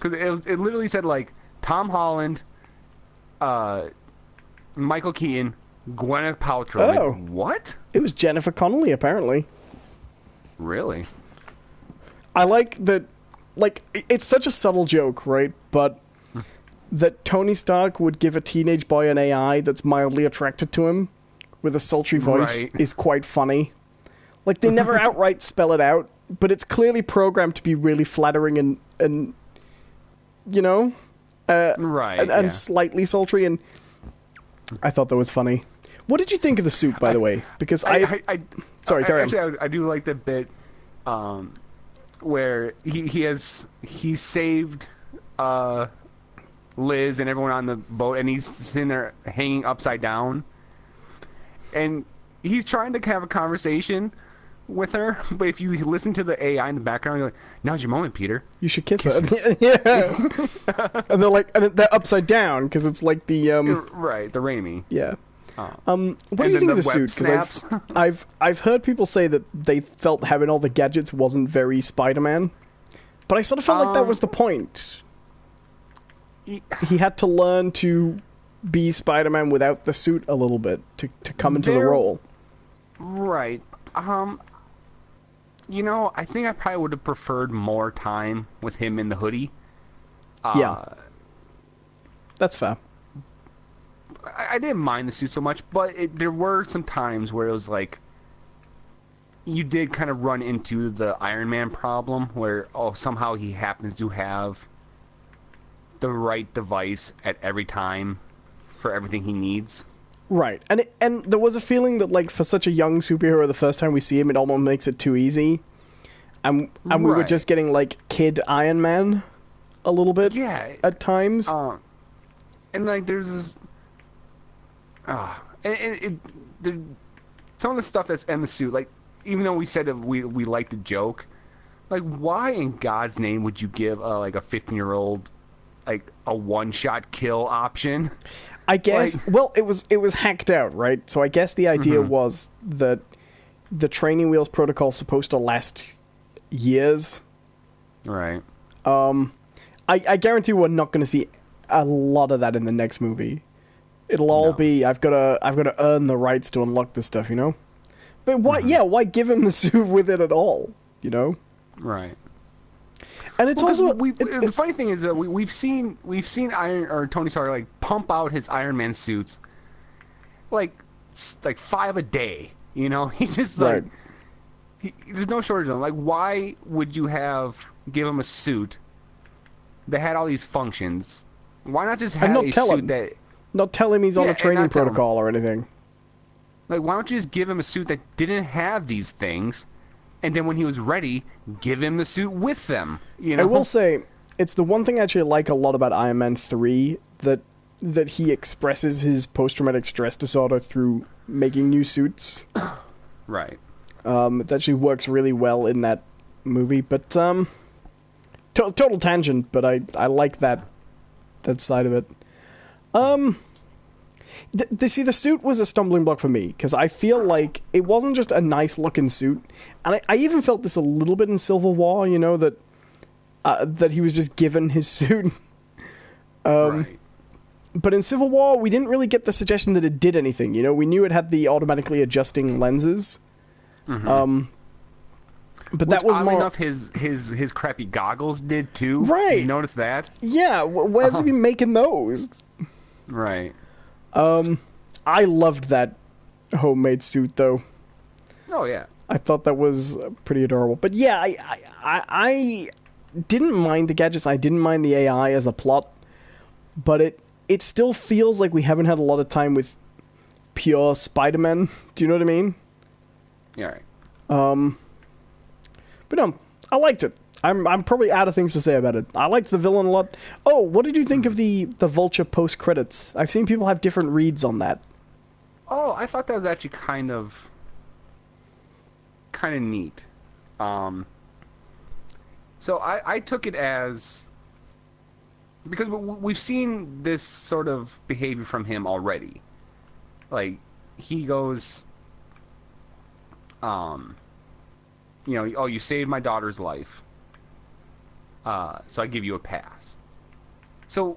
Because it literally said, like, Tom Holland, Michael Keaton, Gwyneth Paltrow. Oh. Like, what? It was Jennifer Connelly, apparently. Really? I like that, like, it's such a subtle joke, right? But that Tony Stark would give a teenage boy an AI that's mildly attracted to him with a sultry voice is quite funny. Like, they never outright spell it out, but it's clearly programmed to be really flattering and and slightly sultry, and I thought that was funny. What did you think of the suit, by the way? Because sorry, carry on. Actually, I do like the bit where he saved Liz and everyone on the boat, and he's sitting there hanging upside down, and he's trying to have a conversation with her, but if you listen to the AI in the background, you're like, "Now's your moment, Peter. You should kiss her." Yeah. And they're upside down because it's like the right, the Raimi. Yeah. What do you think of the suit? Because I've heard people say that they felt having all the gadgets wasn't very Spider-Man, but I sort of felt like that was the point. He had to learn to be Spider-Man without the suit a little bit to come into the role. Right. You know, I think I probably would have preferred more time with him in the hoodie. Yeah. That's fair. I didn't mind the suit so much, but there were some times where it was like, you did kind of run into the Iron Man problem where, somehow he happens to have the right device at every time for everything he needs. Right. And there was a feeling that, like, for such a young superhero, the first time we see him, it almost makes it too easy. And we were just getting, like, kid Iron Man a little bit at times. And, like, there's this... some of the stuff that's in the suit, like, even though we said that we liked the joke, like, why in God's name would you give, like, a 15-year-old, like, a one-shot kill option? I guess, well, it was hacked out, right? So I guess the idea was that the training wheels protocol is supposed to last years. Right. I guarantee we're not going to see a lot of that in the next movie. It'll all be, I've got to earn the rights to unlock this stuff, you know? But why, why give him the suit with it at all, you know? Right. And it's also the funny thing is that we've seen Tony Stark like pump out his Iron Man suits like 5 a day. You know, he just like there's no shortage of them. Like, why would you give him a suit that had all these functions? Why not just have a suit that not tell him he's on a training protocol or anything? Like, why don't you just give him a suit that didn't have these things? And then when he was ready, give him the suit with them. You know? I will say, it's the one thing I actually like a lot about Iron Man 3, that he expresses his post-traumatic stress disorder through making new suits. Right. It actually works really well in that movie. But, total tangent, but I like that side of it. See, the suit was a stumbling block for me, because I feel like it wasn't just a nice-looking suit, and I even felt this a little bit in Civil War, you know, that he was just given his suit. Right. But in Civil War, we didn't really get the suggestion that it did anything, you know? We knew it had the automatically adjusting lenses. But that was more... enough, his crappy goggles did, too. Right. You notice that? Yeah, where's he making those? Right. I loved that homemade suit, though. Oh, yeah. I thought that was pretty adorable. But yeah, I didn't mind the gadgets. I didn't mind the AI as a plot. But it still feels like we haven't had a lot of time with pure Spider-Man. Do you know what I mean? Yeah, right. But no, I liked it. I'm probably out of things to say about it. I liked the villain a lot. Oh, what did you think of the Vulture post-credits? I've seen people have different reads on that. Oh, I thought that was actually kind of neat. So I took it as... Because we've seen this sort of behavior from him already. Like, he goes... you know, oh, you saved my daughter's life. So I give you a pass. So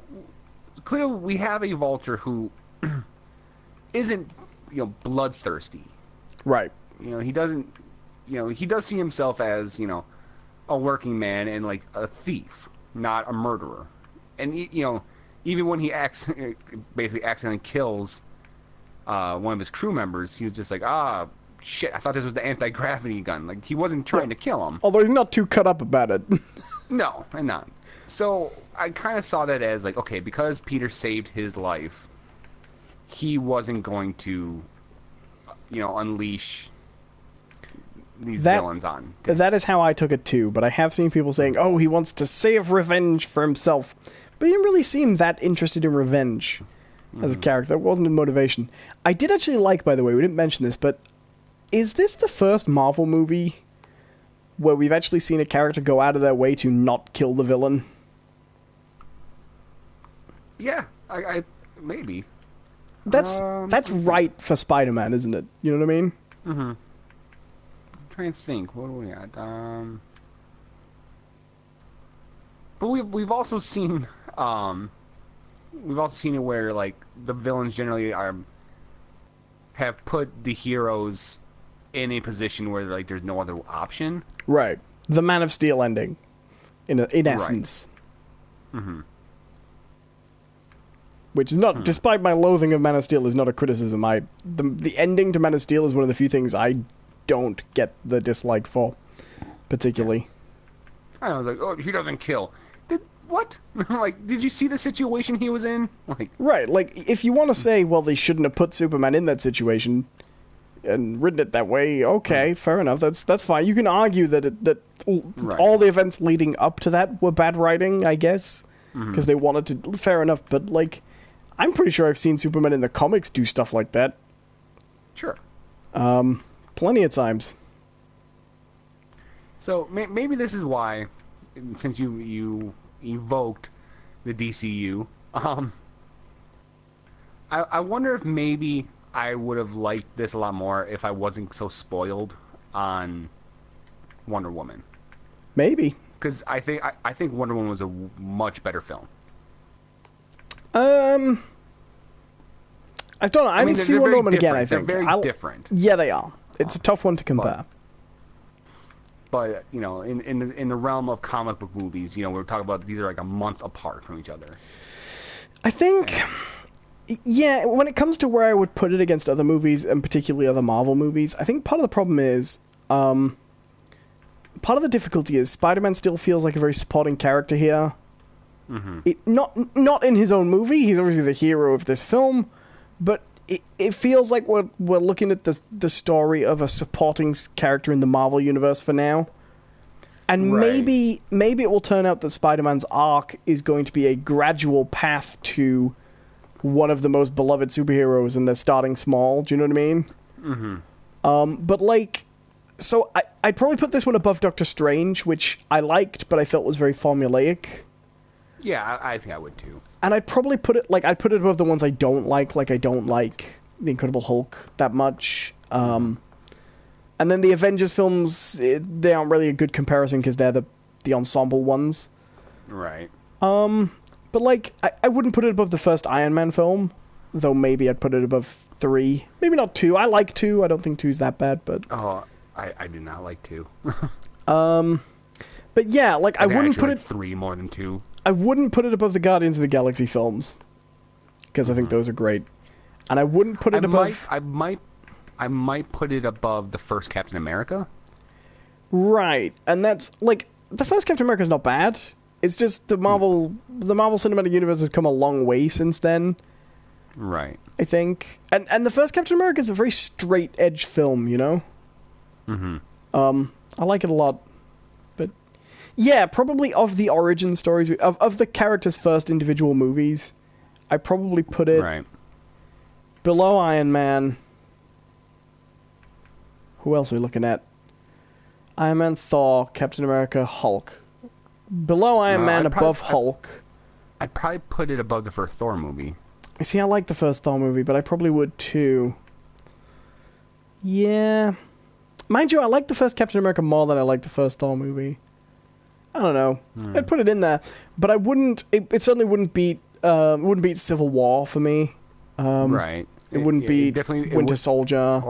clearly we have a Vulture who isn't, you know, bloodthirsty. Right. You know, he doesn't, you know, he does see himself as, you know, a working man and like a thief, not a murderer. And you know, even when he basically accidentally kills one of his crew members, he was just like, shit, I thought this was the anti-gravity gun. Like, he wasn't trying to kill him. Although he's not too cut up about it. No, and not. So I kind of saw that as like, okay, because Peter saved his life, he wasn't going to, you know, unleash these villains on. That is how I took it too, but I have seen people saying, oh, he wants to save revenge for himself. But he didn't really seem that interested in revenge as a character. That wasn't a motivation. I did actually like, by the way, we didn't mention this, but is this the first Marvel movie where we've actually seen a character go out of their way to not kill the villain? Yeah, I maybe. That's right for Spider-Man, isn't it? You know what I mean? Mm-hmm. I'm trying to think. What are we at? But we've also seen it where like the villains generally have put the heroes in a position where like there's no other option. Right. The Man of Steel ending, in essence. Right. Mm-hmm. Which is not, despite my loathing of Man of Steel, is not a criticism. The ending to Man of Steel is one of the few things I don't get the dislike for, particularly. I was like, oh, he doesn't kill. What? Like, did you see the situation he was in? Like, right, like, if you want to say, well, they shouldn't have put Superman in that situation and written it that way, okay, fair enough, that's fine. You can argue that all the events leading up to that were bad writing, I guess, because they wanted to, fair enough, but, like, I'm pretty sure I've seen Superman in the comics do stuff like that. Sure. Plenty of times. So, maybe this is why, since you evoked the DCU, I wonder if maybe I would have liked this a lot more if I wasn't so spoiled on Wonder Woman. Maybe. Because I think Wonder Woman was a much better film. I don't know. I didn't see Wonder Woman again, I think. They're very different. Yeah, they are. It's a tough one to compare. But you know, in the realm of comic book movies, you know, we're talking about these are like a month apart from each other. I think, yeah, when it comes to where I would put it against other movies, and particularly other Marvel movies, I think part of the problem is, part of the difficulty is Spider-Man still feels like a very supporting character here. Not in his own movie. He's obviously the hero of this film, but it feels like we're looking at the story of a supporting character in the Marvel universe for now. And maybe it will turn out that Spider-Man's arc is going to be a gradual path to one of the most beloved superheroes, and they're starting small. Do you know what I mean? But like, so I'd probably put this one above Doctor Strange, which I liked, but I felt was very formulaic. Yeah, I think I would too. And I'd probably put it above the ones I don't like. Like, I don't like The Incredible Hulk that much. And then the Avengers films, they aren't really a good comparison because they're the ensemble ones. Right. But, like, I wouldn't put it above the first Iron Man film, though maybe I'd put it above 3. Maybe not 2. I like 2. I don't think 2's that bad, but... Oh, I do not like 2. But yeah, like, I wouldn't put it... 3 more than 2. I wouldn't put it above the Guardians of the Galaxy films, because I think those are great. And I wouldn't put it above... I might put it above the first Captain America. Right, and that's, like, the first Captain America is not bad. It's just the Marvel Cinematic Universe has come a long way since then. Right. I think. And the first Captain America is a very straight-edge film, you know? I like it a lot. But, yeah, probably of the origin stories, of the characters' first individual movies, I probably put it below Iron Man. Who else are we looking at? Iron Man, Thor, Captain America, Hulk. Below Iron Man, above Hulk. I'd probably put it above the first Thor movie. See, I like the first Thor movie, but I probably would too. Yeah. Mind you, I like the first Captain America more than I like the first Thor movie. I don't know. I'd put it in there, but I wouldn't. It certainly wouldn't beat. Wouldn't beat Civil War for me. Right. It wouldn't beat Winter Soldier.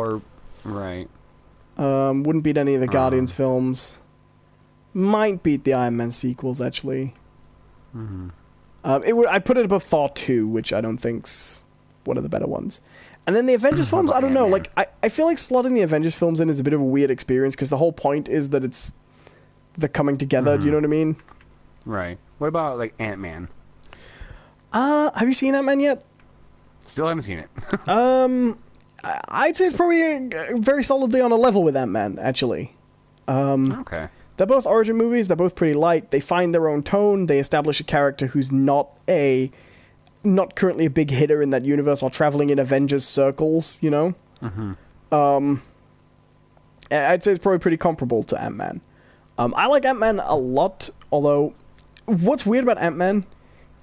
Wouldn't beat any of the Guardians films. Might beat the Iron Man sequels, actually. I'd put it above Thor 2, which I don't think's one of the better ones. And then the Avengers films, I don't know. Like, I feel like slotting the Avengers films in is a bit of a weird experience, because the whole point is that it's the coming together, do you know what I mean? Right. What about, like, Ant-Man? Have you seen Ant-Man yet? Still haven't seen it. I'd say it's probably very solidly on a level with Ant-Man, actually. Okay. They're both origin movies. They're both pretty light. They find their own tone. They establish a character who's not currently a big hitter in that universe or traveling in Avengers circles, you know? I'd say it's probably pretty comparable to Ant-Man. I like Ant-Man a lot, although what's weird about Ant-Man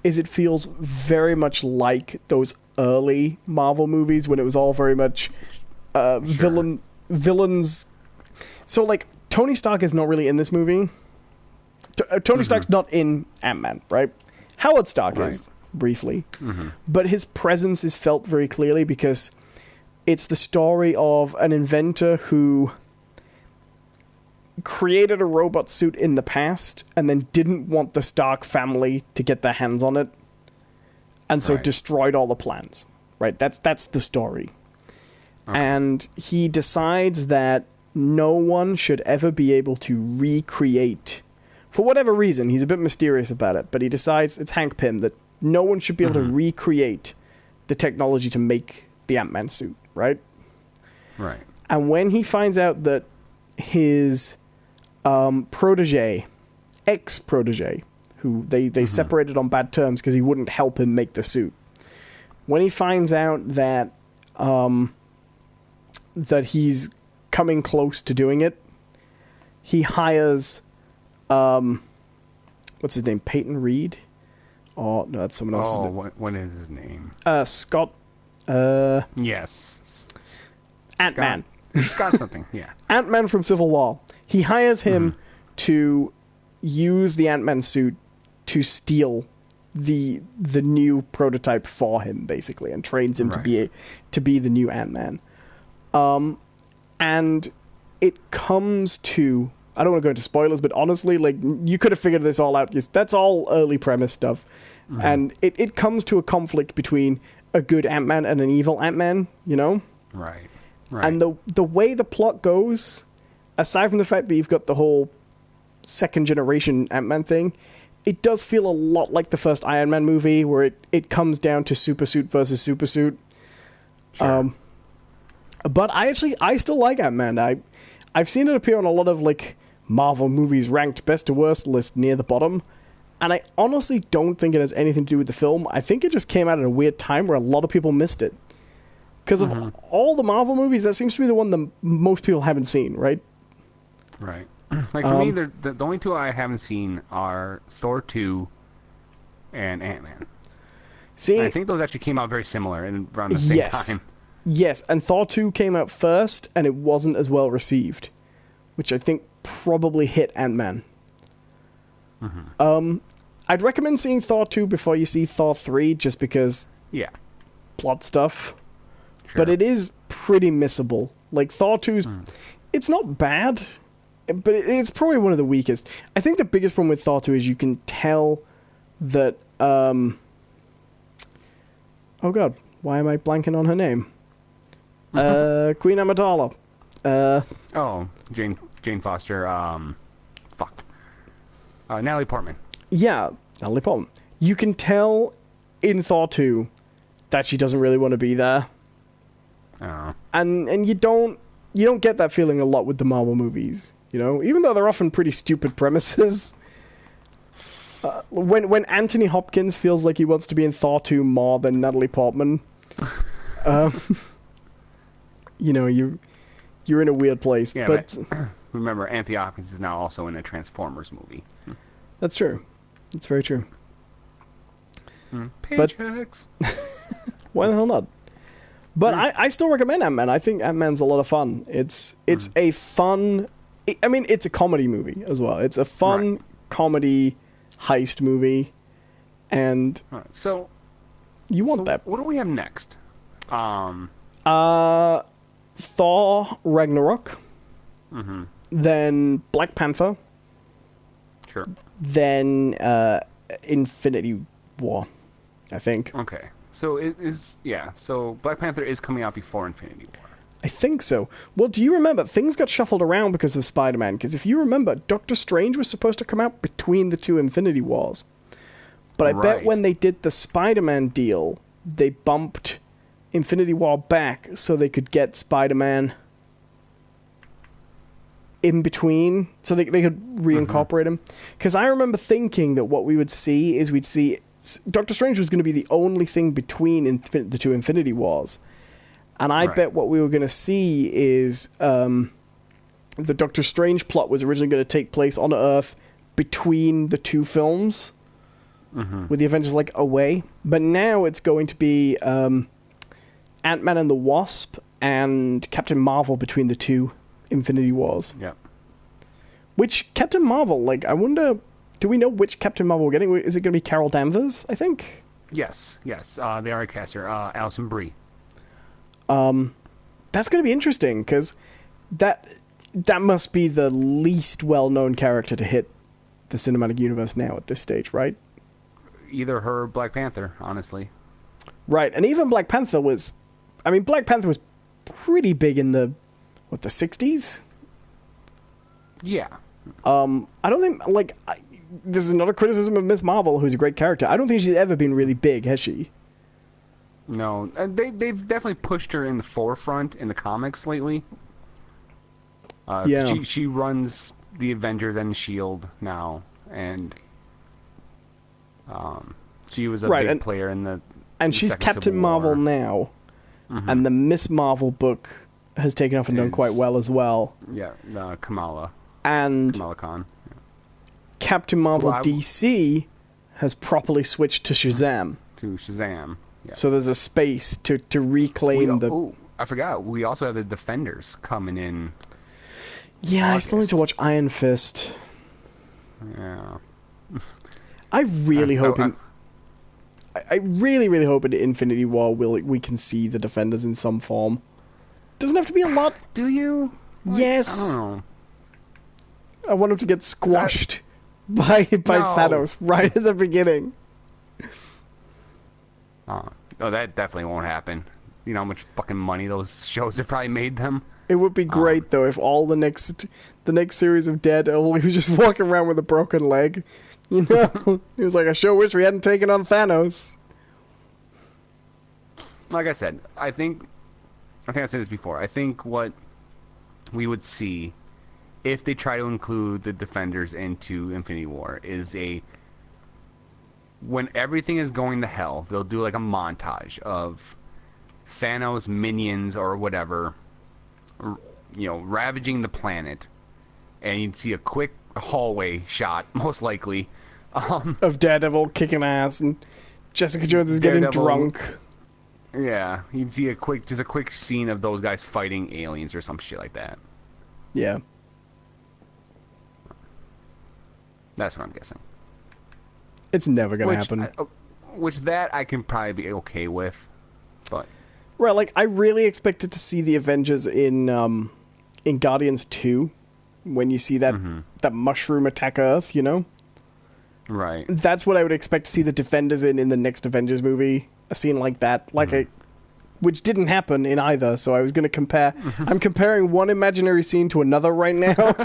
is it feels very much like those early Marvel movies when it was all very much villains. So, like, Tony Stark is not really in this movie. Tony Stark's not in Ant-Man, right? Howard Stark is, briefly. But his presence is felt very clearly because it's the story of an inventor who created a robot suit in the past and then didn't want the Stark family to get their hands on it, and so destroyed all the plans. Right? That's the story. And he decides that no one should ever be able to recreate, for whatever reason, he's a bit mysterious about it, but he decides, it's Hank Pym, that no one should be able to recreate the technology to make the Ant-Man suit, right? Right. And when he finds out that his protege, ex-protege, who they separated on bad terms because he wouldn't help him make the suit, when he finds out that that he's coming close to doing it, he hires what's his name, Peyton Reed? Oh no, that's someone else. Oh, what is his name? Scott. Yes, Ant-Man. Scott something. Yeah, Ant-Man from Civil War. He hires him to use the Ant-Man suit to steal the new prototype for him, basically, and trains him to be the new Ant-Man. And it comes to, I don't want to go into spoilers, but honestly, like, you could have figured this all out. That's all early premise stuff. And it comes to a conflict between a good Ant-Man and an evil Ant-Man, you know? Right. And the way the plot goes, aside from the fact that you've got the whole second generation Ant-Man thing, it does feel a lot like the first Iron Man movie, where it comes down to super suit versus super suit. Sure. But I still like Ant-Man. I've seen it appear on a lot of, like, Marvel movies ranked best to worst list near the bottom, and I honestly don't think it has anything to do with the film. I think it just came out at a weird time where a lot of people missed it. Because of all the Marvel movies, that seems to be the one that most people haven't seen, right? Right. Like, for me, the only two I haven't seen are Thor 2 and Ant-Man. See, and I think those actually came out very similar and around the same time. Yes, and Thor 2 came out first, and it wasn't as well received, which I think probably hit Ant-Man. I'd recommend seeing Thor 2 before you see Thor 3, just because plot stuff. Sure. But it is pretty missable. Like, Thor 2's... It's not bad, but it's probably one of the weakest. I think the biggest problem with Thor 2 is you can tell that... oh god, why am I blanking on her name? Queen Amidala. Jane Foster. Natalie Portman. Yeah, Natalie Portman. You can tell in Thor 2 that she doesn't really want to be there. Oh. And you don't get that feeling a lot with the Marvel movies, you know? Even though they're often pretty stupid premises. When Anthony Hopkins feels like he wants to be in Thor 2 more than Natalie Portman, you know, you're in a weird place. Yeah, but remember, Anthony Hopkins is now also in a Transformers movie. That's true. That's very true. Paychecks. Why the hell not? But I still recommend Ant-Man. I think Ant-Man's a lot of fun. It's a fun... I mean, it's a comedy movie as well. It's a fun comedy heist movie. And... So... You want that. What do we have next? Thor Ragnarok. Then Black Panther. Sure. Then Infinity War, I think. Okay. So so Black Panther is coming out before Infinity War. I think so. Well, do you remember, things got shuffled around because of Spider-Man, because if you remember, Doctor Strange was supposed to come out between the two Infinity Wars. But I bet when they did the Spider-Man deal, they bumped Infinity War back so they could get Spider-Man in between, so they could reincorporate him. Because I remember thinking that what we would see is Doctor Strange was going to be the only thing between the two Infinity Wars. And I bet what we were going to see is the Doctor Strange plot was originally going to take place on Earth between the two films, with the Avengers like away. But now it's going to be Ant-Man and the Wasp and Captain Marvel between the two Infinity Wars. Yep. Which Captain Marvel, like, I wonder, do we know which Captain Marvel we're getting? Is it going to be Carol Danvers, I think? Yes. They are a caster. Alison Brie. That's going to be interesting, because that must be the least well-known character to hit the cinematic universe now at this stage, right? Either her or Black Panther, honestly. Right, and even Black Panther was... I mean, Black Panther was pretty big in the 60s? Yeah. I don't think, like... this is another criticism of Miss Marvel, who's a great character. I don't think she's ever been really big, has she? No, and they've definitely pushed her in the forefront in the comics lately. Yeah. She runs the Avengers and S.H.I.E.L.D. now, and she was a big player in the... And she's Captain Marvel now, and the Miss Marvel book has taken off and done quite well as well. Yeah, Kamala And Khan. Yeah. Captain Marvel DC has properly switched to Shazam. Yeah. So there's a space to reclaim the... Oh, I forgot. We also have the Defenders coming in. Yeah, August. I still need to watch Iron Fist. Yeah. I really hope I really, really hope in Infinity War we can see the Defenders in some form. Doesn't have to be a lot. Do you? Yes. I don't know. I want him to get squashed by Thanos right at the beginning. Oh, that definitely won't happen. You know how much fucking money those shows have probably made them? It would be great, though, if all the next series of Daredevil, he was just walking around with a broken leg. You know? He was like, I sure wish we hadn't taken on Thanos. Like I said, I think I said this before. I think what we would see if they try to include the Defenders into Infinity War is when everything is going to hell, they'll do like a montage of Thanos minions or whatever, ravaging the planet, and you'd see a quick hallway shot, most likely, of Daredevil kicking ass and Jessica Jones is getting drunk. Yeah, you'd see a quick scene of those guys fighting aliens or some shit like that. Yeah. That's what I'm guessing. It's never gonna happen. I can probably be okay with, but... Right, like, I really expected to see the Avengers in Guardians 2, when you see that mushroom attack Earth, you know? Right. That's what I would expect to see the Defenders in the next Avengers movie. A scene like that. Which didn't happen in either, so I was going to compare... I'm comparing one imaginary scene to another right now.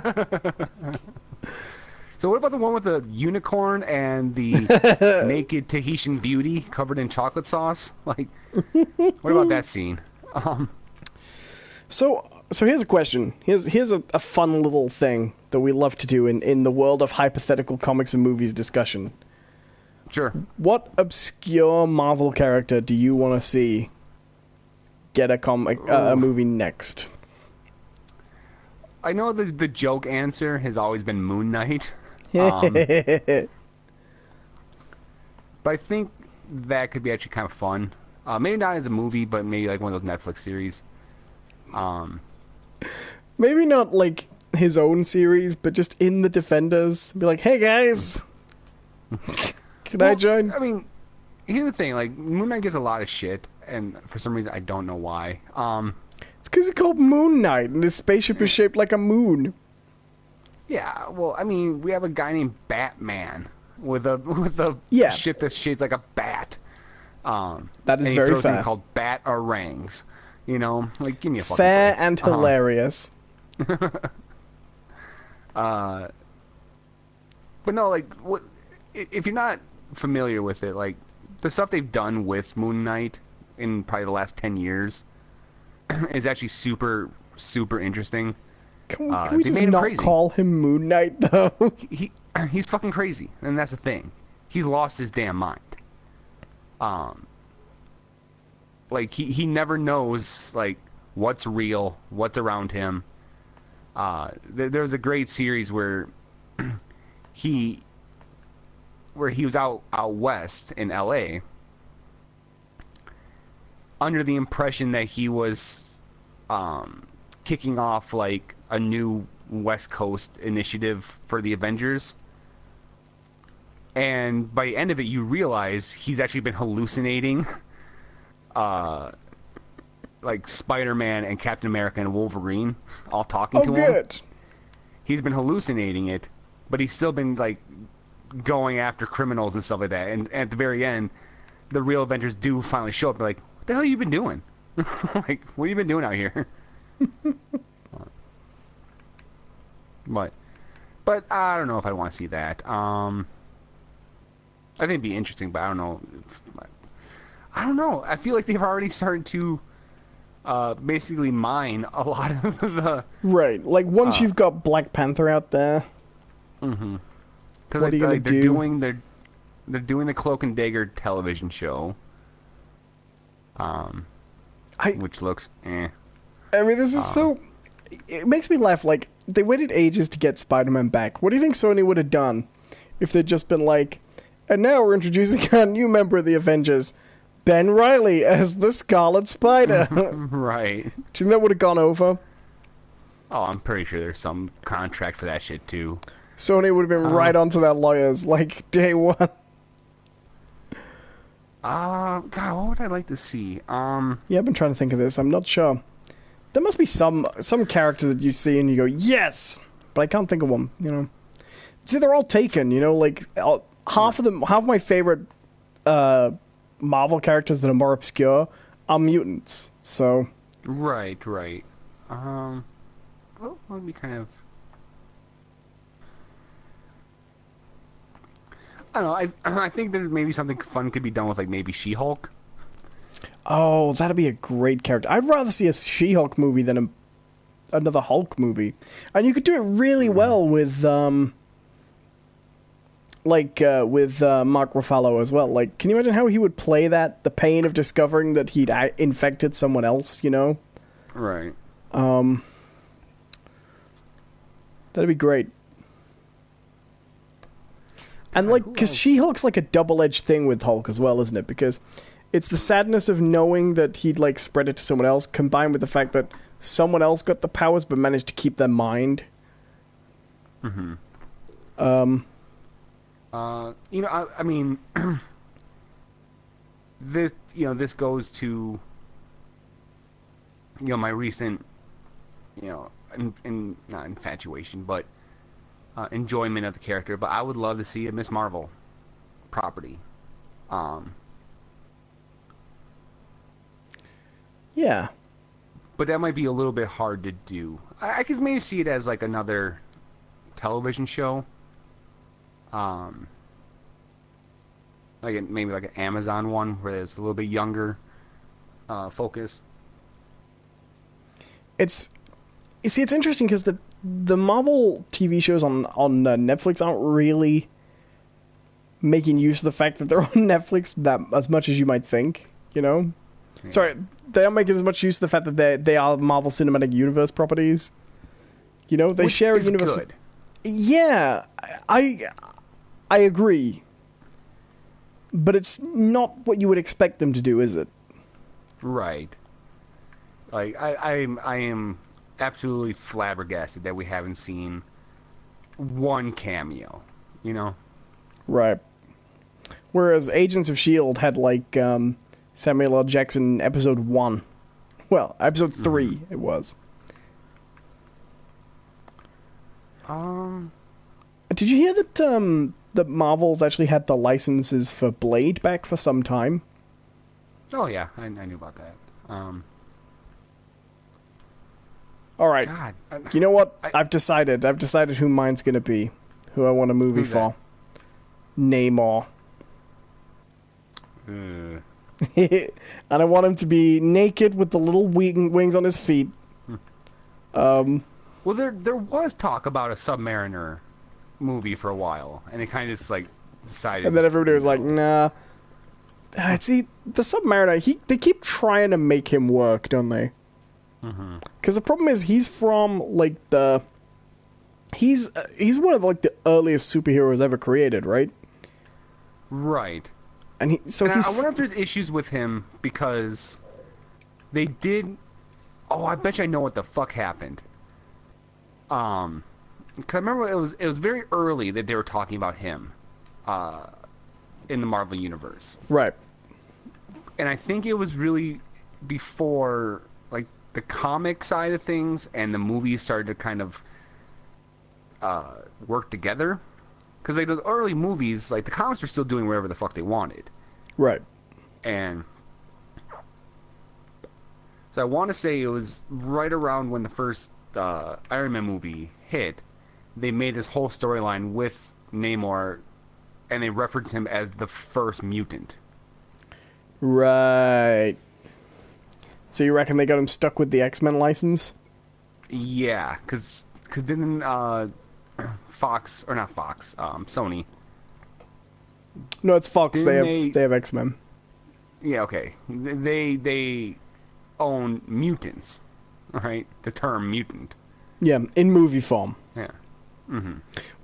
So what about the one with the unicorn and the naked Tahitian beauty covered in chocolate sauce? Like, what about that scene? So here's a question. Here's a fun little thing that we love to do in the world of hypothetical comics and movies discussion. Sure. What obscure Marvel character do you want to see get a movie next? I know the joke answer has always been Moon Knight. But I think that could be actually kind of fun. Maybe not as a movie, but maybe like one of those Netflix series. Maybe not like his own series, but just in the Defenders. Be like, hey guys, can I join? I mean, here's the thing: like Moon Knight gets a lot of shit, and for some reason I don't know why. It's because it's called Moon Knight, and his spaceship is shaped like a moon. Yeah, well, I mean, we have a guy named Batman with a ship that's shaped like a bat. That is very fair. Called Batarangs. You know, like give me a fucking fair break. And hilarious. But no, like, what if you're not familiar with it? Like the stuff they've done with Moon Knight in probably the last 10 years is actually super, super interesting. Can we just not call him Moon Knight, though? He's fucking crazy, and that's the thing. He's lost his damn mind. Like, he never knows, like, what's real, what's around him. There was a great series where he was out west in L.A. under the impression that he was kicking off like a new West Coast initiative for the Avengers. And by the end of it, you realize he's actually been hallucinating like Spider-Man and Captain America and Wolverine all talking to him. Good. He's been hallucinating it, but he's still been like going after criminals and stuff like that. And at the very end, the real Avengers do finally show up. They're like, what the hell have you been doing? Like, what have you been doing out here? But I don't know if I want to see that. I think it'd be interesting, but I don't know. I don't know. I feel like they've already started to basically mine a lot of the... Right. Like, once you've got Black Panther out there... Mm-hmm. Because what are you going to do? They're doing the Cloak and Dagger television show. Which looks eh. I mean, this is so... It makes me laugh. Like, they waited ages to get Spider-Man back. What do you think Sony would have done if they'd just been like, and now we're introducing a new member of the Avengers, Ben Reilly as the Scarlet Spider. Right. Do you think that would have gone over? Oh, I'm pretty sure there's some contract for that shit, too. Sony would have been right onto their lawyers, like, day one. God, what would I like to see? Yeah, I've been trying to think of this. I'm not sure. There must be some character that you see and you go, yes! But I can't think of one, you know. See, they're all taken, you know, like, half of my favorite Marvel characters that are more obscure are mutants, so... Right. Well, would be kind of... I don't know, I think that maybe something fun could be done with, like, maybe She-Hulk. Oh, that'd be a great character. I'd rather see a She-Hulk movie than another Hulk movie. And you could do it really well with, Mark Ruffalo as well. Like, can you imagine how he would play that? The pain of discovering that he'd infected someone else, you know? Right. That'd be great. And, like, because She-Hulk's like a double-edged thing with Hulk as well, isn't it? Because it's the sadness of knowing that he'd, like, spread it to someone else, combined with the fact that someone else got the powers but managed to keep their mind. Mm-hmm. You know, I mean, this goes to, you know, my recent, you know, not infatuation, but enjoyment of the character. But I would love to see a Miss Marvel property. Yeah. But that might be a little bit hard to do. I could maybe see it as like another television show. Maybe like an Amazon one where it's a little bit younger focus. It's interesting because the Marvel TV shows on Netflix aren't really making use of the fact that they're on Netflix that as much as you might think, you know? Yeah. Sorry, they aren't making as much use of the fact that they are Marvel Cinematic Universe properties. You know, they share a universe. Good. Yeah, I agree. But it's not what you would expect them to do, is it? Right. Like, I am absolutely flabbergasted that we haven't seen one cameo, you know? Right. Whereas Agents of S.H.I.E.L.D. had, like, Samuel L. Jackson episode 1. Well, episode 3 it was. Did you hear that, that Marvel's actually had the licenses for Blade back for some time? Oh, yeah. I knew about that. All right. God, you know what? I've decided who mine's going to be. Who I want a movie for. Namor. And I want him to be naked with the little wings on his feet. Well, there was talk about a Submariner movie for a while, and it kind of just like decided. And then everybody was like, "Nah." See, the Submariner, they keep trying to make him work, don't they? Because the problem is he's from like the he's one of like the earliest superheroes ever created, right? Right. And he's I wonder if there's issues with him because they did. Oh, I bet you I know what the fuck happened. Cause I remember it was very early that they were talking about him, in the Marvel universe. right. And I think it was really before like the comic side of things and the movies started to kind of work together. Because like the early movies, like the comics were still doing whatever the fuck they wanted. Right. And so I want to say it was right around when the first Iron Man movie hit. They made this whole storyline with Namor, and they referenced him as the first mutant. Right. So you reckon they got him stuck with the X-Men license? Yeah, because then Fox, or not Fox, Sony. No, it's Fox. Didn't They have X-Men. Yeah, okay. They own mutants, right? The term mutant. Yeah, in movie form. Yeah.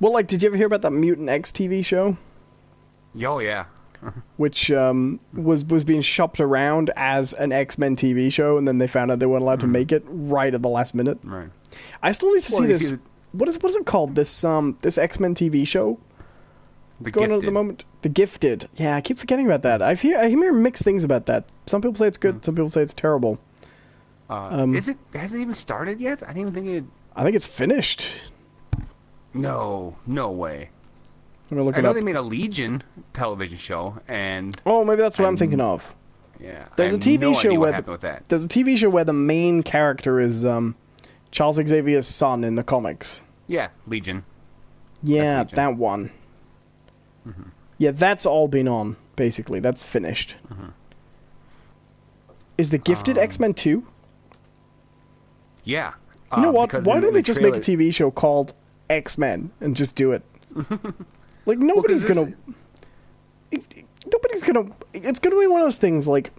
Well, like, did you ever hear about that Mutant X TV show? Oh, yeah. Which was being shopped around as an X-Men TV show, and then they found out they weren't allowed to make it right at the last minute. Right. I still need to see this. See What is it called? This X-Men TV show? What's going on at the moment? The Gifted. Yeah, I keep forgetting about that. I hear mixed things about that. Some people say it's good. Some people say it's terrible. Hasn't it even started yet? I didn't even think it. I think it's finished. No way. I'm gonna look I it know up. they made a Legion television show, and Oh, maybe that's what I'm thinking of. yeah, There's I a have TV no show idea what where happened with that. there's a TV show where the main character is Charles Xavier's son in the comics. Yeah, Legion. Yeah, Legion. that one. Yeah, that's all been on, basically. That's finished. Is The Gifted X-Men 2? Yeah. You know what? because Why in don't the they just make a trailer- TV show called X-Men and just do it? Like, nobody's 'cause gonna... Nobody's gonna... It's gonna be one of those things, like...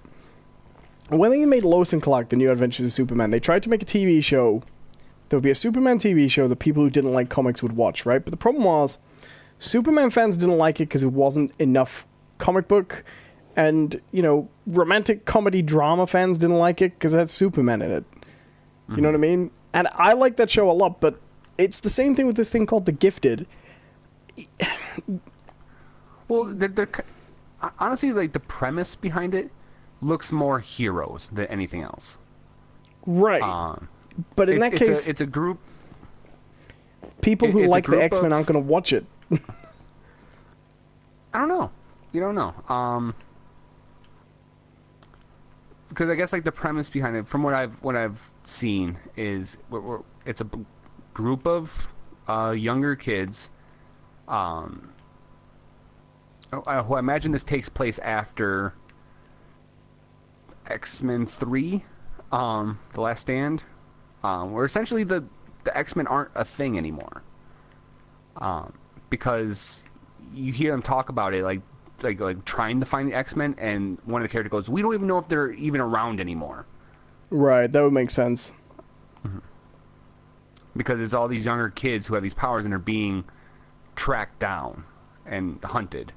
When they made Lois and Clark, The New Adventures of Superman, they tried to make a TV show. There would be a Superman TV show that people who didn't like comics would watch, right? But the problem was, Superman fans didn't like it because it wasn't enough comic book, and, you know, romantic comedy drama fans didn't like it because it had Superman in it. You know what I mean? And I like that show a lot, but it's the same thing with this thing called The Gifted. Well, honestly, like the premise behind it looks more heroes than anything else. Right. But in that case, it's a group. people who it's a like the group X-Men of- aren't going to watch it. I don't know. You don't know. Because I guess like the premise behind it, from what I've seen, is it's a group of younger kids. Who I imagine this takes place after X-Men 3, The Last Stand, where essentially the X-Men aren't a thing anymore. Because you hear them talk about it, like trying to find the X-Men, and one of the characters goes, "We don't even know if they're even around anymore." Right, that would make sense. Because it's all these younger kids who have these powers and are being tracked down and hunted.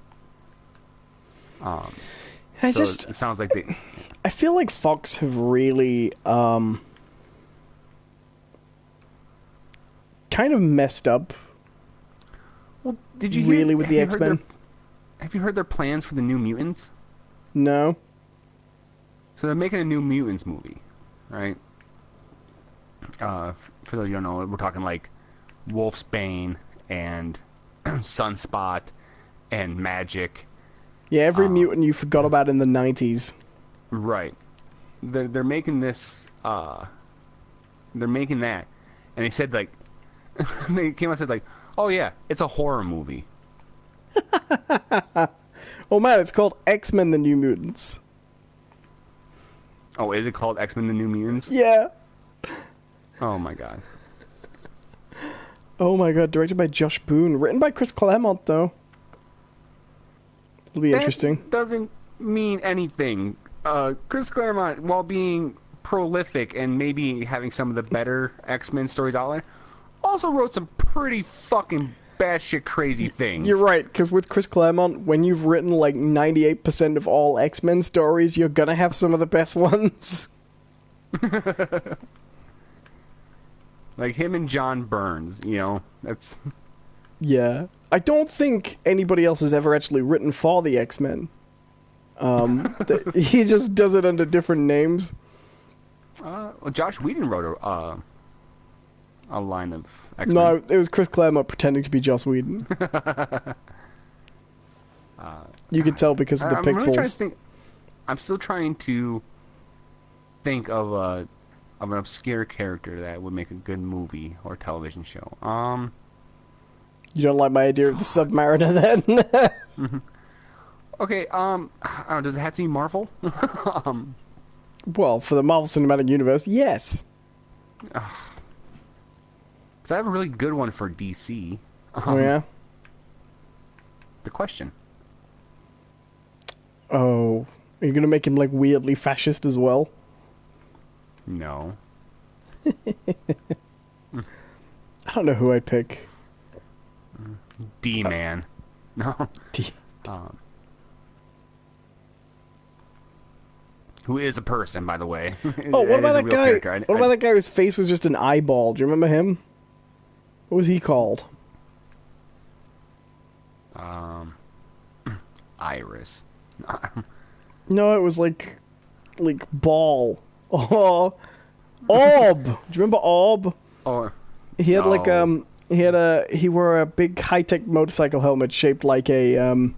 It sounds like they. I feel like Fox have really kind of messed up. Well, did you really hear, with the X-Men? Have you heard their plans for the New Mutants? No. So they're making a New Mutants movie, right? For those you don't know, we're talking like Wolfsbane and Sunspot and Magic. Yeah, every mutant you forgot about in the 90s. Right. They're making this. They're making that, and they said like, they came out and said like, oh yeah, it's a horror movie. Oh man, it's called X-Men: The New Mutants. Oh, is it called X-Men: The New Mutants? Yeah. Oh my god. Oh my god, directed by Josh Boone. Written by Chris Claremont, though. It'll be interesting. Doesn't mean anything. Chris Claremont, while being prolific and maybe having some of the better X-Men stories out there, also wrote some pretty fucking batshit crazy things. You're right, because with Chris Claremont, when you've written like 98% of all X-Men stories, you're gonna have some of the best ones. Like him and John Burns, you know, that's... Yeah. I don't think anybody else has ever actually written for the X-Men. He just does it under different names. Well, Josh Whedon wrote a line of X-Men. No, it was Chris Claremont pretending to be Joss Whedon. You could tell because of the pixels. Really trying to think, I'm still trying to think of an obscure character that would make a good movie or television show. You don't like my idea of the Submariner then? Mm-hmm. Okay, I don't know, does it have to be Marvel? Well, for the Marvel Cinematic Universe, yes. Because I have a really good one for DC. Oh, yeah? The Question. Oh. Are you going to make him, like, weirdly fascist as well? No. I don't know who I'd pick. D-Man. No. Who is a person, by the way. Oh, what about that guy? What about that guy whose face was just an eyeball? Do you remember him? What was he called? Iris. No, it was like ball. Oh, Orb. Do you remember Orb? Oh, he had no. He wore a big high-tech motorcycle helmet shaped like an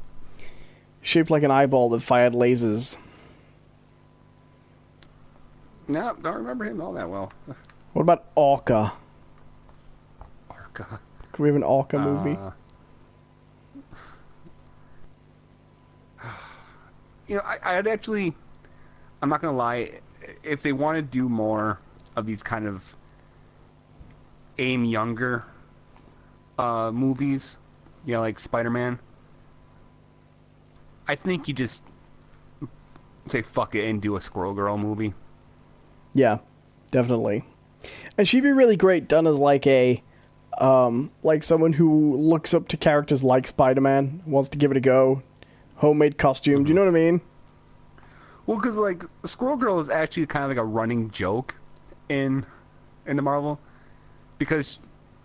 eyeball that fired lasers. No, don't remember him all that well. What about Orca? Orca. Could we have an Orca movie? You know, I'd actually... I'm not going to lie. If they want to do more of these kind of aim younger movies, you know, like Spider-Man, I think you just say fuck it and do a Squirrel Girl movie. Yeah, definitely. And she'd be really great done as like a like someone who looks up to characters like Spider-Man, wants to give it a go. Homemade costume, do you know what I mean? Well, because like Squirrel Girl is actually kind of like a running joke in the Marvel, because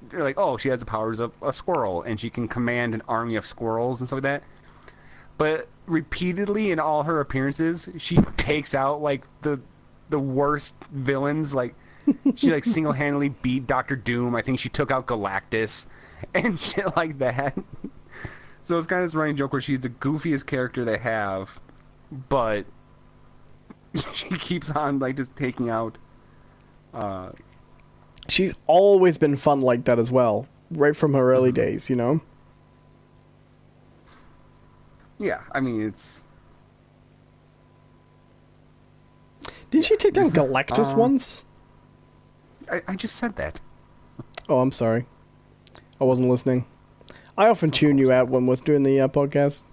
they're like, oh, she has the powers of a squirrel and she can command an army of squirrels and stuff like that. But repeatedly in all her appearances, she takes out like the worst villains. Like she like single-handedly beat Doctor Doom. I think she took out Galactus and shit like that. So it's kind of this running joke where she's the goofiest character they have, but she keeps on like just taking out. She's always been fun like that as well, right from her early days, you know? Yeah, I mean, it's... Didn't she take down Galactus once? I just said that. Oh, I'm sorry. I wasn't listening. I often tune you out when we're doing the podcast.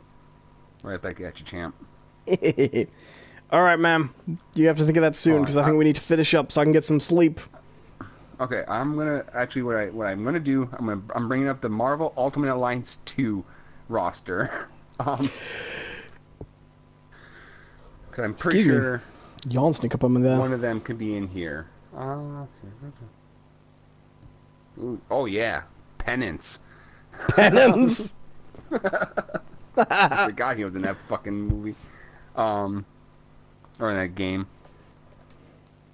Right back at you, champ. All right, ma'am. You have to think of that soon, because I think we need to finish up so I can get some sleep. Okay, I'm gonna actually what I'm gonna do. I'm bringing up the Marvel Ultimate Alliance 2 roster. Because I'm pretty sure Yawn sneak up on there. one of them could be in here. Ooh, oh yeah, Penance. Penance. I forgot he was in that fucking movie, or in that game.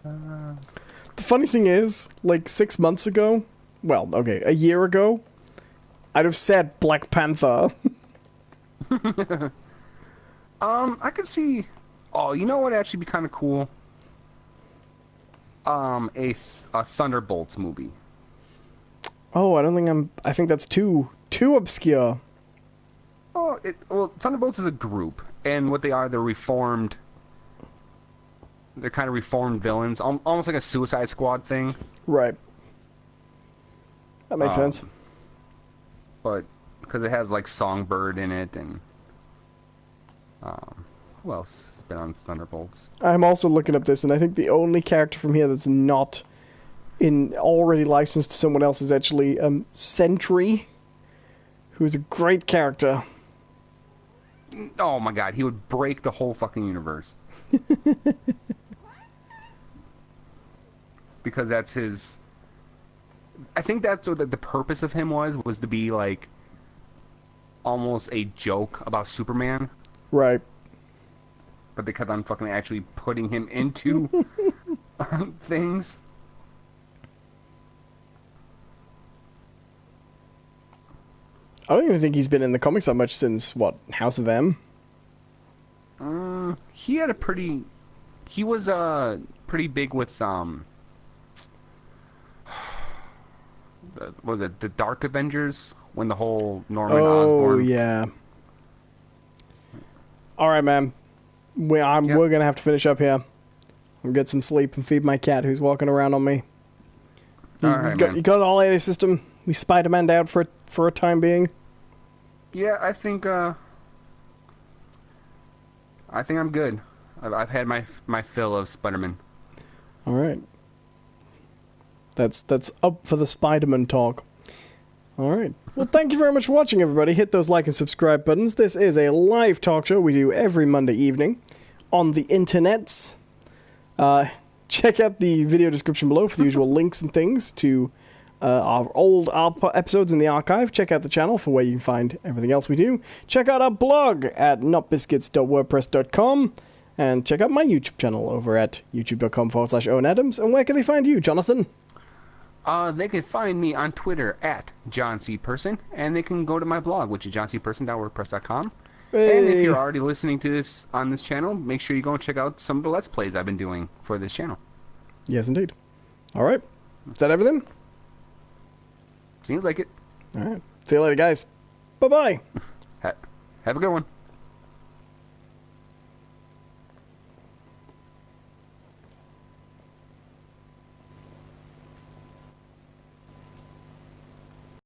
The funny thing is, like 6 months ago, well, okay, a year ago, I'd have said Black Panther. I could see. Oh, you know what? Would actually be kind of cool. A Thunderbolts movie. Oh, I think that's too obscure. Oh, well, Thunderbolts is a group, and what they are, they're reformed. They're kind of reformed villains, almost like a Suicide Squad thing. Right. That makes sense. But because it has like Songbird in it, and Who else has been on Thunderbolts? I'm also looking up this, and I think the only character from here that's not already licensed to someone else is actually Sentry, who's a great character. Oh my god, he would break the whole fucking universe. Because that's his... I think that's what the purpose of him was to be like almost a joke about Superman. Right. But they kept on fucking actually putting him into things. I don't even think he's been in the comics that much since, what, House of M? He had a pretty... He was pretty big with... was it the Dark Avengers? When the whole Norman Osborn... Oh, yeah. Alright, man. We're going to have to finish up here. I'll get some sleep and feed my cat who's walking around on me. You got it all out of your system? We Spider-Man'd out for a time being? Yeah, I think I'm good. I've had my fill of Spider-Man. All right. That's up for the Spider-Man talk. All right. Well, thank you very much for watching, everybody. Hit those like and subscribe buttons. This is a live talk show we do every Monday evening on the internets. Check out the video description below for the usual links and things to our old episodes in the archive. Check out the channel for where you can find everything else we do. Check out our blog at notbiscuits.wordpress.com. And check out my YouTube channel over at youtube.com/Owen Adams. And where can they find you, Jonathan? They can find me on Twitter at JohnCPerson, and they can go to my blog, which is johncperson.wordpress.com. Hey. And if you're already listening to this on this channel, make sure you go and check out some of the Let's Plays I've been doing for this channel. Yes, indeed. All right. Is that everything? Seems like it. All right. See you later, guys. Bye-bye. Have a good one.